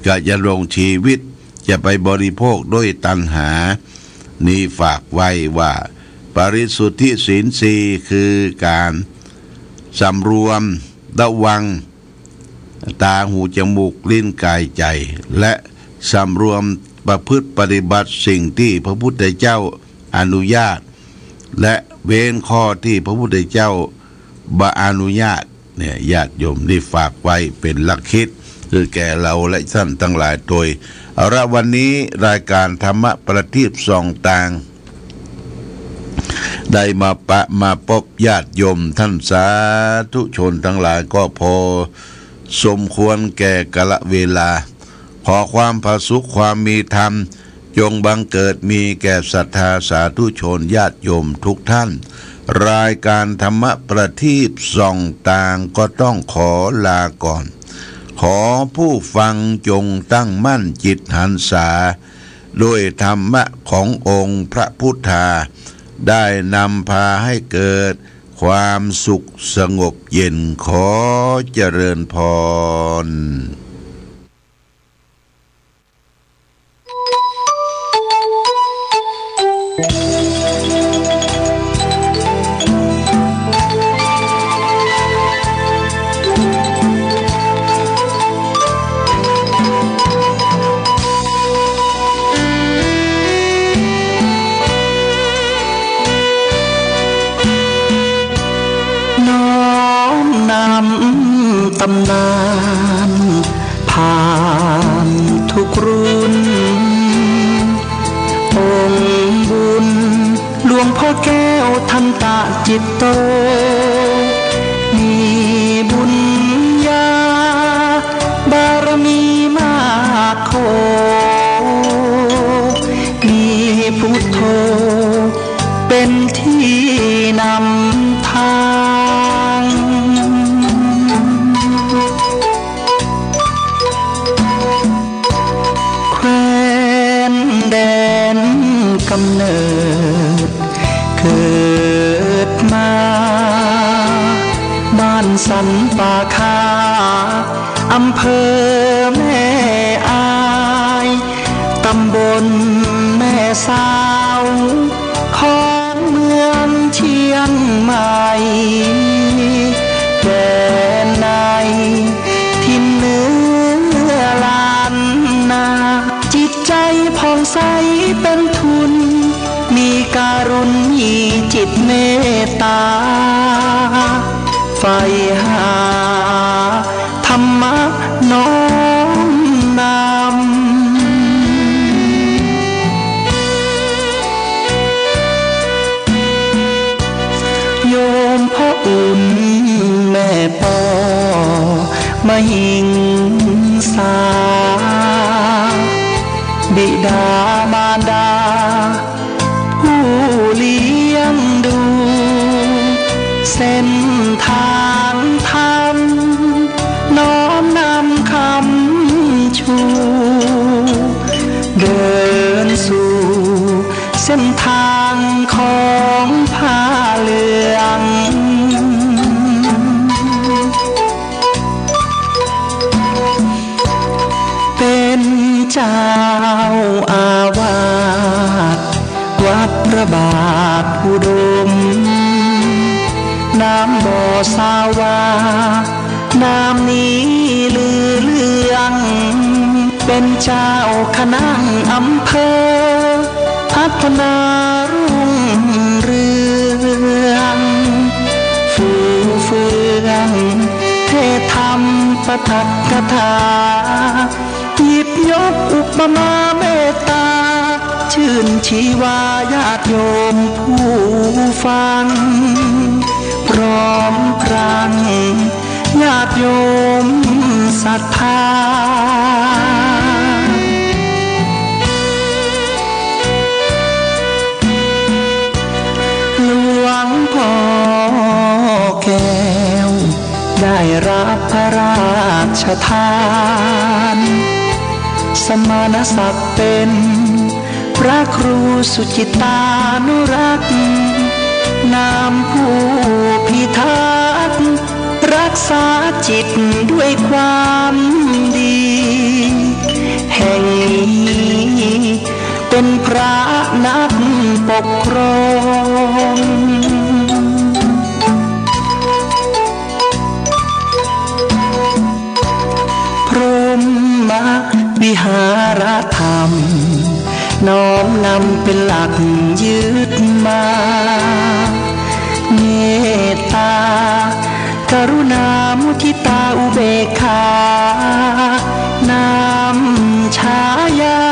ก็จะลงชีวิตจะไปบริโภคด้วยตัณหานี่ฝากไว้ว่าปริสุทธิศีล 4คือการสำรวมระวังตาหูจมูกลิ้นกายใจและสำรวมประพฤติปฏิบัติสิ่งที่พระพุทธเจ้าอนุญาตและเว้นข้อที่พระพุทธเจ้าบ่อนุญาตเนี่ยญาติโยมนี่ฝากไว้เป็นหลักคิดคือแก่เราและท่านทั้งหลายโดยเอาละวันนี้รายการธรรมะประทีปส่องต่างได้มาพบญาติโยมท่านสาธุชนทั้งหลายก็พอสมควรแก่กาลเวลาขอความผาสุขความมีธรรมจงบังเกิดมีแก่ศรัทธาสาธุชนญาติโยมทุกท่านรายการธรรมะประทีปส่องต่างก็ต้องขอลาก่อนขอผู้ฟังจงตั้งมั่นจิตหันษาด้วยธรรมะขององค์พระพุทธาได้นำพาให้เกิดความสุขสงบเย็นขอเจริญพรตำนานผ่านทุกรุ่นองค์บุญหลวงพ่อแก้วทันตะจิตโตมีบุญญาบารมีมากโขมีพุทโธเป็นที่นำทางแดนกำเนิดเกิดมาบ้านสันป่าคาอำเภอแม่อายตำบลแม่สาวของเมืองเชียงใหม่แดนในถิ่นเหนือลานนาจิตใจผ่องใสเป็นทุนมีการุณมีจิตเมตตาใฝ่หาธรรมะน้อมนำโยมพ่ออุ่นแม่ปอมหิงสาบิดามารดาผู้เลี้ยงดูเส้นทางธรรมน้อมนำคำชูเดินสู่เส้นทางของผ้าเหลืองเป็นเจ้าอาวาสวัดพระบา น้ำบ่อสาวาน้ำนี้ลือเลืองเป็นเจ้าคณะอำเภอพัฒนารุ่งเรืองฟูเฟืองเทธรรมประทับคาถาหยิบยกอุปมาเมตตาชื่นชีวาญาติโยมผู้ฟังพร้อมพรังญาติโยมศรัทธาหลวงพ่อแก้วได้รับพระราชทานสมณศักดิ์เป็นพระครูสุจิตานุรักษ์นามผู้พิทักษ์รักษาจิตด้วยความดีแห่งนี้เป็นพระนักปกครองพรหมวิหารธรรมน้อมนำเป็นหลักยึดมาเมตตากรุณามุทิตาอุเบกขานำฉายา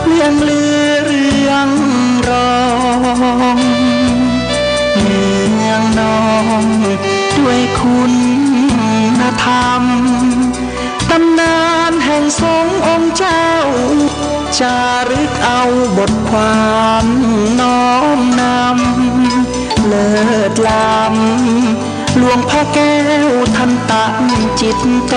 เรื่องลือเรื่องรองเมืองนองด้วยคุณธรรมตำนานแห่งทรงองค์เจ้าจารึกเอาบทความน้อมนำเลิศล้ำหลวงพ่อแก้วทันตังจิตโต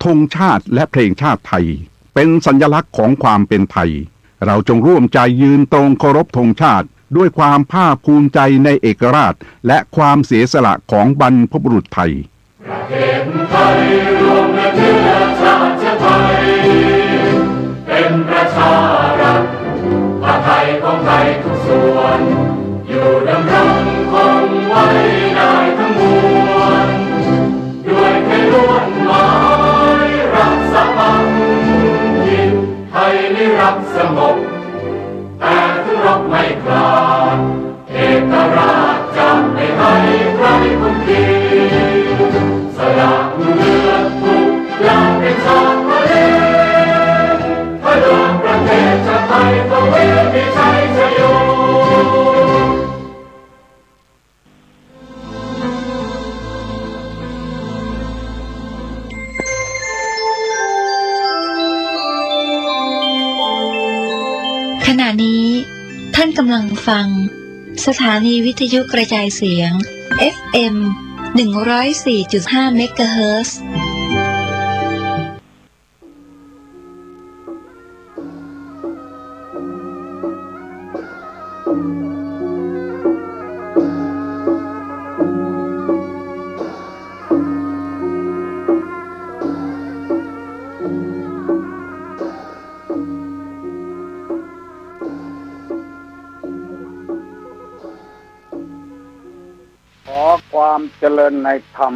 ธงชาติและเพลงชาติไทยเป็นสัญลักษณ์ของความเป็นไทยเราจงร่วมใจยืนตรงเคารพธงชาติด้วยความภาคภูมิใจในเอกราชและความเสียสละของบรรพบุรุษไทยประเทศไทยรวมเชื้อชาติไทยเป็นประชารัฐผ้าไทยของไทยทุกส่วนอยู่ดำรงคงไว้ได้ทั้งมวลด้วยไทยล้วนหมายรักษาพันยินไทยนิรักสงบแต่ถึงรบไม่กล้าเอกราชจะไม่ให้ใครคุมขีสละเลือดทุกอย่างเป็นชาติทะเลพระดวงประเทศชาติไทยทวีมีชัยชโยขณะนี้ท่านกำลังฟังสถานีวิทยุกระจายเสียง FM 104.5 เมกะเฮิรตซ์ขอความเจริญในธรรม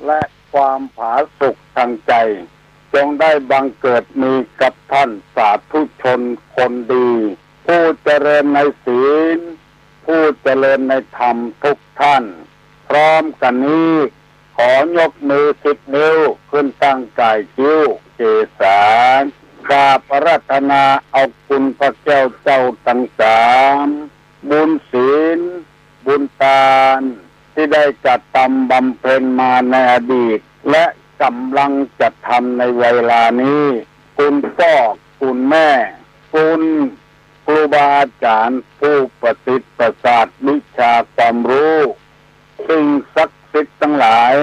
และความผาสุกทางใจจงได้บังเกิดมีกับท่านสาธุชนคนดีผู้เจริญในศีลผู้เจริญในธรรมทุกท่าน พร้อมกันนี้ขอยกมือ10 นิ้วขึ้นตั้งกายคิ้วเจสากราบอาราธนาเอาคุณพระแก้วเจ้าทั้งสามบุญศีลบุญทานที่ได้จัดทำบำเพ็ญมาในอดีตและกำลังจะทำในเวลานี้คุณพ่อคุณแม่คุณครูบาอาจารย์ผู้ประสิทธิ์ประสาทวิชาความรู้สิ่งศักดิ์สิทธิ์ทั้งหลาย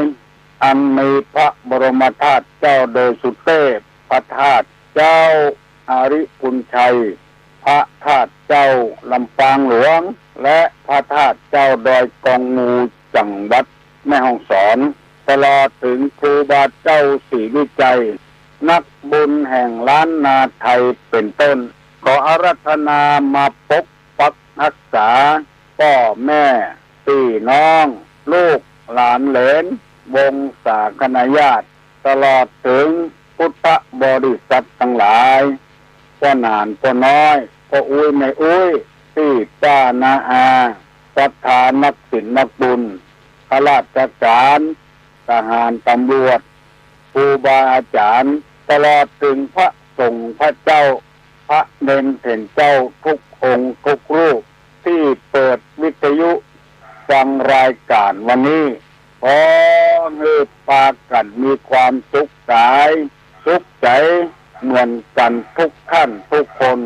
อันมีพระบรมธาตุเจ้าโดยสุเทพพระธาตุเจ้าอาริพุนชัยพระธาตุเจ้าลำปางหลวงและพระธาตุเจ้าดอยกองงูจังหวัดแม่ฮ่องสอนตลอดถึงครูบาเจ้าศรีวิจัยนักบุญแห่งล้านนาไทยเป็นต้นขออาราธนามาปกปักรักษาพ่อแม่พี่น้องลูกหลานเหลนวงศาคณาญาติตลอดถึงพุทธบริษัททั้งหลายพ่อหนานพ่อน้อยพ่ออุ้ยไม่อุ้ยพี่ป้านาอาศรัทธานักศิลป์นักบุญข้าราชการทหารตำรวจครูบาอาจารย์ตลอดถึงพระสงฆ์พระเจ้าพระเนนเถรเจ้าทุกองค์ทุกรูปที่เปิดวิทยุฟังรายการวันนี้ขอให้พากันมีความสุขกายสุขใจเหมือนกันทุกท่านทุกคน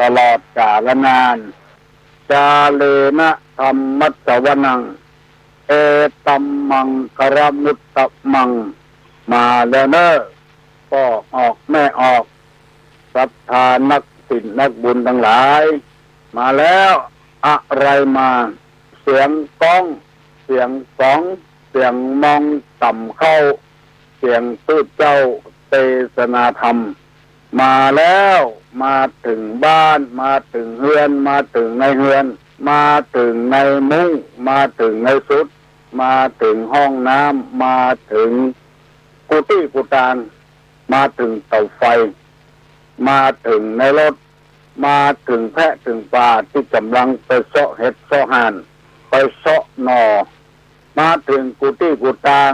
ตลอดกาลนานจาเลนะธรรมัสสวนังเอตัมมังกรมุตตมังมาแล้วเนอะก็ออกแม่ออกศรัทธานักศิลป์นักบุญทั้งหลายมาแล้วอะไรมาเสียงก้องเสียงสองเสียงมองต่ำเข้าเสียงพูดเจ้าเทศนาธรรมมาแล้วมาถึงบ้านมาถึงเฮือนมาถึงในเฮือนมาถึงในมุ้งมาถึงในสุดมาถึงห้องน้ำมาถึงกุฏิกุฏานมาถึงเตาไฟมาถึงในรถมาถึงแพะถึงปลาที่กำลังไปเสาะเห็ดเสาะห่านไปเสาะหนอมาถึงกุฏิกุฏาน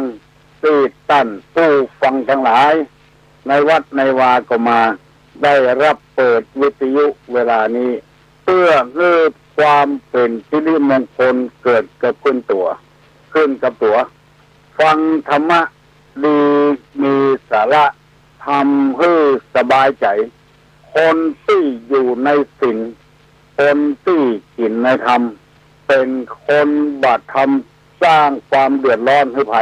ที่ตั้นผู้ฟังทั้งหลายในวัดในวาก็มาได้รับเปิดวิทยุเวลานี้เพื่อให้ความเป็นสิริมงคลเกิดกับขึ้นกับตัวฟังธรรมะดีมีสาระทำให้สบายใจคนที่อยู่ในศีลคนที่กินในธรรมเป็นคนบัดธรรมสร้างความเดือดร้อนให้ไผ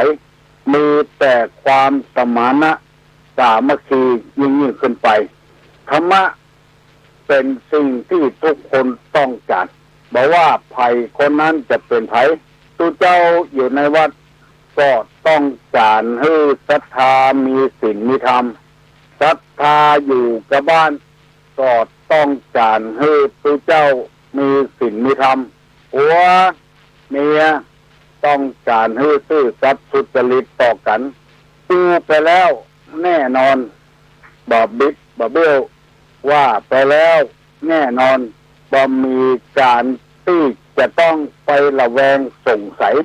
มีแต่ความสมานนะสามัคคียิ่งขึ้นไปธรรมะเป็นสิ่งที่ทุกคนต้องการบอกว่าไผคนนั้นจะเป็นไผตัวเจ้าอยู่ในวัดก็ต้องการให้ศรัทธามีศีลมีธรรมศรัทธาอยู่กับบ้านก็ต้องการให้ตัวเจ้ามีศีลมีธรรมผัวเมียต้องการให้ซื่อสัตย์สุจริตต่อกันดูไปแล้วแน่นอนบ่บิดบ่เบี้ยวว่าไปแล้วแน่นอนบ่มีการที่จะต้องไประแวงสงสัย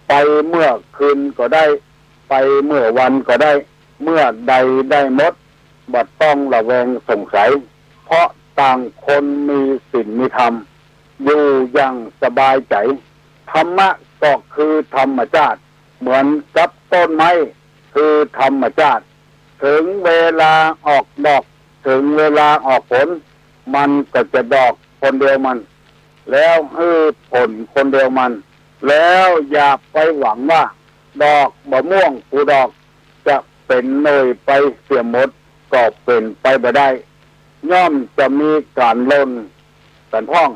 ไปเมื่อคืนก็ได้ไปเมื่อวันก็ได้เมื่อใดได้หมดบ่ต้องระแวงสงสัยเพราะต่างคนมีศีลมีธรรมอยู่อย่างสบายใจธรรมะก็คือธรรมชาติเหมือนกับต้นไม้คือธรรมชาติถึงเวลาออกดอกถึงเวลาออกผลมันก็จะดอกคนเดียวมันแล้วผลคนเดียวมันแล้วอย่าไปหวังว่าดอกมะม่วงกูดอกจะเป็นหน่วยไปเสียหมดก็เป็นไปไม่ได้ย่อมจะมีการล่นกันพ่อง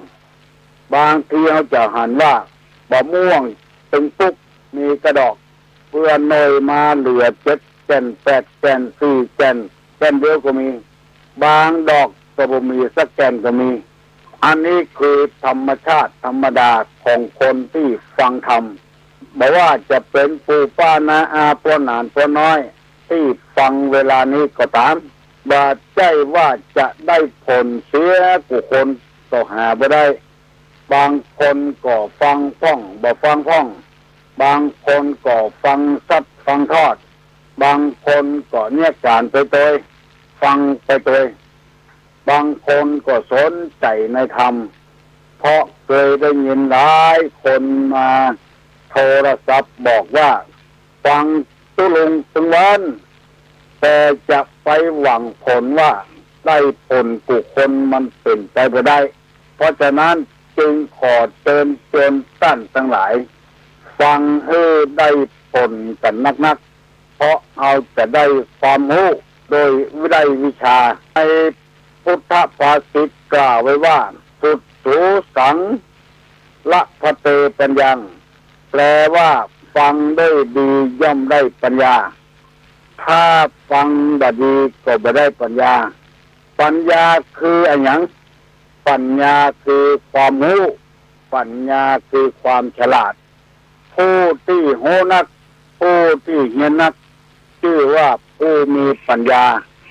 บางทีเขาจะหันว่ามะม่วงเป็นปุ๊กมีกระดอกเพื่อหน่วยมาเหลือ7 แก่น 8 แก่น 4 แก่นแก่นเดียวก็มีบางดอกก็บ่มีสักแก่นก็มีอันนี้คือธรรมชาติธรรมดาของคนที่ฟังธรรมบอกว่าจะเป็นปู่ป้านาอาพ่อหนานพ่อน้อยที่ฟังเวลานี้ก็ตามบ่ใจว่าจะได้ผลเสียกุคนก็หาบ่ได้บางคนก็ฟังพ่องบ่ฟังพ่อง บางคนก็ฟังซัดฟังทอดบางคนก็เนี่ยการไปโดยฟังไปโดยบางคนก็สนใจในธรรมเพราะเคยได้ยินหลายคนมาโทรศัพท์บอกว่าฟังตุลุงถึงวันแต่จะไปหวังผลว่าได้ผลกุคนมันเป็นไปไม่ได้เพราะฉะนั้นจึงขอเชิญชวนท่านทั้งหลายฟังให้ได้ผลกันนักๆเพราะเอาจะได้ความรู้โดยวิได้วิชาในพุทธภาษิตกล่าวไว้ว่าสุดสูสังละพะเตปัญญังแปลว่าฟังได้ดีย่อมได้ปัญญาถ้าฟังบ่ดีก็ไม่ได้ปัญญาปัญญาคืออะไรอย่างปัญญาคือความรู้ปัญญาคือความฉลาดผู้ที่โหนักผู้ที่เฮียนนักชื่อว่าผู้มีปัญญา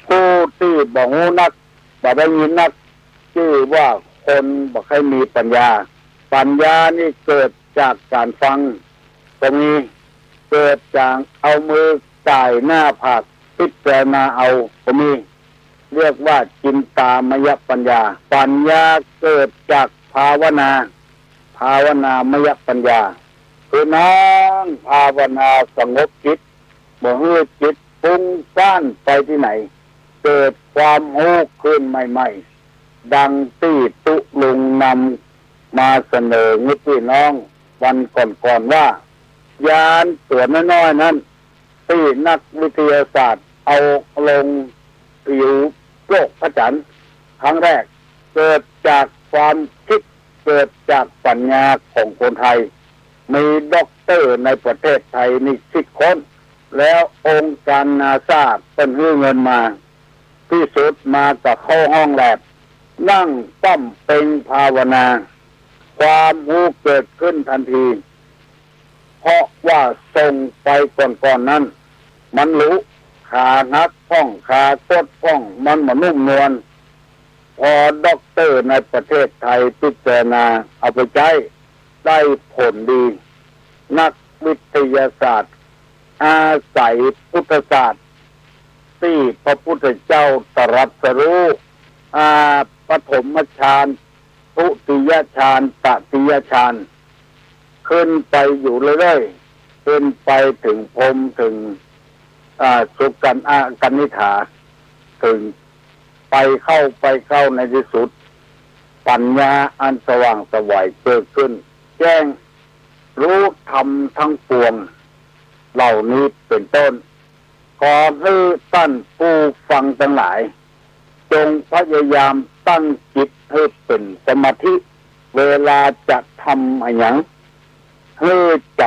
ผู้ที่บ่โหนักบ่ได้ยินนักชื่อว่าคนบ่เคยมีปัญญาปัญญานี่เกิดจากการฟังตรงนี้เกิดจากเอามือก่ายหน้าผากพิจารณาเอาตรงนี้เรียกว่าจินตามยปัญญาปัญญาเกิดจากภาวนามยปัญญาคือนั่งภาวนาสงบจิตบ่ให้จิตฟุ้งซ่านไปที่ไหนเกิดความรู้ขึ้นใหม่ๆดังที่ตุลุงนำมาเสนอให้พี่น้องวันก่อนๆว่ายานตัวน้อยๆนั้นที่นักวิทยาศาสตร์เอาลงผิวโลกพระจันทร์ครั้งแรกเกิดจากความคิดเกิดจากปัญญาของคนไทยมีด็อกเตอร์ในประเทศไทยนี่10 คนแล้วองค์การนาซาเป็นให้เงินมาที่สุดมากับเข้าห้องแลบนั่งป้อมเป็นภาวนาความรู้เกิดขึ้นทันทีเพราะว่าส่งไปก่อนนั้นมันรู้ขาหักป้องขาตดป้องมันมานุ่มนวลพอด็อกเตอร์ในประเทศไทยพิจารณาเอาไปใช้ได้ผลดีนักวิทยาศาสตร์อาศัยพุทธศาสตร์ที่พระพุทธเจ้าตรัสรู้ปฐมฌานทุติยฌานตติยฌานขึ้นไปอยู่เรื่อยๆขึ้นไปถึงพรหมถึงสุกันนิฐาถึงไปเข้าในที่สุดปัญญาอันสว่างไสวเกิดขึ้นแจ้งรู้ธรรมทั้งปวงเหล่านี้เป็นต้นขอให้ท่านผู้ฟังทั้งหลายจงพยายามตั้งจิตให้เป็นสมาธิเวลาจะทำอะไรอย่างให้ใจ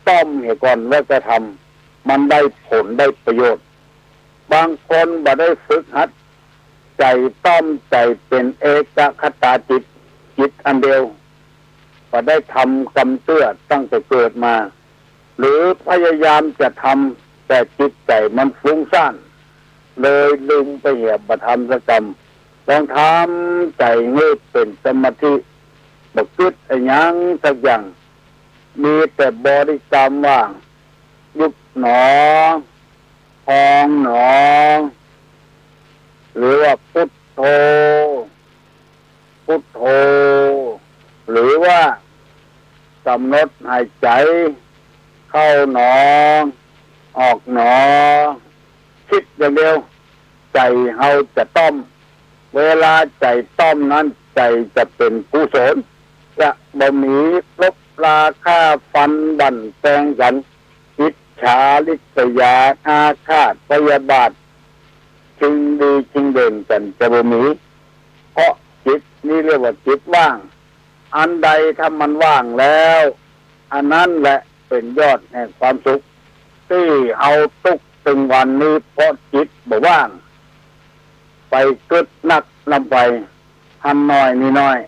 ต้มให้ก่อนแล้วจะทำมันได้ผลได้ประโยชน์บางคนบ่ได้ฝึกหัดใจต้มใจเป็นเอกคตาจิตอันเดียวบ่ได้ทำกำเตื้อตั้งแต่เกิดมาหรือพยายามจะทำแต่จิตใจมันฟุ้งซ่านเลยลืมไปเหยียบธรรมสักกรรมต้องทำใจเงียบเป็นสมาธิบ่คิดอะไรอย่างสักอย่างมีแต่บริกรรมว่ายุบหนอพองหนอหรือว่าพุทโธหรือว่ากำหนดหายใจเข้าหนอออกหนอคิดอย่างเดียวใจเฮาจะต้มเวลาใจต้มนั้นใจจะเป็นกุศลจะบ่มีลบราค่าฟันบั่นแทงกันอิจฉาริษยาอาฆาตพยาบาทจึงดีจึงเด่นกันจะบ่มีเพราะจิตนี่เรียกว่าจิตว่างอันใดถ้ามันว่างแล้วอันนั้นแหละเป็นยอดแห่งความสุขที่เอาทุกถึงวันนี้เพราะจิตบ่ว่างไปกึดนักลำไปทันน้อยนี่น้อย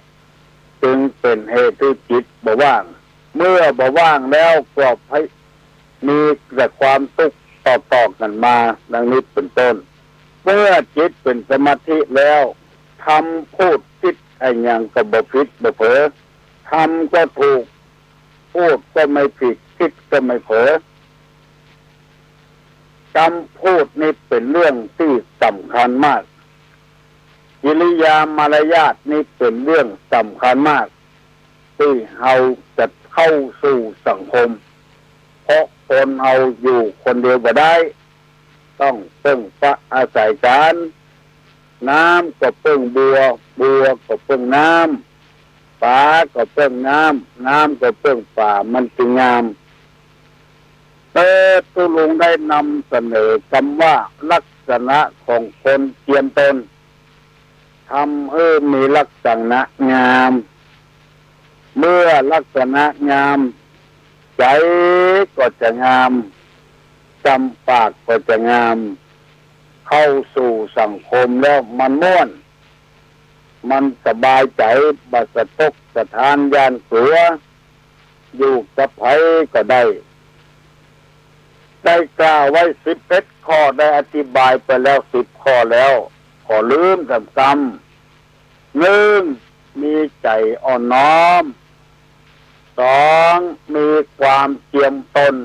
จึงเป็นเหตุที่จิตบ่ว่างเมื่อบ่ว่างแล้วก็ให้มีแต่ความทุกข์ต่อกันมาดังนี้เป็นต้นเมื่อจิตเป็นสมาธิแล้วทำพูดคิดไอ้อย่างก็บ่ผิดบ่เผลอทำก็ถูกพูดก็ไม่ผิด คิดก็ไม่เผลอคำพูดนี่เป็นเรื่องที่สำคัญมากกิริยามารยาทนี่เป็นเรื่องสำคัญมากที่เราจะเข้าสู่สังคมเพราะคนเราอยู่คนเดียวก็ได้ต้องพึ่งพระอาศัยกันน้ำก็พึ่งบัวบัวก็พึ่งน้ำป่าก็พึ่งน้ำน้ำก็พึ่งป่ามันจึงงามตุลุงได้นำเสนอคำว่าลักษณะของคนเจียมตนทำให้มีลักษณะงามเมื่อลักษณะงามใจก็จะงามจำปากก็จะงามเข้าสู่สังคมแล้วมันม่วนมันสบายใจบัสตกสถานยานเสืออยู่กับไผก็ได้กล่าวไว้11 ข้อได้อธิบายไปแล้ว10 ข้อแล้วขอลืมซ้ำ1มีใจอ่อนน้อม2มีความเจียมตน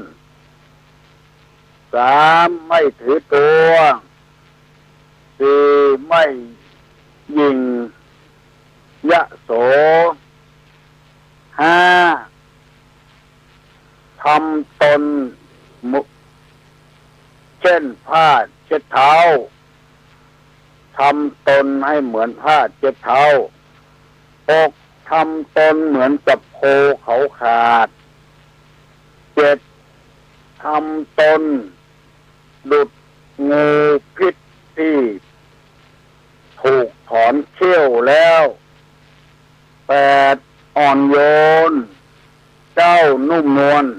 3ไม่ถือตัว4ไม่ยิ่งยโส5ทำตนเช่นผ้าเช็ดเท้าทำตนให้เหมือนผ้าเช็ดเท้า6ทำตนเหมือนกับโคเขาขาด7ทำตนดุจงูพิษที่ถูกถอนเขี้ยวแล้ว8อ่อนโยนเจ้านุ่มนวล10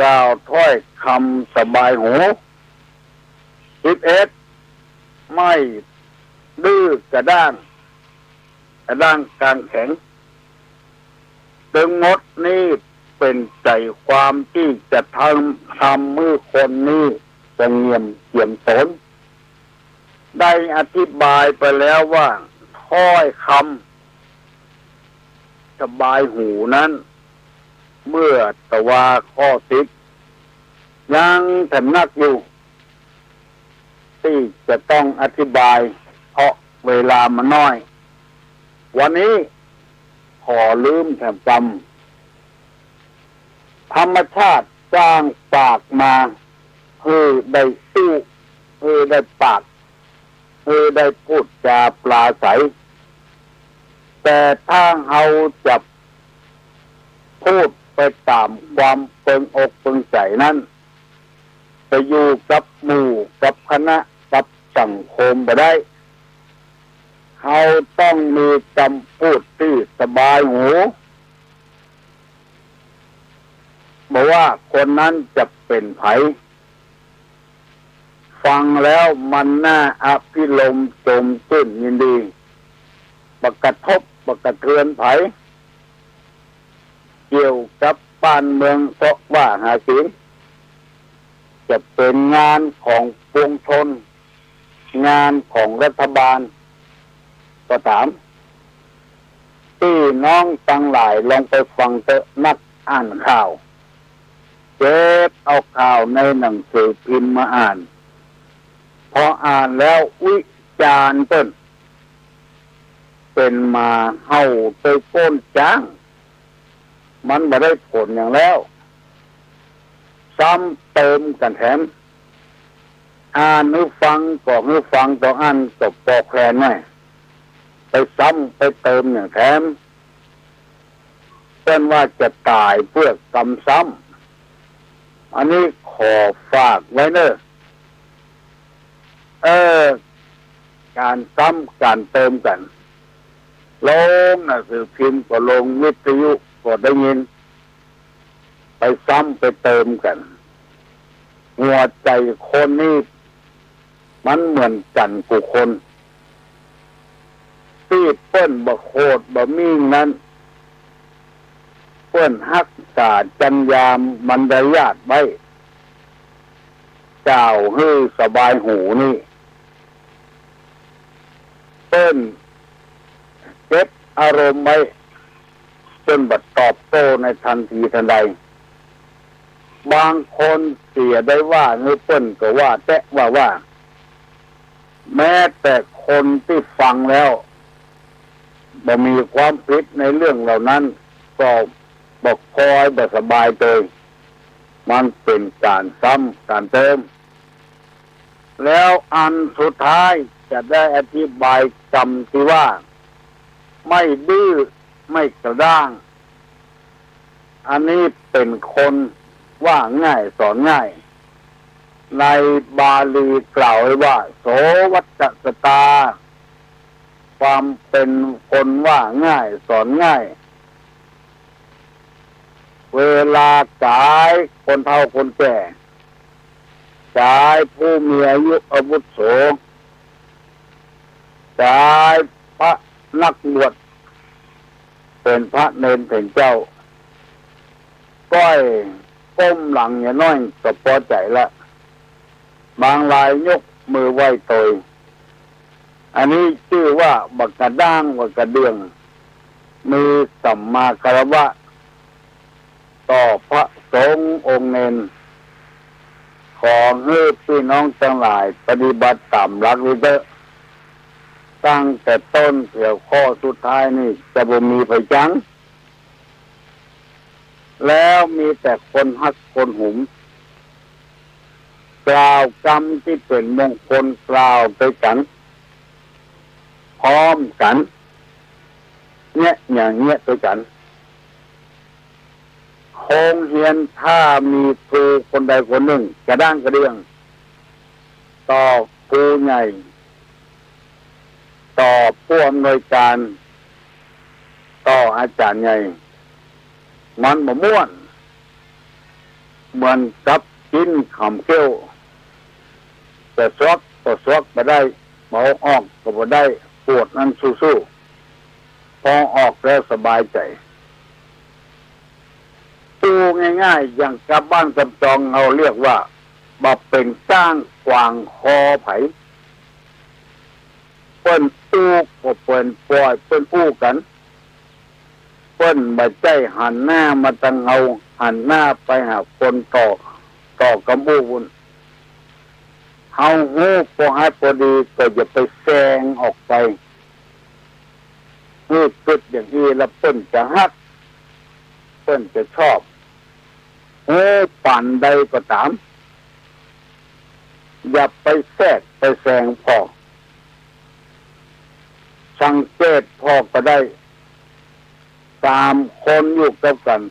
กล่าวถ้อยคำสบายหู11ไม่ดื้อกระด้างกลางแข็งทั้งหมดนี้เป็นใจความที่จะทำมือคนนี้จะเงียบเจียมตนได้อธิบายไปแล้วว่าถ้อยคำสบายหูนั้นเมื่อตะวาข้อ10ยังถนักอยู่ที่จะต้องอธิบายเพราะเวลามันน้อยวันนี้ขอลืมแถมจำธรรมชาติสร้างปากมาได้สู้ได้ปากได้พูดจาปลาใสแต่ถ้าเราจะพูดไปตามความเปิงอกเปิงใจนั้นไปอยู่กับหมู่กับคณะกับสังคมไปได้เขาต้องมีคำพูดที่สบายหูบอกว่าคนนั้นจะเป็นไผฟังแล้วมันน่าอภิรมย์จมชื่นยินดีบักกระทบบักกระเทือนไผเกี่ยวกับบ้านเมืองเพราะว่าหาเสียงจะเป็นงานของปวงชนงานของรัฐบาลก็ถามที่น้องตั้งหลายลองไปฟังเถอะนักอ่านข่าวเก็บเอาข่าวในหนังสือพิมพ์มาอ่านพออ่านแล้ววิจารณ์ต้นเป็นมาเฮาไปโป้นจ้างมันไม่ได้ผลอย่างแล้วซ้ำเติมกันแถมอ่านหรือฟังก็หรือฟังต้องอ่านจบปอกแคลนไว้ไปซ้ำไปเติมอย่างแถมเป็นว่าจะตายเพื่อกรรมซ้ำอันนี้ขอฝากไว้เนอะการซ้ำการเติมกันลงหนังสือพิมพ์ก็ลงวิทยุก็ได้ยินไปซ้ำไปเติมกันหัวใจคนนี้มันเหมือนกันกูคนที่เปิ้นบะโคดบะมิ่งนั้นเปิ้นฮักษาจัญญามมันดายาทไว้เจ้าฮื้อสบายหูนี่เปิ้นเก็บอารมณ์ไว้ ปิ้นบัดตอบโต้ในทันทีทันใดบางคนเสียได้ว่าเนื้อเปิ้นก็ว่าแต่ว่าแม้แต่คนที่ฟังแล้วบ่มีความผิดในเรื่องเหล่านั้นก็บอกคอยบ่สบายเลยมันเป็นการซ้ำการเติมแล้วอันสุดท้ายจะได้อธิบายคำที่ว่าไม่ดื้อไม่กระด้างอันนี้เป็นคนว่าง่ายสอนง่ายในบาลีกล่าวไว้ว่าโสวัจสตาความเป็นคนว่าง่ายสอนง่ายเวลาจ่ายคนเฒ่าคนแก่จ่ายผู้มีอายุอาวุโสจ่ายพระนักบวชเป็นพระเนรเป็นเจ้าก้อยก้มหลังอย่าน้อยก็พอใจละบางรายยกมือไหว้ตยอันนี้ชื่อว่าบักกระด้างบักกระเดืองมีสัมมาคารวะต่อพระสงฆ์องค์เนรขอให้พี่น้องทั้งหลายปฏิบัติตามหลักนี้เถอะตั้งแต่ต้นเกี่ยวข้อสุดท้ายนี่จะบ่มีไผจังแล้วมีแต่คนฮักคนหุมกล่าวกรรมที่เป็นมงคลกล่าวไปกันพร้อมกันเนี่ยอย่างเงี้ยไปกันโคงเฮียนถ้ามีครูคนใดคนหนึ่งกระด้างกระเดื่องต่อครูใหญ่ต่อผู้อำนวยการต่ออาจารย์ใหญ่มันบ่ม่วนเหมือนกับกินขำเขี้ยวแต่ซอกก็ซอกบ่ได้เมาออกก็บ่ได้ปวดนั้นสู้ๆพอออกแล้วสบายใจดูง่ายๆอย่างกับบ้านกำจองเราเรียกว่าบ่เป็นก้างกวางคอไผเปิ้นอู้ก็เปิ้นปล่อยเปิ้นอู้กันเปิ้นบ่ใจหันหน้ามาตังเอาหันหน้าไปหาคนต่อกำบูบุญเฮาฮู้บ่ให้พอดีก็อย่าไปแซงออกไปนี่คิดอย่างนี้แล้วเปิ้นจะฮักเปิ้นจะชอบปั่นใดก็ตามอย่าไปแทรกไปแซงพอสังเกตพอก็ได้ตามคนอยู่กับกัน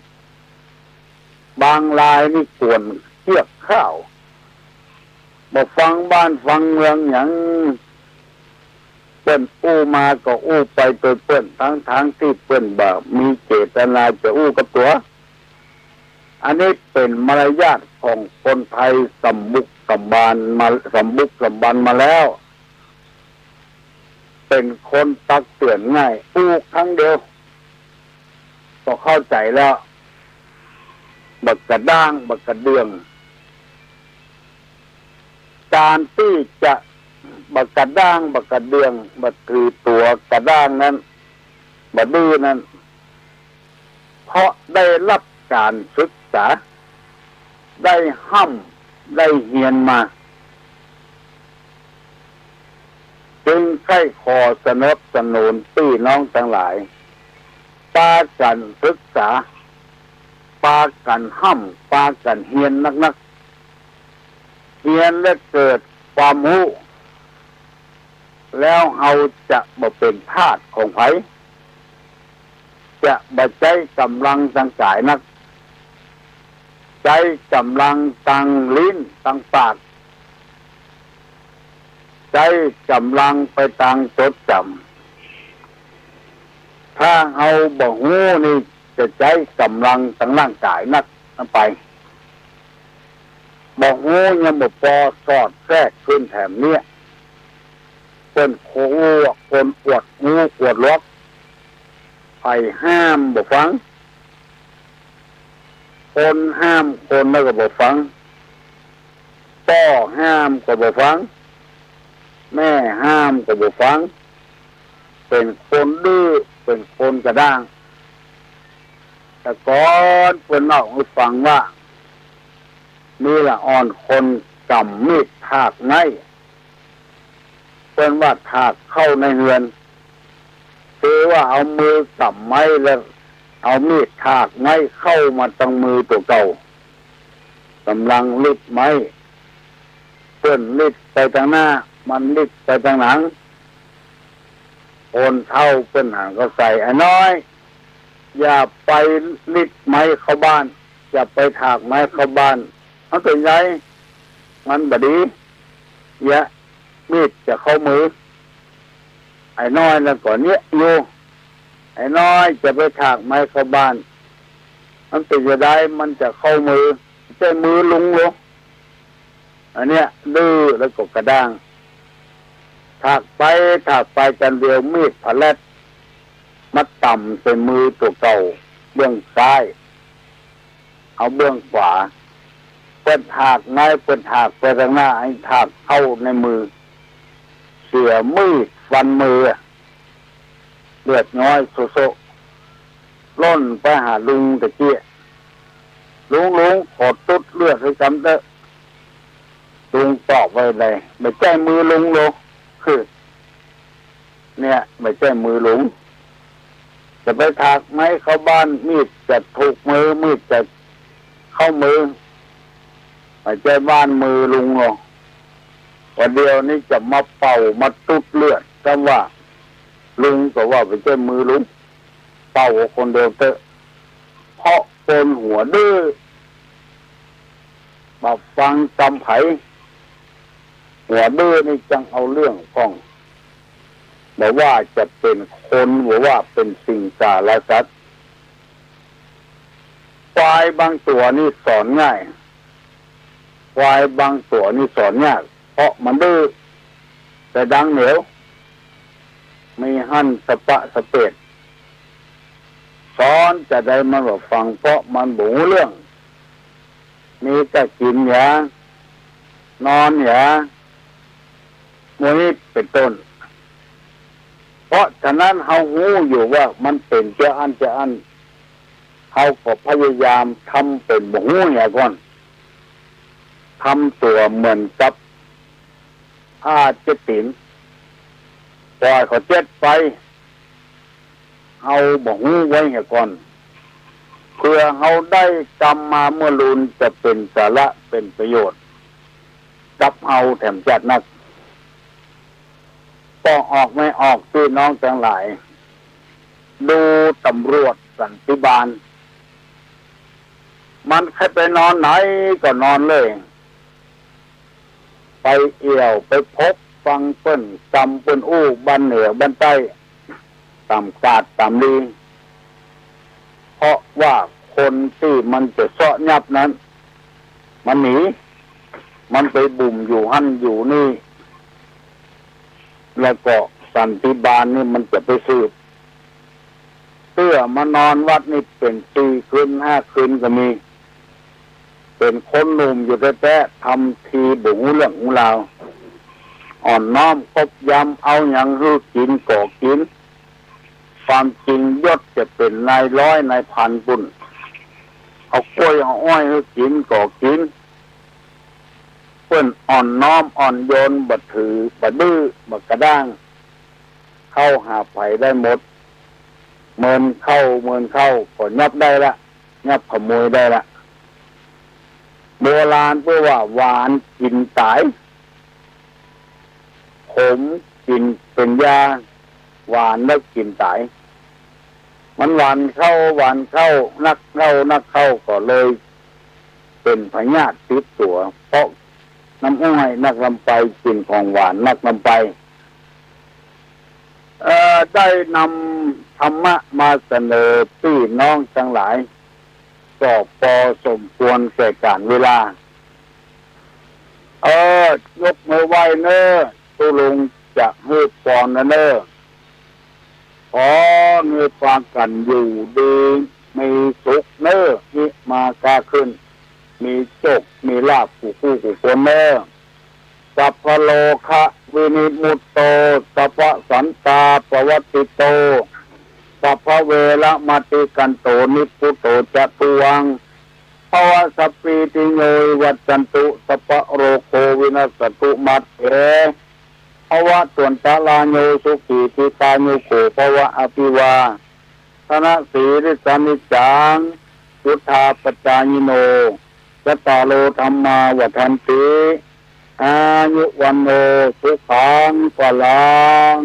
บางรายนี่กวนเทียบข้าวบ่ฟังบ้านฟังเมืองอย่างเปิ้นอู้มาก็อู้ไปตัวเปิ้นทั้งที่เปิ้นบ่มีเจตนาจะอู้กับตัวอันนี้เป็นมารยาทของคนไทยสมบุกสมบันมาแล้วเป็นคนตักเตือนง่ายอู้ครั้งเดียวก็เข้าใจแล้วบักกระด้างบักกระเดืองการที่จะบักกระด้างบักกระเดืองบักคือตัวกระด้างนั้นบักดื้อนั้นเพราะได้รับการศึกษาได้ห้ำได้เรียนมาจึงใช้ขอสนับสนุนพี่น้องทั้งหลายปากันศึกษาปากันห้ำปากันเรียนนักเรียนและเกิดความรู้แล้วเราจะบ่เป็นทาสของไผจะบ่ใช้กำลังทางกายนักใช้กำลังทางลิ้นทางปากใช้กำลังไปทางจดจำถ้าเอาบ่ฮู้นี่จะใช้กำลังทางร่างกายนักไปบ่ฮู้ยังบ่พอสอดแทรกขึ้นแถมเนี้ยคนโค้คนอวดงูอวดล็อกไปห้ามบ่ฟังคนห้ามคนแล้วก็บ่ฟังพ่อห้ามก็บ่ฟังแม่ห้ามก็บ่ฟังเป็นคนดื้อเป็นคนกระด้าง แต่ก่อนเพิ่นเล่าให้ฟังว่านี่ละอ่อนคนกำมีดถากไงเพิ่นว่าถากเข้าในเรือนคือว่าเอามือกำไม้แล้วเอามีดถากไม้เข้ามาตั้งมือตัวเก่ากำลังลิดไม้เพิ่นลิดไปทางหน้ามันลิดไปทางหลังโอนเท่าเพิ่นหางก็ใส่ไอ้น้อยอย่าไปลิดไม้เข้าบ้านอย่าไปถากไม้เข้าบ้านมันเป็นไงมันบดียะมีดจะเข้ามือไอ้น้อยแล้วก่อนเนี้ยอยู่ไอ้น้อยจะไปถากไม้เข้าบ้านมันเป็นจะได้มันจะเข้ามือใช้มือลุงลงอันเนี้ยดื้อแล้วก็กระด้างถากไปกันเดียวมีดผลัดมัดต่ำใส่มือตัวเก่าเบื้องซ้ายเอาเบื้องขวาเปิดถากไม้เปิดถากไปทางหน้าให้ถากเข้าในมือเสียมีดฟันมือเลือดน้อยโซล่นไปหาลุงตะเกียลุงขอตุ๊ดเลือดให้จำเตอะลุงตอบไว้เลยไม่ใช่มือลุงโลคือเนี่ยไม่ใช่มือลุงจะไปถากไม้เข้าบ้านมีดจะถูกมือมีดจะเข้ามือไม่ใช่บ้านมือลุงหรอกวันเดียวนี้จะมาเป่ามาตุ๊ดเลือดคำว่าลุงก็ว่าไม่ใช่มือลุงเป่าคนเดียวเตอะเพราะคนหัวดื้อมาฟังจำไผหัวดื้อนี่จังเอาเรื่องฟ้องบอกว่าจะเป็นคนหรือว่าเป็นสิ่งสารสัตว์ควายบางตัวนี่สอนง่ายควายบางตัวนี่สอนยากเพราะมันดื้อแต่ดังเหนียวมีหั่นสปะสเปดสอนจะได้มันบอกฟังเพราะมันบูเรื่องมีแต่กินหยานอนหยาโมนี้เป็นต้นเพราะฉะนั้นเฮาหูอยู่ว่ามันเป็นเจ้าอันเฮาก็พยายามทำเป็นบ่หูหยาก่อนทำตัวเหมือนกับเจ็ดติ๋มปล่อยเขาเจ็ดไปเอาบ่หูไว้หยาก่อนเพื่อเฮาได้กรรมมาเมื่อลุนจะเป็นสาระเป็นประโยชน์กับเฮาแถมจัดนักก็ออกไม่ออกพี่น้องทั้งหลายดูตำรวจสันติบาลมันใครไปนอนไหนก็นอนเลยไปเอี่ยวไปพบฟังเปิ้นจำเปิ้นอู้บ้านเหนือบ้านใต้ตำกาดตำลีเพราะว่าคนที่มันจะเสาะยับนั้นมันหนีมันไปบุ่มอยู่หั่นอยู่นี่แล้วก็สันติบาลนี่มันจะไปสืบเพื่อมานอนวัดนี่เป็น4 คืน 5 คืนก็มีเป็นคนหนุ่มอยู่แท้ๆทำทีบุ๋งเรื่องของเราอ่อนน้อมคบยำเอาอย่างรู้กินก่อกินความจริงยศจะเป็นนายร้อยนายพันปุ่นเอากล้วยเอาอ้อยให้กินก่อกินเพื่อนอ่อนน้อมอ่อนโยนบัดถือบัดดื้อบัดกระด้างเข้าหาไผ่ได้หมดเมินเข้าก็ยับได้ละยับขโมยได้ละโบราณเพื่อว่าหวานกินตายขมกินเป็นยาหวานแล้วกินตายมันหวานเข้านักเข้าก็เลยเป็นพยาธิติดตัวเพราะน้ำอ้อยนักลำไปกินของหวานนักลำไปได้นำธรรมะมาเสนอพี่น้องทั้งหลายก็พอสมควรแก่การเวลายกมือไหว้เนอตุลุงจะให้พรนะเนอขอมีความกันอยู่ดีมีสุขเนอมีมากาขึ้นมีโชคมีลาภคู่คนเนอสัพพโลคะวินิมุตโตสัพพสันตาปวัตติโตสั สัพพเวระมติกันโตนิพุโตจะตุวังภวะสัพปีติโยวัจจันตุสัพพะโรโควินัสตุมัตเถภวะตวนตะลาโยสุขีติตาโยโกภวะอภิวาธนสีริสานิจังพุทธาปจายิโนยตาโลธรรมาวัฏันติอายุวันโนสุขังพลัง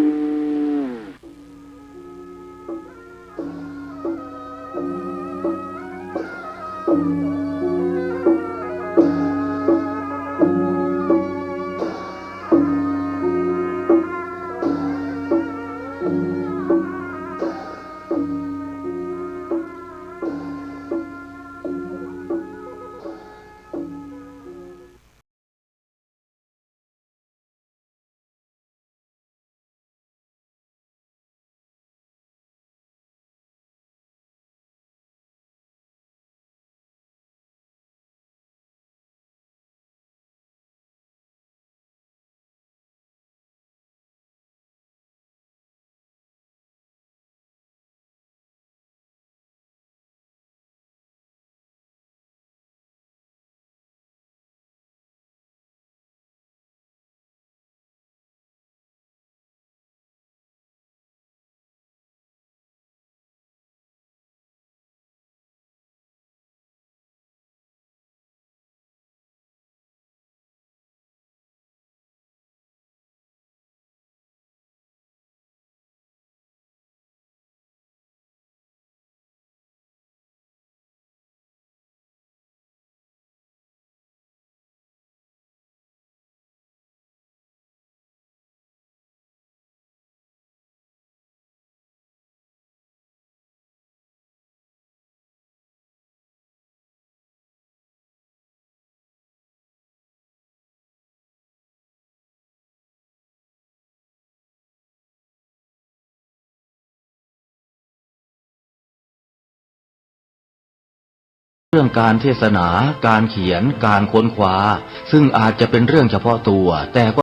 เรื่องการเทศนา การเขียน การค้นคว้าซึ่งอาจจะเป็นเรื่องเฉพาะตัวแต่ก็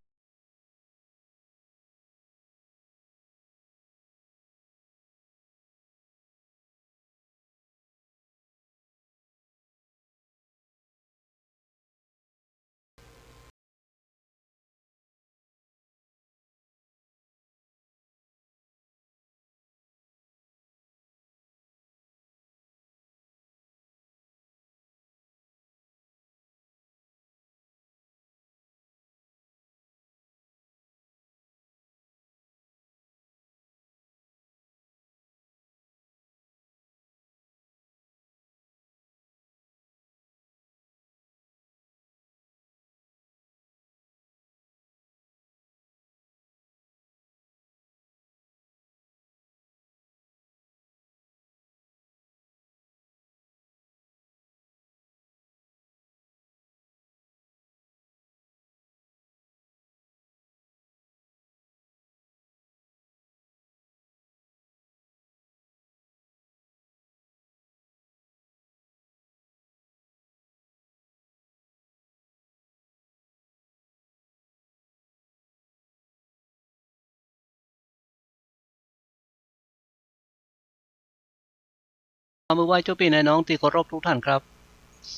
มือไหว้เจ้าพี่นายน้องที่เคารพทุกท่านครับ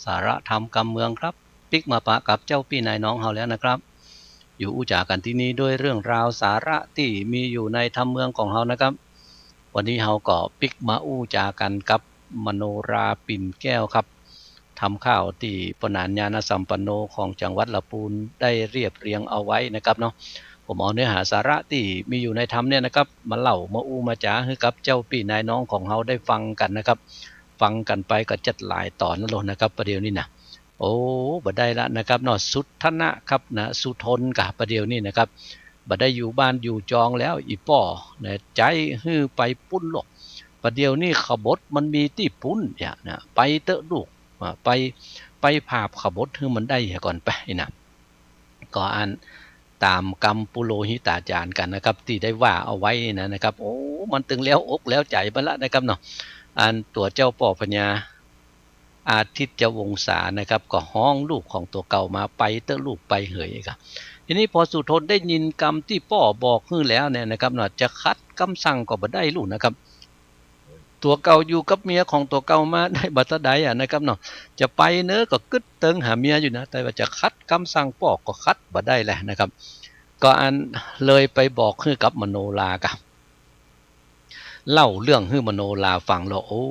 สาระธรรมกำเมืองครับปิกมาปะกับเจ้าพี่นายน้องเฮาแล้วนะครับอยู่อู้จากันที่นี้ด้วยเรื่องราวสาระที่มีอยู่ในธรรมเมืองของเฮานะครับวันนี้เฮาก็ปิกมาอู้จากันกับมโนราปิ่นแก้วครับทำข้าวที่ปนานญาณสัมปันโนของจังหวัดลำพูนได้เรียบเรียงเอาไว้นะครับเนาะผมเอาเนื้อหาสาระที่มีอยู่ในธรรมเนี่ยนะครับมาเล่ามาอู้มาจ๋าให้กับเจ้าพี่นายน้องของเฮาได้ฟังกันนะครับฟังกันไปก็จัดหลายตอนนั่นแหละนะครับประเดี๋ยวนี้นะโอ้บัดได้ละนะครับเนาะสุทนะครับนะสุทนกับประเดี๋ยวนี้นะครับบัดได้อยู่บ้านอยู่จองแล้วอีป่อนะใจฮื้อไปปุ้นหลกประเดี๋ยวนี้ขบถมันมีที่ปุ้นเนี่ยนะไปเตอะลูกไปภาพขบถฮื้อมันได้ก่อนไปนะก็อ่านตามกรรมปุโรหิตาจารย์กันนะครับที่ได้ว่าเอาไว้นะครับโอ้มันตึงแล้วอกแล้วใจไปละนะครับเนาะอันตัวเจ้าป่อพญาอาทิตย์เจ้าวงศานะครับก็ห้องลูกของตัวเก่ามาไปเตอะลูกไปเหยครับทีนี้พอสุทนได้ยินกรรมที่ป่อบอกขึ้นแล้วเนี่ยนะครับเนาะจะคัดคำสั่งก็บ่ได้ลูกนะครับ ตัวเก่าอยู่กับเมียของตัวเก่ามาได้บัดใดนะครับเนาะจะไปเนื้อก็กึดเติงหาเมียอยู่นะแต่ว่าจะคัดคำสั่งปอกก็คัดบ่ได้แหละนะครับก็อันเลยไปบอกคือกับมโนรากับเล่าเรื่องให้มโนราฟังแล้วโอ้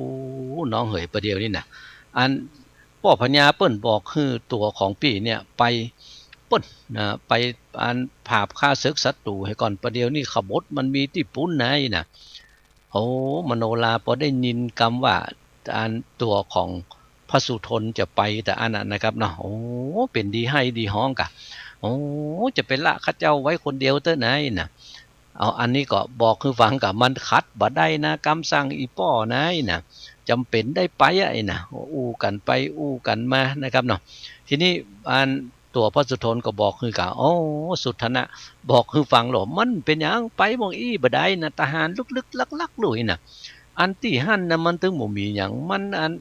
น้องเหยประเดี๋ยวนี่นะอันพ่อพญาเปิ้นบอกคือตัวของพี่เนี่ยไปเปิ้นนะไปอันผาบฆ่าศึกศัตรูให้ก่อนประเดี๋ยวนี่ขบฏมันมีที่ปุ้นไหนนะโอ้มโนราพอได้ยินคำว่าอันตัวของพระสุทนจะไปแต่อันนั้นนะครับเนาะโอ้เป็นดีให้ดีห้องกะโอ้จะเป็นละข้าเจ้าไว้คนเดียวเท่าไหนนะเอาอันนี้ก็บอกคือฟังกับมันคัดบ่ได้นะคำสั่งอีป้อนายนะจำเป็นได้ไปไอ้นะอู้กันไปอู้กันมานะครับเนาะทีนี้อันตัวพระสุทนก็บอกคือกับโอ้สุทนะบอกคือฟังหรอมันเป็นอย่างไปมองบ่ได้นะทหารลึกๆลักๆลุยนะอันที่หั่นนะมันถึงบ่มีอย่างมันอัน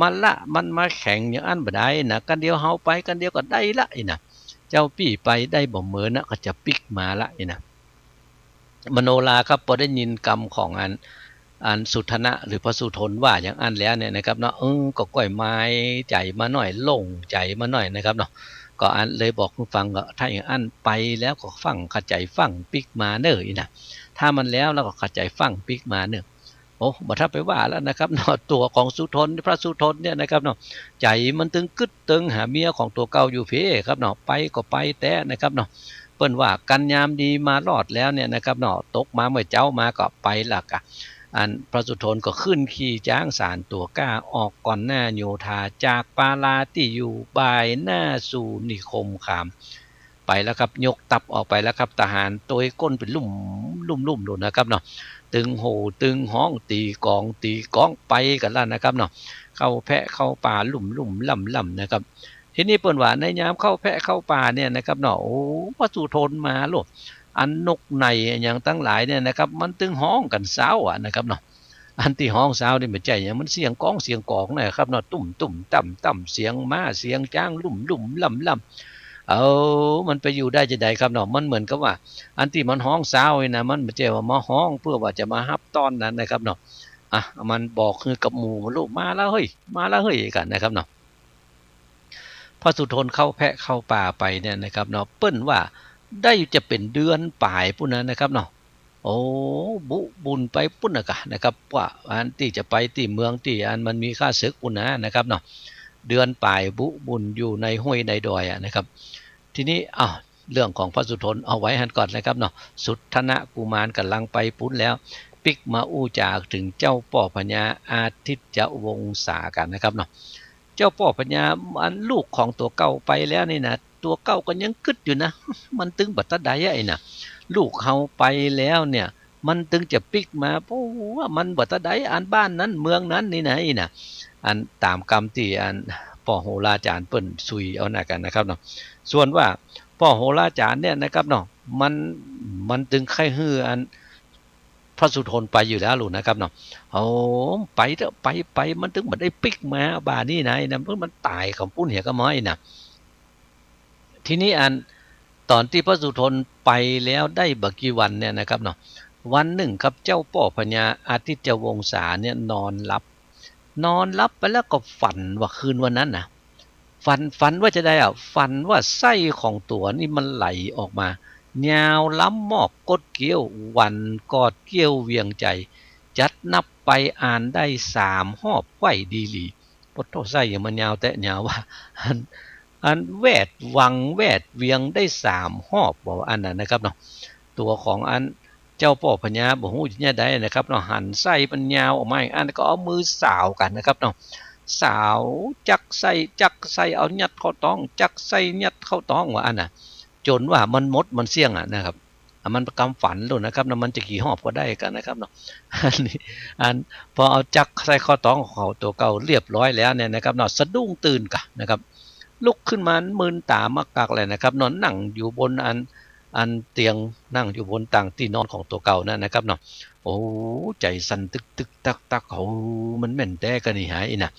มันละมันมาแข่งอย่างอันบ่ได้นะกันเดียวเฮาไปกันเดียวก็ได้ละไอ้นะเจ้าพี่ไปได้บ่เหมือนนะก็จะปิกมาละไอ้นะมโนราครับพอได้ยินกรรมของอันสุทนะหรือพระสุทนว่าอย่างอันแล้วเนี่ยนะครับเนาะก็ก้อยไม้ใจมาหน่อยลงใจมาหน่อยนะครับเนาะก็อันเลยบอกคุณฟังก็ถ้าอย่างอันไปแล้วก็ฟังเข้าใจฟังปิกมาเนอนะถ้ามันแล้วก็เข้าใจฟังปิกมาเนอโอ้บ่ถ้าไปว่าแล้วนะครับเนาะตัวของสุทนพระสุทนเนี่ยนะครับเนาะใจมันตึงกึดตึงหาเมียของตัวเก่าอยู่เพครับเนาะไปก็ไปแต่นะครับเนาะเปิ้นว่ากันยามดีมารอดแล้วเนี่ยนะครับเนาะตกมาเมื่อเจ้ามาก็ไปละกะอันพระสุทนก็ขึ้นขี่จ้างสารตัวกล้าออกก่อนหน้าโยธาจากปาลาที่อยู่บายหน้าสู่นิคมขามไปแล้วครับยกตับออกไปแล้วครับทหารตัวก้นเป็นลุ่มดูนะครับเนาะตึงโหตึงห้องตีกองไปกันแล้วนะครับเนาะเข้าแพะเข้าป่าลุ่มล่ำนะครับทีนี้เปิ้นว่าในยามเข้าแพะเข้าป่าเนี่ยนะครับเนาะโอ้พระสุทนมาโลดอันนกในอย่างตั้งหลายเนี่ยนะครับมันตึงห้องกันเช้านะครับเนาะอันที่ห้องเช้านี่มันใจอย่างมันเสียงก้องเสียงกองนะครับเนาะตุ่มต่ำเสียงม้าเสียงจ้างลุ่มล่ำมันไปอยู่ได้จะใดครับเนาะมันเหมือนกับว่าอันที่มันห้องเช้านี่นะมันไม่ใช่ว่ามาห้องเพื่อว่าจะมาฮับต้อนนั้นนะครับเนาะมันบอกคือกับหมู่ลูกมาแล้วเฮ้ยกันนะครับเนาะพระสุทนเข้าแพะเข้าป่าไปเนี่ยนะครับเนาะเปิ้นว่าได้จะเป็นเดือนป่ายปุ่นนะครับเนาะโอ้บุญไปปุ่นนะครับว่าอันที่จะไปที่เมืองที่อันมันมีค่าศึกปุ่นนะครับเนาะเดือนป่ายบุญอยู่ในห้วยในดอยนะครับทีนี้เรื่องของพระสุทนเอาไว้หันก่อนนะครับเนาะสุทนะกุมารกำลังไปปุ่นแล้วปิกมาอู้จากถึงเจ้าป่อพญาอาทิตย์วงศากันนะครับเนาะเจ้าป่อพญาอันลูกของตัวเก่าไปแล้วนี่นะตัวเก่าก็ยังกึดอยู่นะมันตึงบัดตะใดไอ้นะลูกเฮาไปแล้วเนี่ยมันตึงจะปิกมาเพราะว่ามันบัดตะใดอันบ้านนั้นเมืองนั้นนี่นะอีนะอันตามกรรมที่อันพ่อโหราจารย์เปิ้นซุยเอาหน้ากันนะครับเนาะส่วนว่าพ่อโหราจารย์เนี่ยนะครับเนาะมันตึงไข้ฮืออันพระสุทนไปอยู่แล้วลูกนะครับเนาะโอ้ไปเถอะไปมันถึงมันได้ปิกมาบ้านนี่นะเพิ่งมันตายของปุ้นเหี่ยก็ม้อยนะทีนี้อันตอนที่พระสุทนไปแล้วได้บักกี่วันเนี่ยนะครับเนาะวันหนึ่งครับเจ้าป่อพญาอาทิตย์วงศาเนี่ยนอนหลับไปแล้วก็ฝันว่าคืนวันนั้นนะฝันว่าจะได้ฝันว่าไส้ของตัวนี่มันไหลออกมายาวล้ำหมอกกดเกี้ยววันกอดเกี้ยวเวียงใจจัดนับไปอ่านได้3 หอบไหวดีหลีปดโทไส้อย่างมันยาวแต่ยาวว่าอันแวดวังแวดเวียงได้3 หอบบอกว่าอันนั้นนะครับเนาะตัวของอันเจ้าป่อพญาบ่ฮู้จะได้นะครับเนาะหันไส้มันยาวออกมาอันก็เอามือสาวกันนะครับเนาะสาวจักไส้เอายัดเข้าท้องจักไส้ยัดเข้าท้องว่าอันน่ะจนว่ามันมดมันเสี่ยงนะครับมันประกำฝันเลยนะครับนะมันจะกี่หอบก็ได้กันนะครับเนาะอันนี้พอเอาจักใส่ข้อท้องของเขาตัวเก่าเรียบร้อยแล้วเนี่ยนะครับเนาะสะดุ้งตื่นกันนะครับลุกขึ้นมามึนตามากากเลยนะครับนอนนั่งอยู่บนอันเตียงนั่งอยู่บนต่างที่นอนของตัวเก่านั่นนะครับเนาะโอ้ใจสั่นตึกตักเขามันแม่นแต่กันนี่หายนะ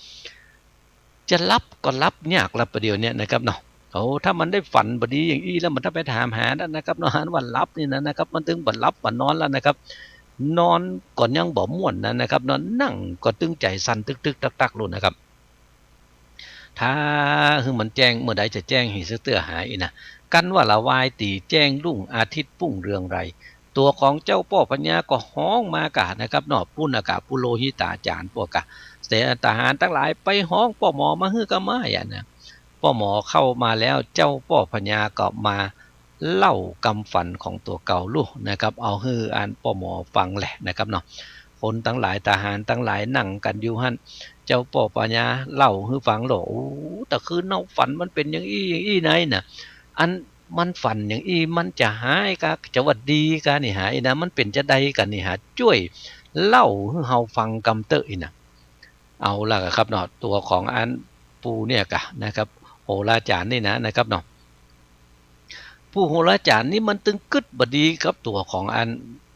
จะรับก็รับยากละประเดี๋ยวเนี่ยนะครับเนาะถ้ามันได้ฝันบดีอย่างอี้แล้วมันถ้าไปถามหาแล้วนะครับเนาะว่ารับนี่นะครับมันถึงบัดรับบัดนอนแล้วนะครับ นอนก่อนยังบ่ม่วนนะครับนอนนั่งก็ตึงใจสั่นตึกๆตักๆลุ้นนะครับถ้าคือมันแจ้งเมื่อใดจะแจ้งให้เตื้อหายนะกันว่าละวายตีแจ้งรุ่งอาทิตย์ปุ่งเรืองไรตัวของเจ้าป่อปัญญาก็ฮ้องมากะนะครับนอกปุ้นอากาศปุโรหิตาจารย์พวกกะเสทหารทั้งหลายไปฮ้องป่อหมอมาฮื้อก็มาอ่ะนะป่อหมอเข้ามาแล้วเจ้าป่อปัญญาก็มาเล่ากำฝันของตัวเก่าลูกนะครับเอาฮื้ออ่านป่อหมอฟังแหละนะครับเนาะคนทั้งหลายทหารทั้งหลายนั่งกันอยู่หั่นเจ้าป่อปัญญาเล่าฮื้อฟังโหลแต่คือเนาฝันมันเป็นอย่างอี้ไหนน่ะอันมันฝันอย่างมันจะหายกะจะวัดดีกะนี่หายนะมันเป็นจะใดกันนี่หาช่วยเล่าให้เฮาฟังกำเตออีนะเอาล่ะครับเนาะตัวของอันปูเนี่ยกะนะครับโหราจารย์นี่นะครับเนาะผู้โหราจารย์นี่มันตึงกึดบดีครับตัวของอัน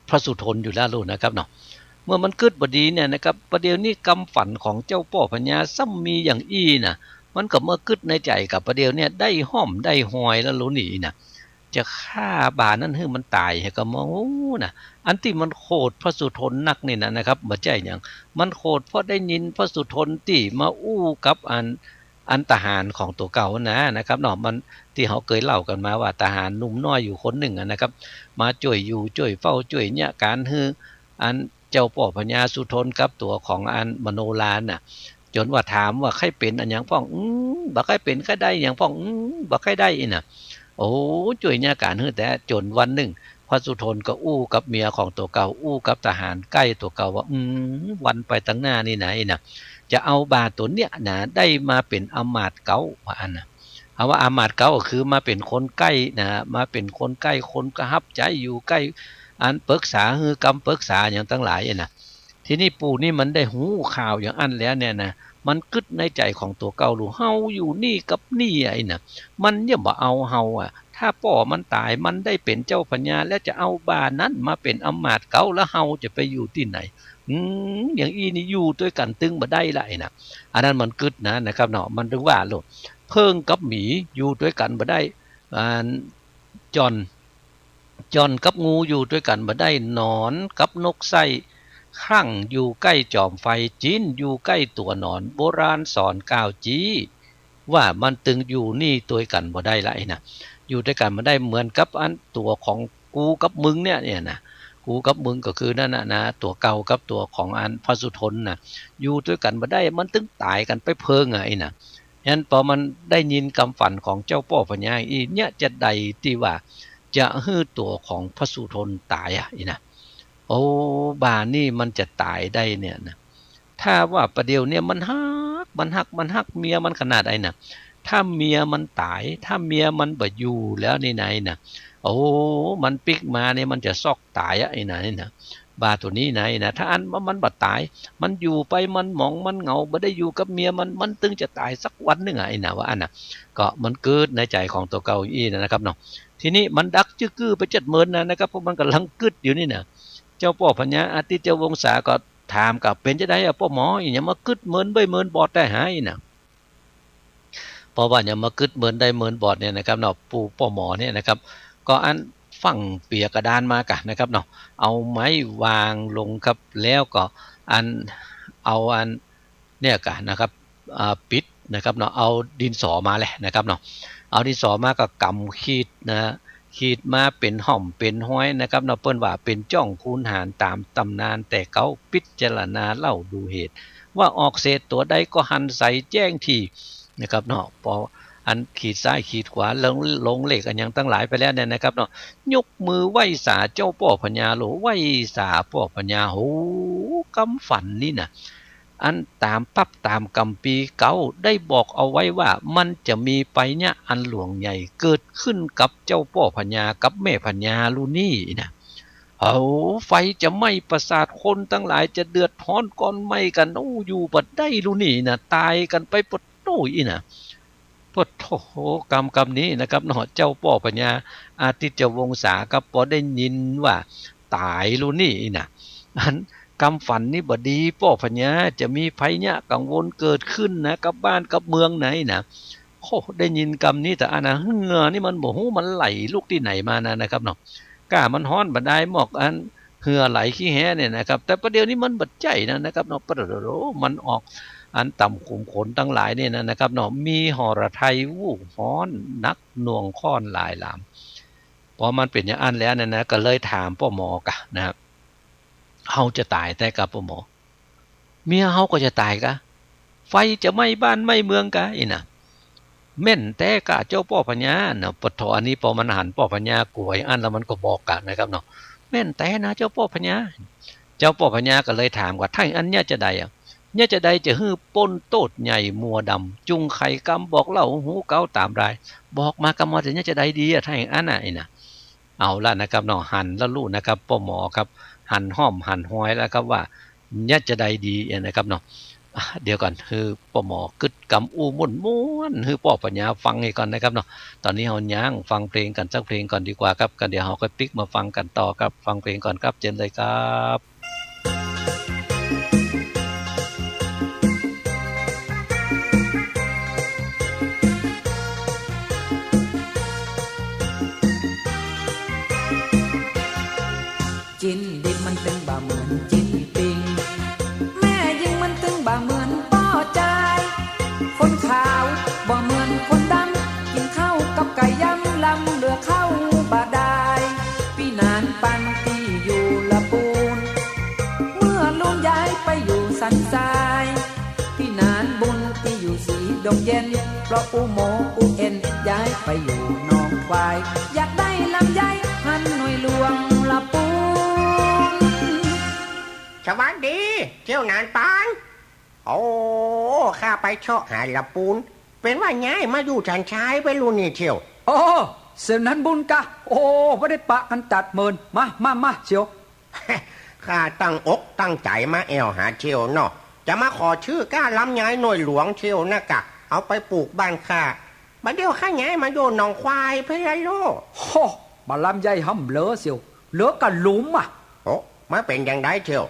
พระสุทนอยู่แล้วรู้นะครับเนาะเมื่อมันกึดบดีเนี่ยนะครับประเดี๋ยวนี้กำฝันของเจ้าป่อพญาซ้ำมีอย่างน่ะมันก็เมื่อกึดในใจกับประเดี๋ยวเนี่ยได้ห้อมได้หอยแล้วรู้นี่นะจะฆ่าบานั้นให้มันตายให้ก็มองนะอันที่มันโคตรพระสุทนนักนี่นะครับบ่ใจอย่างมันโคตรเพราะได้ยินพระสุทนที่มาอู้กับอันทหารของตัวเก่านะครับเนาะมันที่เขาเคยเล่ากันมาว่าทหารหนุ่มน้อยอยู่คนหนึ่งนะครับมาช่วยอยู่ช่วยเฝ้าช่วยเนี่ยการฮืออันเจ้าป่อพญาสุทนกับตัวของอันมโนลานน่ะจนว่าถามว่าใครเป็นอันอย่างพ่องบ่ใครเป็นใครได้อย่างพ่องบ่ใครได้น่ะโอ้ช่วยเนี่ยการฮือแต่จนวันหนึ่งพระสุทนก็อู้กับเมียของตัวเก่าอู้กับทหารใกล้ตัวเก่าว่าวันไปตั้งหน้านี่ไหนน่ะจะเอาบาตัวเนี้ยนะได้มาเป็นอมาตย์เก่าว่าอันน่ะเอาว่าอมาตย์เก่าก็คือมาเป็นคนใกล้นะมาเป็นคนใกล้คนกระหับใจอยู่ใกล้อันปรึกษาฮือกำปรึกษาอย่างทั้งหลายน่ะทีนี้ปู่นี่มันได้หูข่าวอย่างอันแล้วเนี่ยนะมันกึดในใจของตัวเก่าหรือเฮาอยู่นี่กับนี่ไอ้น่ะมันเนี่ยบ่เอาเฮาอ่ะถ้าป่อมันตายมันได้เป็นเจ้าพญาแล้วจะเอาบานั้นมาเป็นอมาตย์เก่าแล้วเฮาจะไปอยู่ที่ไหนอย่างนี่อยู่ด้วยกันตึงบ่ได้ละไอ้น่ะอันนั้นมันกึดนะครับเนาะมันถึงว่าโลดเพิ่งกับหมีอยู่ด้วยกันบ่ได้จอนกับงูอยู่ด้วยกันบ่ได้หนอนกับนกไส้ข้างอยู่ใกล้จอมไฟจีนอยู่ใกล้ตัวหนอนโบราณสอนก้าวจีว่ามันตึงอยู่นี่ตัวกันบ่ได้ละไอ้นะอยู่ด้วยกันบ่ได้เหมือนกับอันตัวของกูกับมึงเนี่ยนะกูกับมึงก็คือนั่นนะตัวเก่ากับตัวของอันพระสุทนนะอยู่ด้วยกันบ่ได้มันตึงตายกันไปเพิงไงนะฉะนั้นพอมันได้ยินคำฝันของเจ้าป่อพญาอีเนี่ยจะใดที่ว่าจะฮื้อตัวของพระสุทนตายอ่ะอีนะโอ้บานี่มันจะตายได้เนี่ยนะถ้าว่าประเดี๋ยวเนี่ยมันฮักเมียมันขนาดไอ้นะถ้าเมียมันตายถ้าเมียมันบ่อยู่แล้วในไหนนะโอ้มันปิกมาเนี่ยมันจะซอกตายอ่ะไอ้ไหนนะบาตัวนี้ไหนนะถ้าอันมันบ่ตายมันอยู่ไปมันหมองมันเหงาบ่ได้อยู่กับเมียมันตึงจะตายสักวันนึงไอ้นะว่าอันน่ะก็มันเกิดในใจของตัวเก่าอีนะครับเนาะทีนี้มันดักจื้อกื้อไป70,000นะครับเพราะมันกำลังกึดอยู่นี่นะเจ้าป่อพญาอาทิตย์เจ้าวงศาก็ถามกับเป็นจะได้อะป่อหมออย่ามากึดเหมือนใบเหมือนบอดได้หายน่ะเพราะว่าอย่ามากึดเหมือนได้เหมือนบอดเนี่ยนะครับเนาะปู่ป่อหมอเนี่ยนะครับก็อันฝังเปียกระดานมากะนะครับเนาะเอาไม้วางลงครับแล้วก็อันเอาอันเนี่ยกะนะครับปิดนะครับเนาะเอาดินสอมาแหละนะครับเนาะเอาดินสอมาก็กำขีดขีดมาเป็นห่อมเป็นห้อยนะครับเนาะเปิ้นว่าเป็นจ้องคูณหารตามตำนานแต่เขาพิจารณาเล่าดูเหตุว่าออกเศษตัวใดก็หันใส่แจ้งทีนะครับเนาะพออันขีดซ้ายขีดขวาลงเลขอันยังตั้งหลายไปแล้วเนี่ยนะครับเนาะยกมือไหว้สาเจ้าป่อพญาโหลไหว้สาป่อพญาโหกำฝันนี่นะอันตามปั๊บตามกำปีเก่าได้บอกเอาไว้ว่ามันจะมีไปเนี่ยอันหลวงใหญ่เกิดขึ้นกับเจ้าป่อพญากับแม่พญาลูนี่นะเอาไฟจะไหม้ประสาทคนทั้งหลายจะเดือดร้อนก่อนไหม้กันโอ้อยู่บัดได้ลูนี่นะตายกันไปปดโต้ยนะปดโธกรรมนี้นะครับเนาะเจ้าป่อพญาอาทิตย์เจ้าวงศากับพอได้ยินว่าตายลูนี่นะอันกำฝันนี่บ่ดีป่อพญาจะมีภัยเนี่ยกังวลเกิดขึ้นนะกับบ้านกับเมืองไหนนะโอ้ได้ยินกรรมนี้แต่อันนะเหงื่อนี่มันบ่ฮู้มันไหลลูกที่ไหนมานะครับเนาะก้ามันฮ้อนบ่ได้หมอกอัน เหือไหลขี้แห้เนี่ยนะครับแต่ประเดี๋ยวนี้มันบัดใจนะครับเนาะประเดี๋ยวมันออกอันต่ำขุมขนทั้งหลายเนี่ยนะครับเนาะมีหอระไทยวู่ฮ้อนนักหน่วงค้อนหลายหลามพอมันเป็นอย่างอันแล้วเนี่ยนะก็เลยถามพ่อหมอกะนะครับเฮาจะตายแต่กับพ่อหมอเมียเฮาก็จะตายกะไฟจะไหม้บ้านไหม้เมืองกะอีน่ะแม่นแต่กะเจ้าพ่อพญาเนาะปทอันนี้พอมันหันพ่อพญากลัวอันแล้วมันก็บอกกันนะครับเนาะแม่นแต่นะเจ้าพ่อพญาเจ้าพ่อพญาก็เลยถามว่าถ้าอันเนี้ยจะใดอ่ะเนี่ยจะใดจะฮื้อป้นโตดใหญ่มัวดำจุงไข่กำบอกเล่าหูเก้าตามรายบอกมากำมาแต่เนี่ยจะใดดีอ่ะถ้าอย่างอันน่ะไอ้น่ะเอาละนะครับเนาะหันแล้วรู้นะครับพ่อหมอครับหันห้อมหันห้อยแล้วครับว่าเนี่ยจะใดดีนะครับเนาะเดี๋ยวก่อนคือพ่อหมอกึดกำอู้มุ่นม้วนคือพ่อปัญญาฟังให้ก่อนนะครับเนาะตอนนี้เฮาย่างฟังเพลงกันสักเพลงก่อนดีกว่าครับกันเดี๋ยวเฮาก็ปิ๊กมาฟังกันต่อครับฟังเพลงก่อนครับเจนเลยครับจินดิบมันตึงบ่เหมือนจินปิงแม่ยิงมันตึงบ่เหมือนป้อใจคนขาวบ่เหมือนคนดำกินข้าวกับไก่ยำลำเหลือข้าวบาดายพี่นานปันที่อยู่ละปูนเมื่อลุงย้ายไปอยู่สันทรายพี่นานบุญที่อยู่สีดงเย็นเพราะปูโมปูเอ็นย้ายไปอยู่หนองควายอยากได้ลำไยหันหน่วยหลวงละปูสวัสดีเจ้านานปานโอ้ข้าไปเชาะหาละปูนเป็นว่าย้ายมาอยู่ฉันชายไปรู้นี่เชียวโอ้เสียนั้นบุญกะโอ้ไม่ได้ปะกันจัดเมินมาเชียว ข้าตั้งอกตั้งใจมาแอวหาเชียวเนาะจะมาขอชื่อก้าล้ำย้ายหน่วยหลวงเชียวนะกะเอาไปปลูกบ้านข้าบัดเดี๋ยวข้าย้ายมาโยนหนองควายเพื่อโลโอ้บาลำใหญ่ห่ำเหลือเชียวเหลือกันหลุมอ่ะโอ้มาเป็นอย่างไรเชียว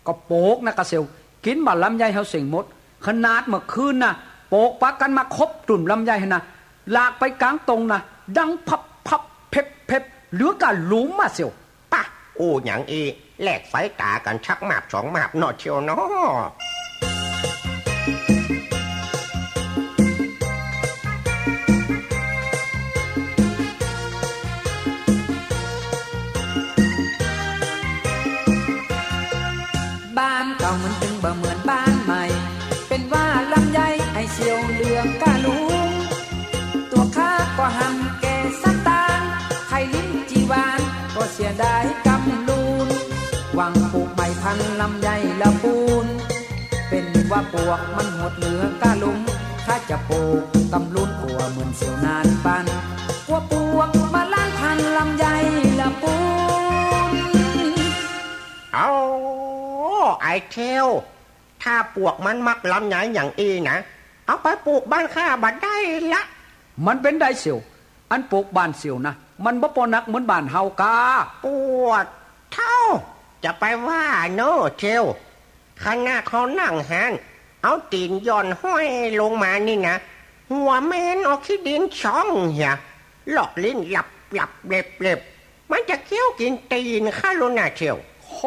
ก็โปกนะกะเซียวกินบาลำไยเฮาเสียงหมดขนาดเมื่อคืนน่ะโปกปะกันมาครบตุ่นลำไยนะลากไปกลางตรงนะดังพับเพ็บเหลือกันหลุมมาเซียวปะโอ้หยังอีแลกไฟตากันชักมาบสองมาบนอเชียวเนาะบ้านเก่ามันตึงบ่เหมือนบ้านใหม่เป็นว่าลำไยไอเสียวเหลืองกะลุงตัวข้าก็หำแก่สักตางไข่ลิ้นจีวานก็เสียดายกำลูนหวังปลูกใหม่พันลำไยละปูนเป็นว่าปวกมันหมดเหลือกะลุงข้าจะปลูกตำลุนกลัวเหมือนเสียวนานปันกลัวปวกมาล้างพันลำไยละปูนเอาไอเทลถ้าปวกมันมักลำไยอย่างอีนะเอาไปปลูกบ้านข้าบัดได้ละมันเป็นได้เสียวอันปลูกบ้านเสียวนะมันบ่ปอนักเหมือนบ้านเฮากาปวดเท่าจะไปว่าโนเทลขนาดเขานั่งหันเอาตีนย่อนห้อยลงมานี่นะหัวเมนออกขี้ดินช่องเหียหลอกลิ้นหลับเล็บมันจะเคี้ยวกินตีนข้าลุน่ะเทลโห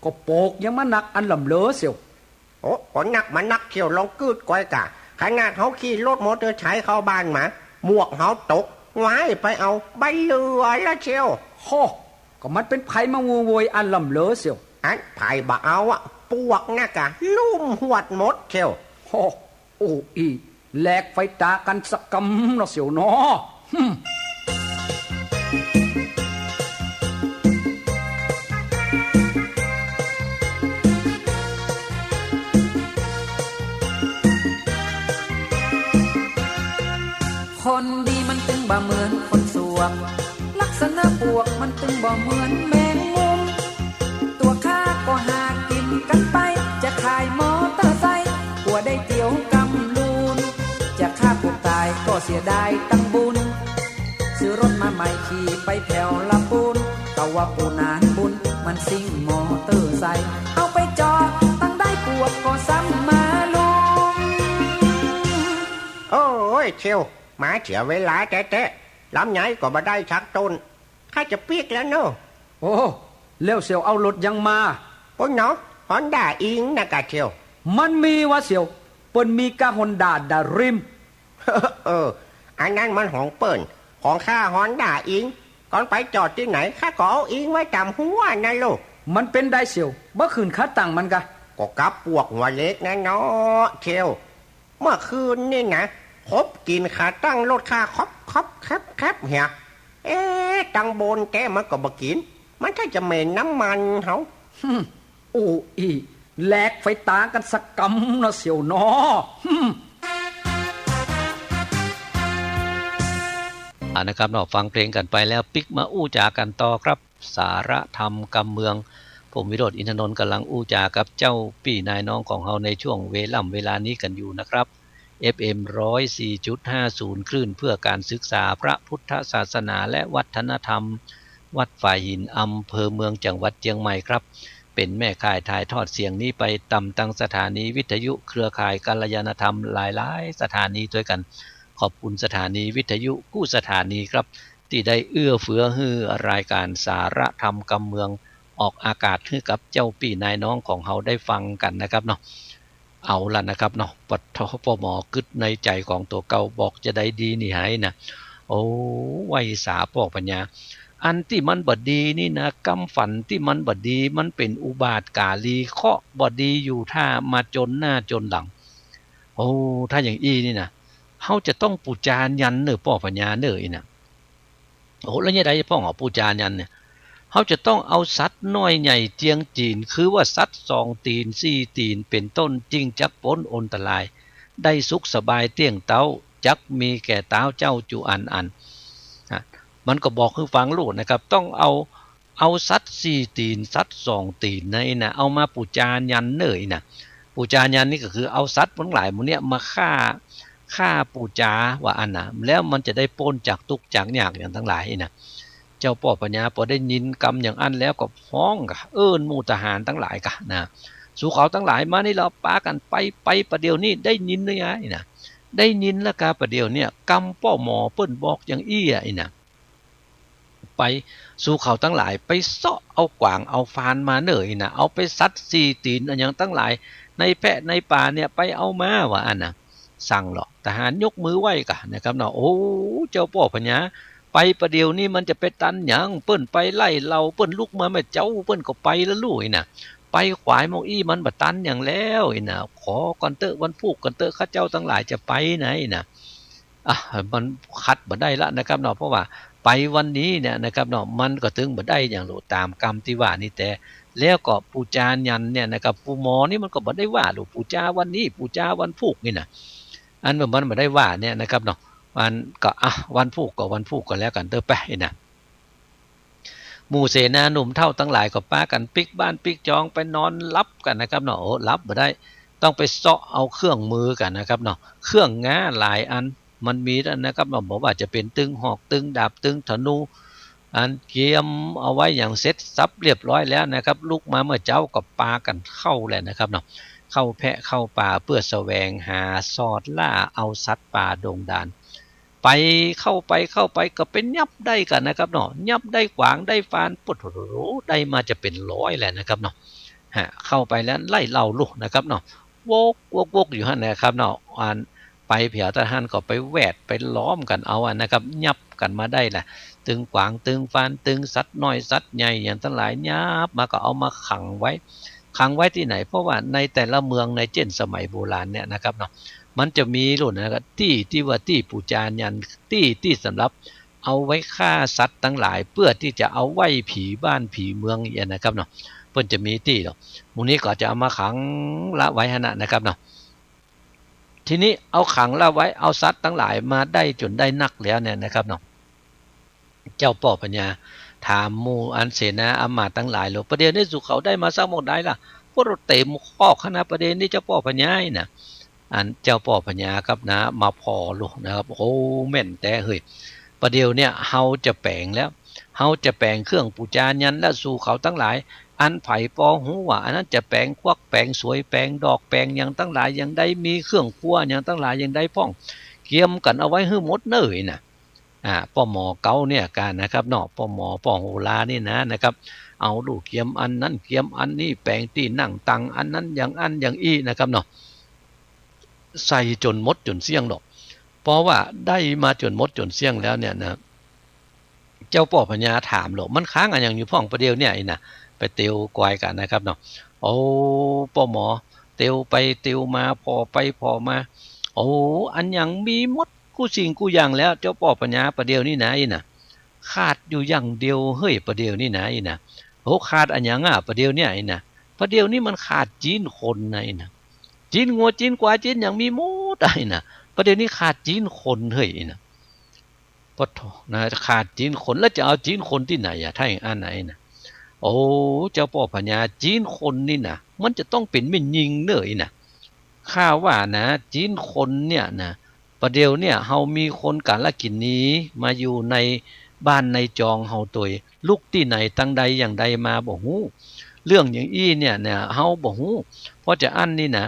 ก็โปกยังมานักอันลำเลอเสียวโอ้ก็นักมันนักเที่ยวลองกืดก้อยกะขนาดเขาขี่รถมอเตอร์ไซค์เข้าบ้านมาหมวกเขาตกไว้ไปเอาใบเรือละเชียวโหก็มันเป็นไผ่มางูโวยอันลำเลอเสียวอันไผ่บะเอาอะปวกนะกะลุ่มหวดหมดเชียวโหโอ้อีแหลกไฟตากันสักกำเนาะเสียวเนาะคนดีมันตึงบ่เหมือนคนสวกลักษณะปวกมันตึงบ่เหมือนแมงมุมตัวข้าก็หากินกันไปจะขายมอเตอร์ไซค์กลัวได้เตี๋ยวกำลูนจะฆ่าพวกตายก็เสียดายตั้งบุญซื้อรถมาใหม่ขี่ไปแผ่วละปูนเขาว่าปูนานบุญมันซิ่งมอเตอร์ไซค์เอาไปจอดตั้งได้ปวกก็ซ้ำมาลุมโอ้ยเชียวมาเสียเวลาแท้ๆลำไยก็มาได้ชักต้นข้าจะปีกแล้วเนาะโอ้ แล้วเสียวเอารถยังมา โอ้ยเนาะฮอนด้าอิงนะกะเชียว มันมีวะเสียวเปิ้นมีกะฮอนด้าดาริม อันนั้นมันของเปิ้นของข้าฮอนด้าอิงก่อนไปจอดที่ไหนข้าก็เอาอิงไว้จำหัวนะลูกมันเป็นได้เสียวบ่คืนค่าตังมันกะก็กับพวกหัวเล็กนะเนาะเชียวเมื่อคืนนี่นะคบกินขาตั้งรถค่าแคบเหียตังบนแกมันก็บ่กินมันถ้าจะเหม็นน้ำมันเฮาอู้อีแลกไฟตากันสักกำเนาะเสียวเนาะนะครับเนาะฟังเพลงกันไปแล้วปิกมาอู้จากันต่อครับสาระธรรมกำเมืองผมวิโรจน์อินทนนท์กำลังอู้จากับเจ้าพี่นายน้องของเฮาในช่วงเวลานี้กันอยู่นะครับ FM 104.50 คลื่นเพื่อการศึกษาพระพุทธศาสนาและวัฒนธรรมวัดฝ่ายหินอำเภอเมืองจังหวัดเชียงใหม่ครับเป็นแม่ข่ายถ่ายทอดเสียงนี้ไปตำตั้งสถานีวิทยุเครือข่ายกัลยาณธรรมหลายๆสถานีด้วยกันขอบคุณสถานีวิทยุกู้สถานีครับที่ได้เอื้อเฟื้อให้รายการสาระธรรมกำเมืองออกอากาศให้กับเจ้าพี่นายน้องของเฮาได้ฟังกันนะครับเนาะเอาล่ะนะครับเนาะปัทปหมอกึดในใจของตัวเก่าบอกจะได้ดีนี่ให้นะโอ้ไวสาปอกปัญญาอันที่มันบดีนี่นะกำฝันที่มันบดีมันเป็นอุบาทกาลีเคาะบดีอยู่ถ้ามาจนหน้าจนหลังโอ้ถ้าอย่างอี้นี่นะเฮาจะต้องปูจานยันเนอปอกปัญญาเนออีนะโอ้แล้วเนี่ยได้พ่อหอปูจานยันเนี่ยเขาจะต้องเอาสัตว์น้อยใหญ่เจียงจีนคือว่าสัตว์2 ตีน4 ตีนเป็นต้นจริงจักพ้นอนตรายได้สุขสบายเตี้ยงเต้าจักมีแก่เต้าเจ้าจุอันมันก็บอกคือฟังลูกนะครับต้องเอาสัตว์4 ตีนสัตว์2 ตีนในนะเอามาปูจานยันเนยนะปูจานยันนี่ก็คือเอาสัตว์ทั้งหลายพวกเนี้ยมาฆ่าปูจาว่าอันนะแล้วมันจะได้พ้นจากทุกข์จากยากอย่างทั้งหลายนะเจ้าป่อปัญญาพอได้ยินกรรมอย่างอันแล้วก็ฟ้องกะหมู่ทหารทั้งหลายกะนะสู่เขาทั้งหลายมานี่เราปากันไปประเดี๋ยวนี้ได้ยินหรือยังนะได้ยินแล้วกะประเดี๋ยวเนี่ยกรรมป่อหมอเปิ้นบอกอย่างอี้อ่ะนะไปสู่เขาทั้งหลายไปเซาะเอากวางเอาฟานมาเนยนะเอาไปซัด4 ตีนอย่างทั้งหลายในแพะในป่าเนี่ยไปเอามาว่าอันนะสั่งหรอกทหารยกมือไหว้กะนะครับเนาะโอ้เจ้าป่อปัญญาไปประเดี๋ยวนี้มันจะไปตันหยังเปิ้นไปไล่เราเปิ้นลุกมาแม่เจ้าเปิ้นก็ไปแล้วลุยน่ะไปขวายมองอี้มันบ่ตันอย่างแล้วน่ะขอก่อนเตอะวันพุกก่อนเตอะข้าเจ้าทั้งหลายจะไปไหนน่ะมันคัดบ่ได้ละนะครับเนาะเพราะว่าไปวันนี้เนี่ยนะครับเนาะมันก็ถึงบ่ได้อย่างโลตามกรรมที่ว่านี่แต่แล้วก็ปูจายันเนี่ยนะครับปูหมอนี่มันก็บ่ได้ว่าหรอกปูจาวันนี้ปูจาวันพุกนี่น่ะอันมันบ่ได้ว่าเนี่ยนะครับเนาะวันก็วันพุกก็วันพุกก็แล้วกันเด้อไปนะหมู่เสนาหนุ่มเท่าทั้งหลายก็ป้ากันปิกบ้านปิกจองไปนอนรับกันนะครับเนาะโอ้รับบ่ได้ต้องไปเซาะเอาเครื่องมือกันนะครับเนาะเครื่องง้าหลายอันมันมีแล้วนะครับเนาะบอกว่าจะเป็นตึงหอกตึงดาบตึงธนูอันเกียมเอาไว้อย่างเสร็จสับเรียบร้อยแล้วนะครับลูกมาเมื่อเจ้าก็ปากันเข้าแล้วนะครับเนาะเข้าแพะเข้าป่าเพื่อแสวงหาสอดล่าเอาสัตว์ป่าดงดานไปเข้าไปก็เป็นยับได้กันนะครับเนาะยับได้ขวางได้ฟานปดโหได้มาจะเป็น100แหละนะครับเนาะเข้าไปแล้วไล่เล่าลูกนะครับเนาะวกอยู่หั่นนะครับเนาะอันไปเผียวทหารก็ไปแวดไปล้อมกันเอานะครับยับกันมาได้แหละตึงขวางตึงฟานตึงสัตว์น้อยสัตว์ใหญ่อย่างทั้งหลายยับมาก็เอามาขังไว้ที่ไหนเพราะว่าในแต่ละเมืองในเช่นสมัยโบราณเนี่ยนะครับเนาะมันจะมีรุ่นนะครับที่ว่าที่ปูจานยันที่สำหรับเอาไว้ฆ่าสัตว์ทั้งหลายเพื่อที่จะเอาไว้ผีบ้านผีเมืองอย่างนะครับเนาะเพิ่นจะมีที่เนาะหมู่นี้ก็จะเอามาขังละไว้หั่นนะครับเนาะทีนี้เอาขังละไว้เอาสัตว์ทั้งหลายมาได้จนได้นักแล้วเนี่ยนะครับเนาะเจ้าป่อปัญญาถามหมู่อันเสนาอำมาตย์ทั้งหลายโลประเดี๋ยวนี้สู่เขาได้มาสักหมดได้ล่ะพวกเราเต็มข้อคณะประเด็นนี้เจ้าป่อปัญญาน่ะอันเจ้าป่อปัญญาครับนะมาพอลูกนะครับโอ้แม่นแต่เฮ้ยประเดี๋ยวเนี่ยเฮาจะแปลงแล้วเฮาจะแปลงเครื่องปูจายันและสู่เขาทั้งหลายอันไผ่ปอหูว่าอันนั้นจะแปลงควักแปลงสวยแปลงดอกแปลงอย่างทั้งหลายยังได้มีเครื่องครัวอย่างทั้งหลายยังได้พ่องเกียมกันเอาไว้ให้หมดเนยน่ะป้อหมอเก่าเนี่ยการนะครับเนาะป้อหมอป้อโหรานี่นะครับ เอาลูกเขียมอันนั้นเขียมอันนี้แปลงที่นั่งตังอันนั้นอย่างอี้นะครับเนาะใส่จนหมดจนเสี่ยงดอกเพราะว่าได้มาจนหมดจนเสี่ยงแล้วเนี่ยนะเจ้าป่อพญาถามหรอกมันค้างอันอย่างอยู่พ่องประเดี๋ยวเนี่ยไอ้น่ะไปเตียวกวายกันนะครับเนาะโอ้ป่อหมอเตียวไปเตียวมาพอไปพอมาโอ้อันอย่างมีหมดกูสิ่งกูอย่างแล้วเจ้าป่อพญาประเดี๋ยวนี่นะไอ้น่ะขาดอยู่อย่างเดียวเฮ้ยประเดี๋ยวนี่นะไอ้น่ะโอ้ขาดอันอย่างอ่ะประเดี๋ยวเนี่ยไอ้น่ะประเดี๋ยวนี้มันขาดจีนคนไอ้น่ะจีนงัวจีนกวายจีนอย่างมีหมดไอ้น่ะประเดี๋ยวนี้ขาดจีนคนเฮ้ยนะปะโถนะขาดจีนคนแล้วจะเอาจีนคนที่ไหนอะถ้าอย่างอันไหนนะโอ้เจ้าป่อพญาจีนคนนี่นะมันจะต้องเป็นไม่ยิงเนยนะข้าว่านะจีนคนเนี่ยนะประเดี๋ยวเนี่ยเฮามีคนกาลกินนี้มาอยู่ในบ้านในจองเฮาตัวลูกที่ไหนตั้งใดอย่างใดมาบ่ฮู้เรื่องอย่างอี้เนี่ยเฮาบ่ฮู้เพราะจะอันนี่นะ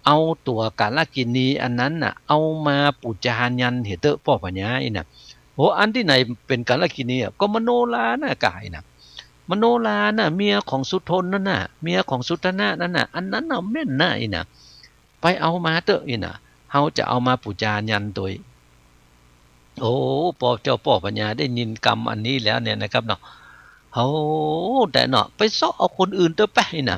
เอาตัวกาลกินีอันนั้นน่ะเอามาปูจายันเหตุป่อพญาอีน่ะโหอันที่ไหนเป็นกาลกินีก็มโนลาน่ะกายน่ะมโนลาน่ะเมียของสุทนนั่นน่ะเมียของสุทนะนั่นน่ะอันนั้นน่ะแม่นน่ะอีน่ะไปเอามาเตอะอีน่ะเฮาจะเอามาปูจายันตัวโอ้ป่อเจ้าป่อพญาได้ยินกรรมอันนี้แล้วเนี่ยนะครับเนาะโอ้แต่เนาะไปซ้อเอาคนอื่นเตอะไปน่ะ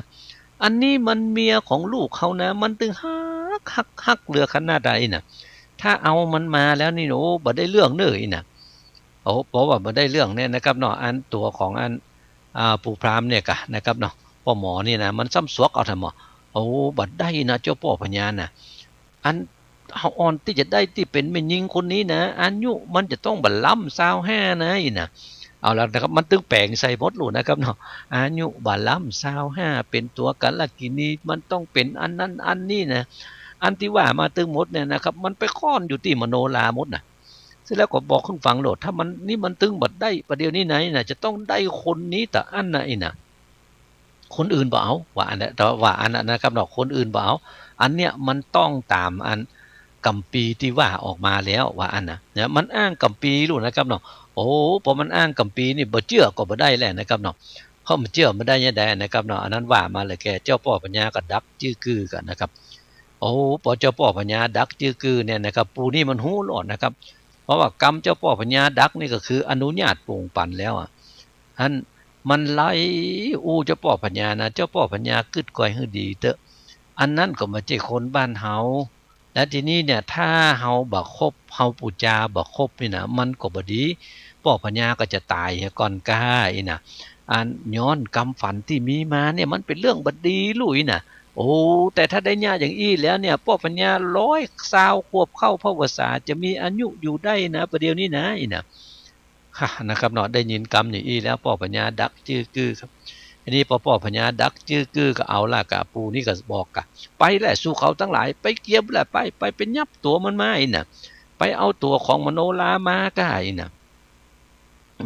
อันนี้มันเมียของลูกเขานะมันตึงฮักเรือขนาดใดน่ะถ้าเอามันมาแล้วนี่โอ้บ่ได้เรื่องเด้ออีน่ะโอ้เพราะว่าบ่ได้เรื่องเนี่ยนะครับเนาะอันตัวของอันปู่พราหมณ์เนี่ยกะนะครับเนาะพ่อหมอนี่นะมันซ้ำสวกเอาทำหมอโอ้บ่ได้นะเจ้าป่อพญาน่ะอันเฮาอ่อนที่จะได้ที่เป็นแม่หญิงคนนี้นะอายุมันจะต้องบัดล้ำ25นะอีน่ะเอาละนะครับมันตึงแปลงใส่หมดลูกนะครับเนาะอายุบาล้ำ25เป็นตัวกัลกินีมันต้องเป็นอันนั้นอันนี้นะอันที่ว่ามาตึงหมดเนี่ยนะครับมันไปค้อนอยู่ที่มโนราหมดน่ะเสร็จแล้วก็บอกคุณฟังโลดถ้ามันนี่มันตึงบัดได้ประเดี๋ยวนี้ไหนน่ะจะต้องได้คนนี้แต่อันน่ะไอ้น่ะคนอื่นบ่เอาว่าอันนั้นแต่ว่าอันนั้นนะครับเนาะคนอื่นบ่เอาอันเนี้ยมันต้องตามอันกัมปีที่ว่าออกมาแล้วว่าอันน่ะเนี่ยมันอ้างกัมปีลูกนะครับเนาะโอ้พอมันอ้างกัมปีนี่บ่เชื่อก็บ่ได้แหละนะครับเนาะเพราะมันเชื่อไม่ได้ยังไงนะครับเนาะอันนั้นว่ามาเลยแกเจ้าป่อพญาก็ดักจื้อกือกันนะครับโอ้พอเจ้าป่อพญาดักจื้อกือเนี่ยนะครับปูนี่มันหู้หลอดนะครับเพราะว่ากรรมเจ้าป่อพญาดักนี่ก็คืออนุญาตปรุงปั่นแล้วอ่ะอันมันไล่เจ้าป่อพญานะเจ้าป่อพญากึดก่อยให้ดีเถอะอันนั้นก็มาเจ้คนบ้านเฮาและทีนี้เนี่ยถ้าเฮาบ่ครบเฮาปูจาบ่ครบนี่นะมันก็บ่ดีป่อพญาก็จะตายก่อนกาอีน่ะอันย้อนกรรมฝันที่มีมาเนี่ยมันเป็นเรื่องบดีลุยน่ะโอ้แต่ถ้าได้ญาอย่างอี้แล้วเนี่ยป่อพญา120 ขวบเข้าพระวสาจะมีอายุอยู่ได้นะประเดี๋ยวนี้นะอีน่ะค่ะนะครับเนาะได้ยินกรรมอย่างอี้แล้วป่อพญาดักจื้อกือครับอันนี้ป่อพญาดักจื้อกือก็เอาล่ะกะปูนี่ก็บอกกะไปแหละสู่เขาทั้งหลายไปเกียบแหละไปเป็นยับตัวมันมาอีน่ะไปเอาตัวของมโนรามาก็อีน่ะ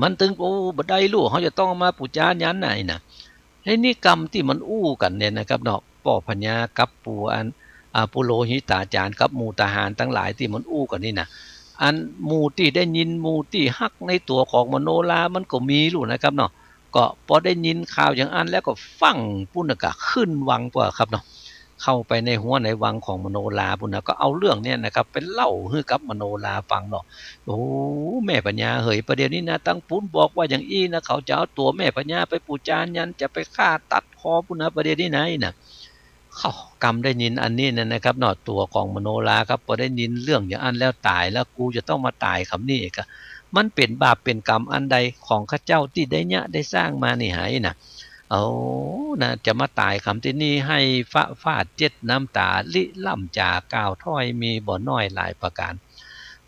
มันถึงโอ้บ่ได้ลูกเขาจะต้องมาปูจายันไหนน่ะไอ้นี่กรรมที่มันอู้กันเนี่ยนะครับเนาะป่อพญากับปูอันปุโรหิตาจารย์กับหมู่ทหารทั้งหลายที่มันอู้กันนี่นะอันหมู่ที่ได้ยินหมู่ที่ฮักในตัวของมโนรามันก็มีลูกนะครับเนาะก็พอได้ยินข่าวอย่างอันแล้วก็ฟังปุ่นกะขึ้นวังกว่าครับเนาะเข้าไปในหัวในวังของมโนราปุ่นนะก็เอาเรื่องเนี่ยนะครับเป็นเล่าให้กับมโนราฟังเนาะโอ้แม่ปัญญาเฮ้ยประเดี๋ยวนี้นะตั้งปุ้นบอกว่าอย่างอี้นะเขาจะเอาตัวแม่ปัญญาไปปูจานยันจะไปฆ่าตัดคอปุ่นนะประเดี๋ยวนี้ไหนนะเขากรรมได้ยินอันนี้นะครับเนาะตัวของมโนราครับพอได้ยินเรื่องอย่างอันแล้วตายแล้วกูจะต้องมาตายคำนี้อีกอะมันเป็นบาปเป็นกรรมอันใดของข้าเจ้าที่ได้เนี่ยได้สร้างมานี่หายนะเอานะจะมาตายคำที่นี่ให้ฟาดเจ็ดน้ำตาลิล่ำจากกล่าวถ้อยมีบ่น้อยหลายประการ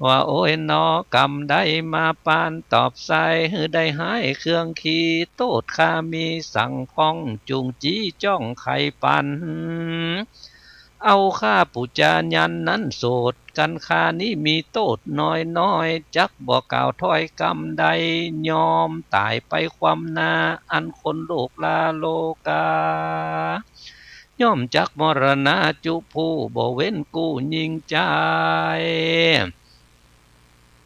ว่าโอ้ยนอกรรมได้มาปานตอบใส่หือได้หายเครื่องขี้โตดข้ามีสั่งพ้องจุงจี้จ้องไข่ปันเอาข้าปุจายันนั้นโสดกันข้านี้มีโตดน้อยจักบ่กล่าวถ้อยกรรมใดยอมตายไปความนาอันคนโลกลาโลกาย่อมจักมรณะจุผู้บ่เว้นกู้ยิงใจ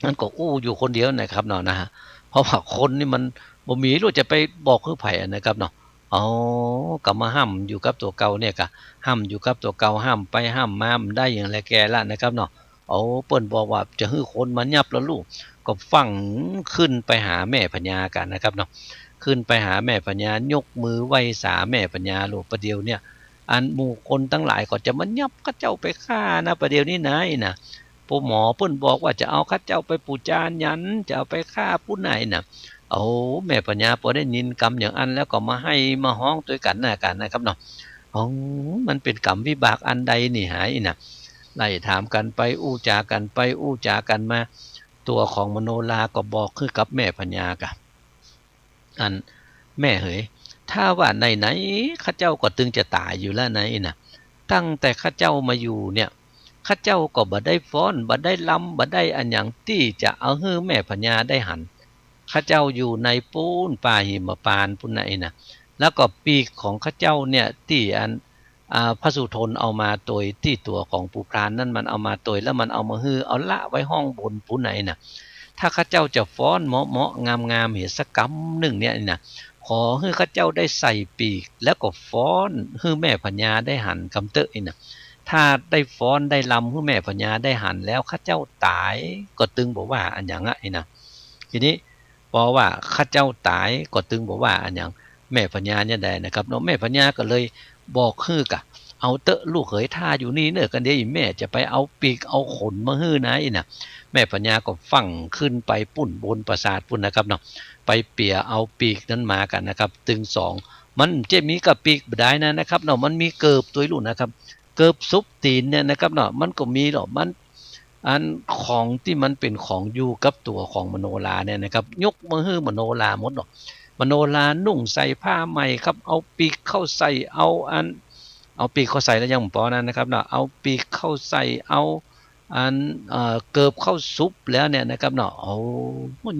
นั่นก็อู้อยู่คนเดียวนะครับเนาะนะฮะเพราะว่าคนนี่มัน บ่มีรู้จะไปบอกคือไผนะครับเนาะอ๋อก็มาห้ามอยู่กับตัวเก่าเนี่ยก็ห้ามอยู่กับตัวเก่าห้ามไปห้ามมามันได้อย่างไรแกละนะครับเนาะเอาเปิ้นบอกว่าจะฮื้อคนมายับแล้วลูกก็ฟังขึ้นไปหาแม่พญากันนะครับเนาะขึ้นไปหาแม่พญายกมือไหว้สาแม่พญาลูกประเดี๋ยวเนี่ยอันหมู่คนทั้งหลายก็จะมายับข้าเจ้าไปฆ่านะประเดี๋ยวนี้นายนะผู้หมอเพิ่นบอกว่าจะเอาข้าเจ้าไปปูจานยันจะเอาไปฆ่าผู้ไหนน่ะเอาแม่พญาพอได้ยินกรรมอย่างอันแล้วก็มาให้มาฮ้องด้วยกันนะครับเนาะอ๋อมันเป็นกรรมวิบากอันใดนี่หายน่ะไล่ถามกันไปอู้จากันไปอู้จากันมาตัวของมโนราก็บอกคือกับแม่พญากะอันแม่เอ๋ยถ้าว่าไหนข้าเจ้าก็ตึงจะตายอยู่แล้วไหนน่ะตั้งแต่ข้าเจ้ามาอยู่เนี่ยข้าเจ้าก็บ่ได้ฟ้อนบ่ได้ลำบ่ได้อันหยังที่จะเอาให้แม่พญาได้หันข้าเจ้าอยู่ในปูนป่าหิมพานต์ปุ่นไหนน่ะแล้วก็ปีกของข้าเจ้าเนี่ยที่อันพระสุทนเอามาโดยที่ตัวของปูพรานนั่นมันเอามาโดยแล้วมันเอามาฮือเอาละไว้ห้องบนปุ่นไหนน่ะถ้าข้าเจ้าจะฟ้อนเหมาะงามเหตุสักกรรมหนึ่งเนี่ยน่ะขอให้ข้าเจ้าได้ใส่ปีกแล้วก็ฟ้อนให้แม่พญาได้หันกำเตะน่ะถ้าได้ฟ้อนได้ลำให้แม่พญาได้หันแล้วข้าเจ้าตายก็ตึงบอกว่าอันอย่างไงนะทีนี้เพราะว่าข้าเจ้าตายก็ตึงบอกว่าอันอย่างแม่พญาเนี่ยได้นะครับเนาะแม่พญาก็เลยบอกฮื้อกะเอาเตอะลูกเขยท่าอยู่นี่เนอะกันเดี๋ยวแม่จะไปเอาปีกเอาขนมาฮื้อนะน่ะแม่พญาก็ฟังขึ้นไปปุ่นบนปราสาทปุ่นนะครับเนาะไปเปียเอาปีกนั้นมากันนะครับตึงสองมันจะมีกับปีกบได้นะครับเนาะมันมีเกิบตัวลูกนะครับเกิบซุปตีนเนี่ยนะครับเนาะมันก็มีหรอกมันอันของที่มันเป็นของอยู่กับตัวของมโนราเนี่ยนะครับยกมือฮื้อมโนราหมดหรอกมโนรานุ่งใส่ผ้าใหม่ครับเอาปีกเข้าใส่เอาปีกเข้าใส่แล้วยังปอนั้นนะครับเนาะเอาปีกเข้าใส่เอาเกิบเข้าซุปแล้วเนี่ยนะครับเนาะเอา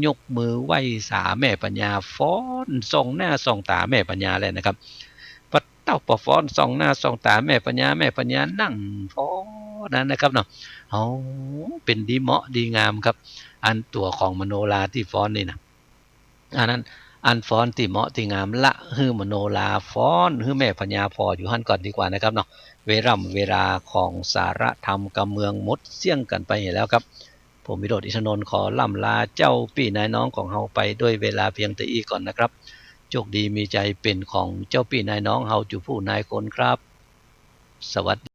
ยกมือไหว้สาแม่ปัญญาฟ้อนส่องหน้าส่องตาแม่ปัญญาเลยนะครับปัดเต้าปะฟ้อนส่องหน้าส่องตาแม่ปัญญานั่งฟ้อนนั่นนะครับเนาะเอาเป็นดีเหมาะดีงามครับอันตัวของมโนราที่ฟ้อนนี่นะอันนั้นอันฟ้อนที่เหมาะที่งามละฮือมโนราฟ้อนฮือแม่พญาพออยู่หั่นก่อนดีกว่านะครับเนาะเวลาของสาระธรรมกำเมืองมดเสี่ยงกันไปแล้วครับผมวิโรจน์อิชนนท์ขอล่ำลาเจ้าพี่นายน้องของเฮาไปด้วยเวลาเพียงแต่อีก่อนนะครับโชคดีมีใจเป็นของเจ้าพี่นายน้องเฮาอยู่ผู้นายคนครับสวัสดี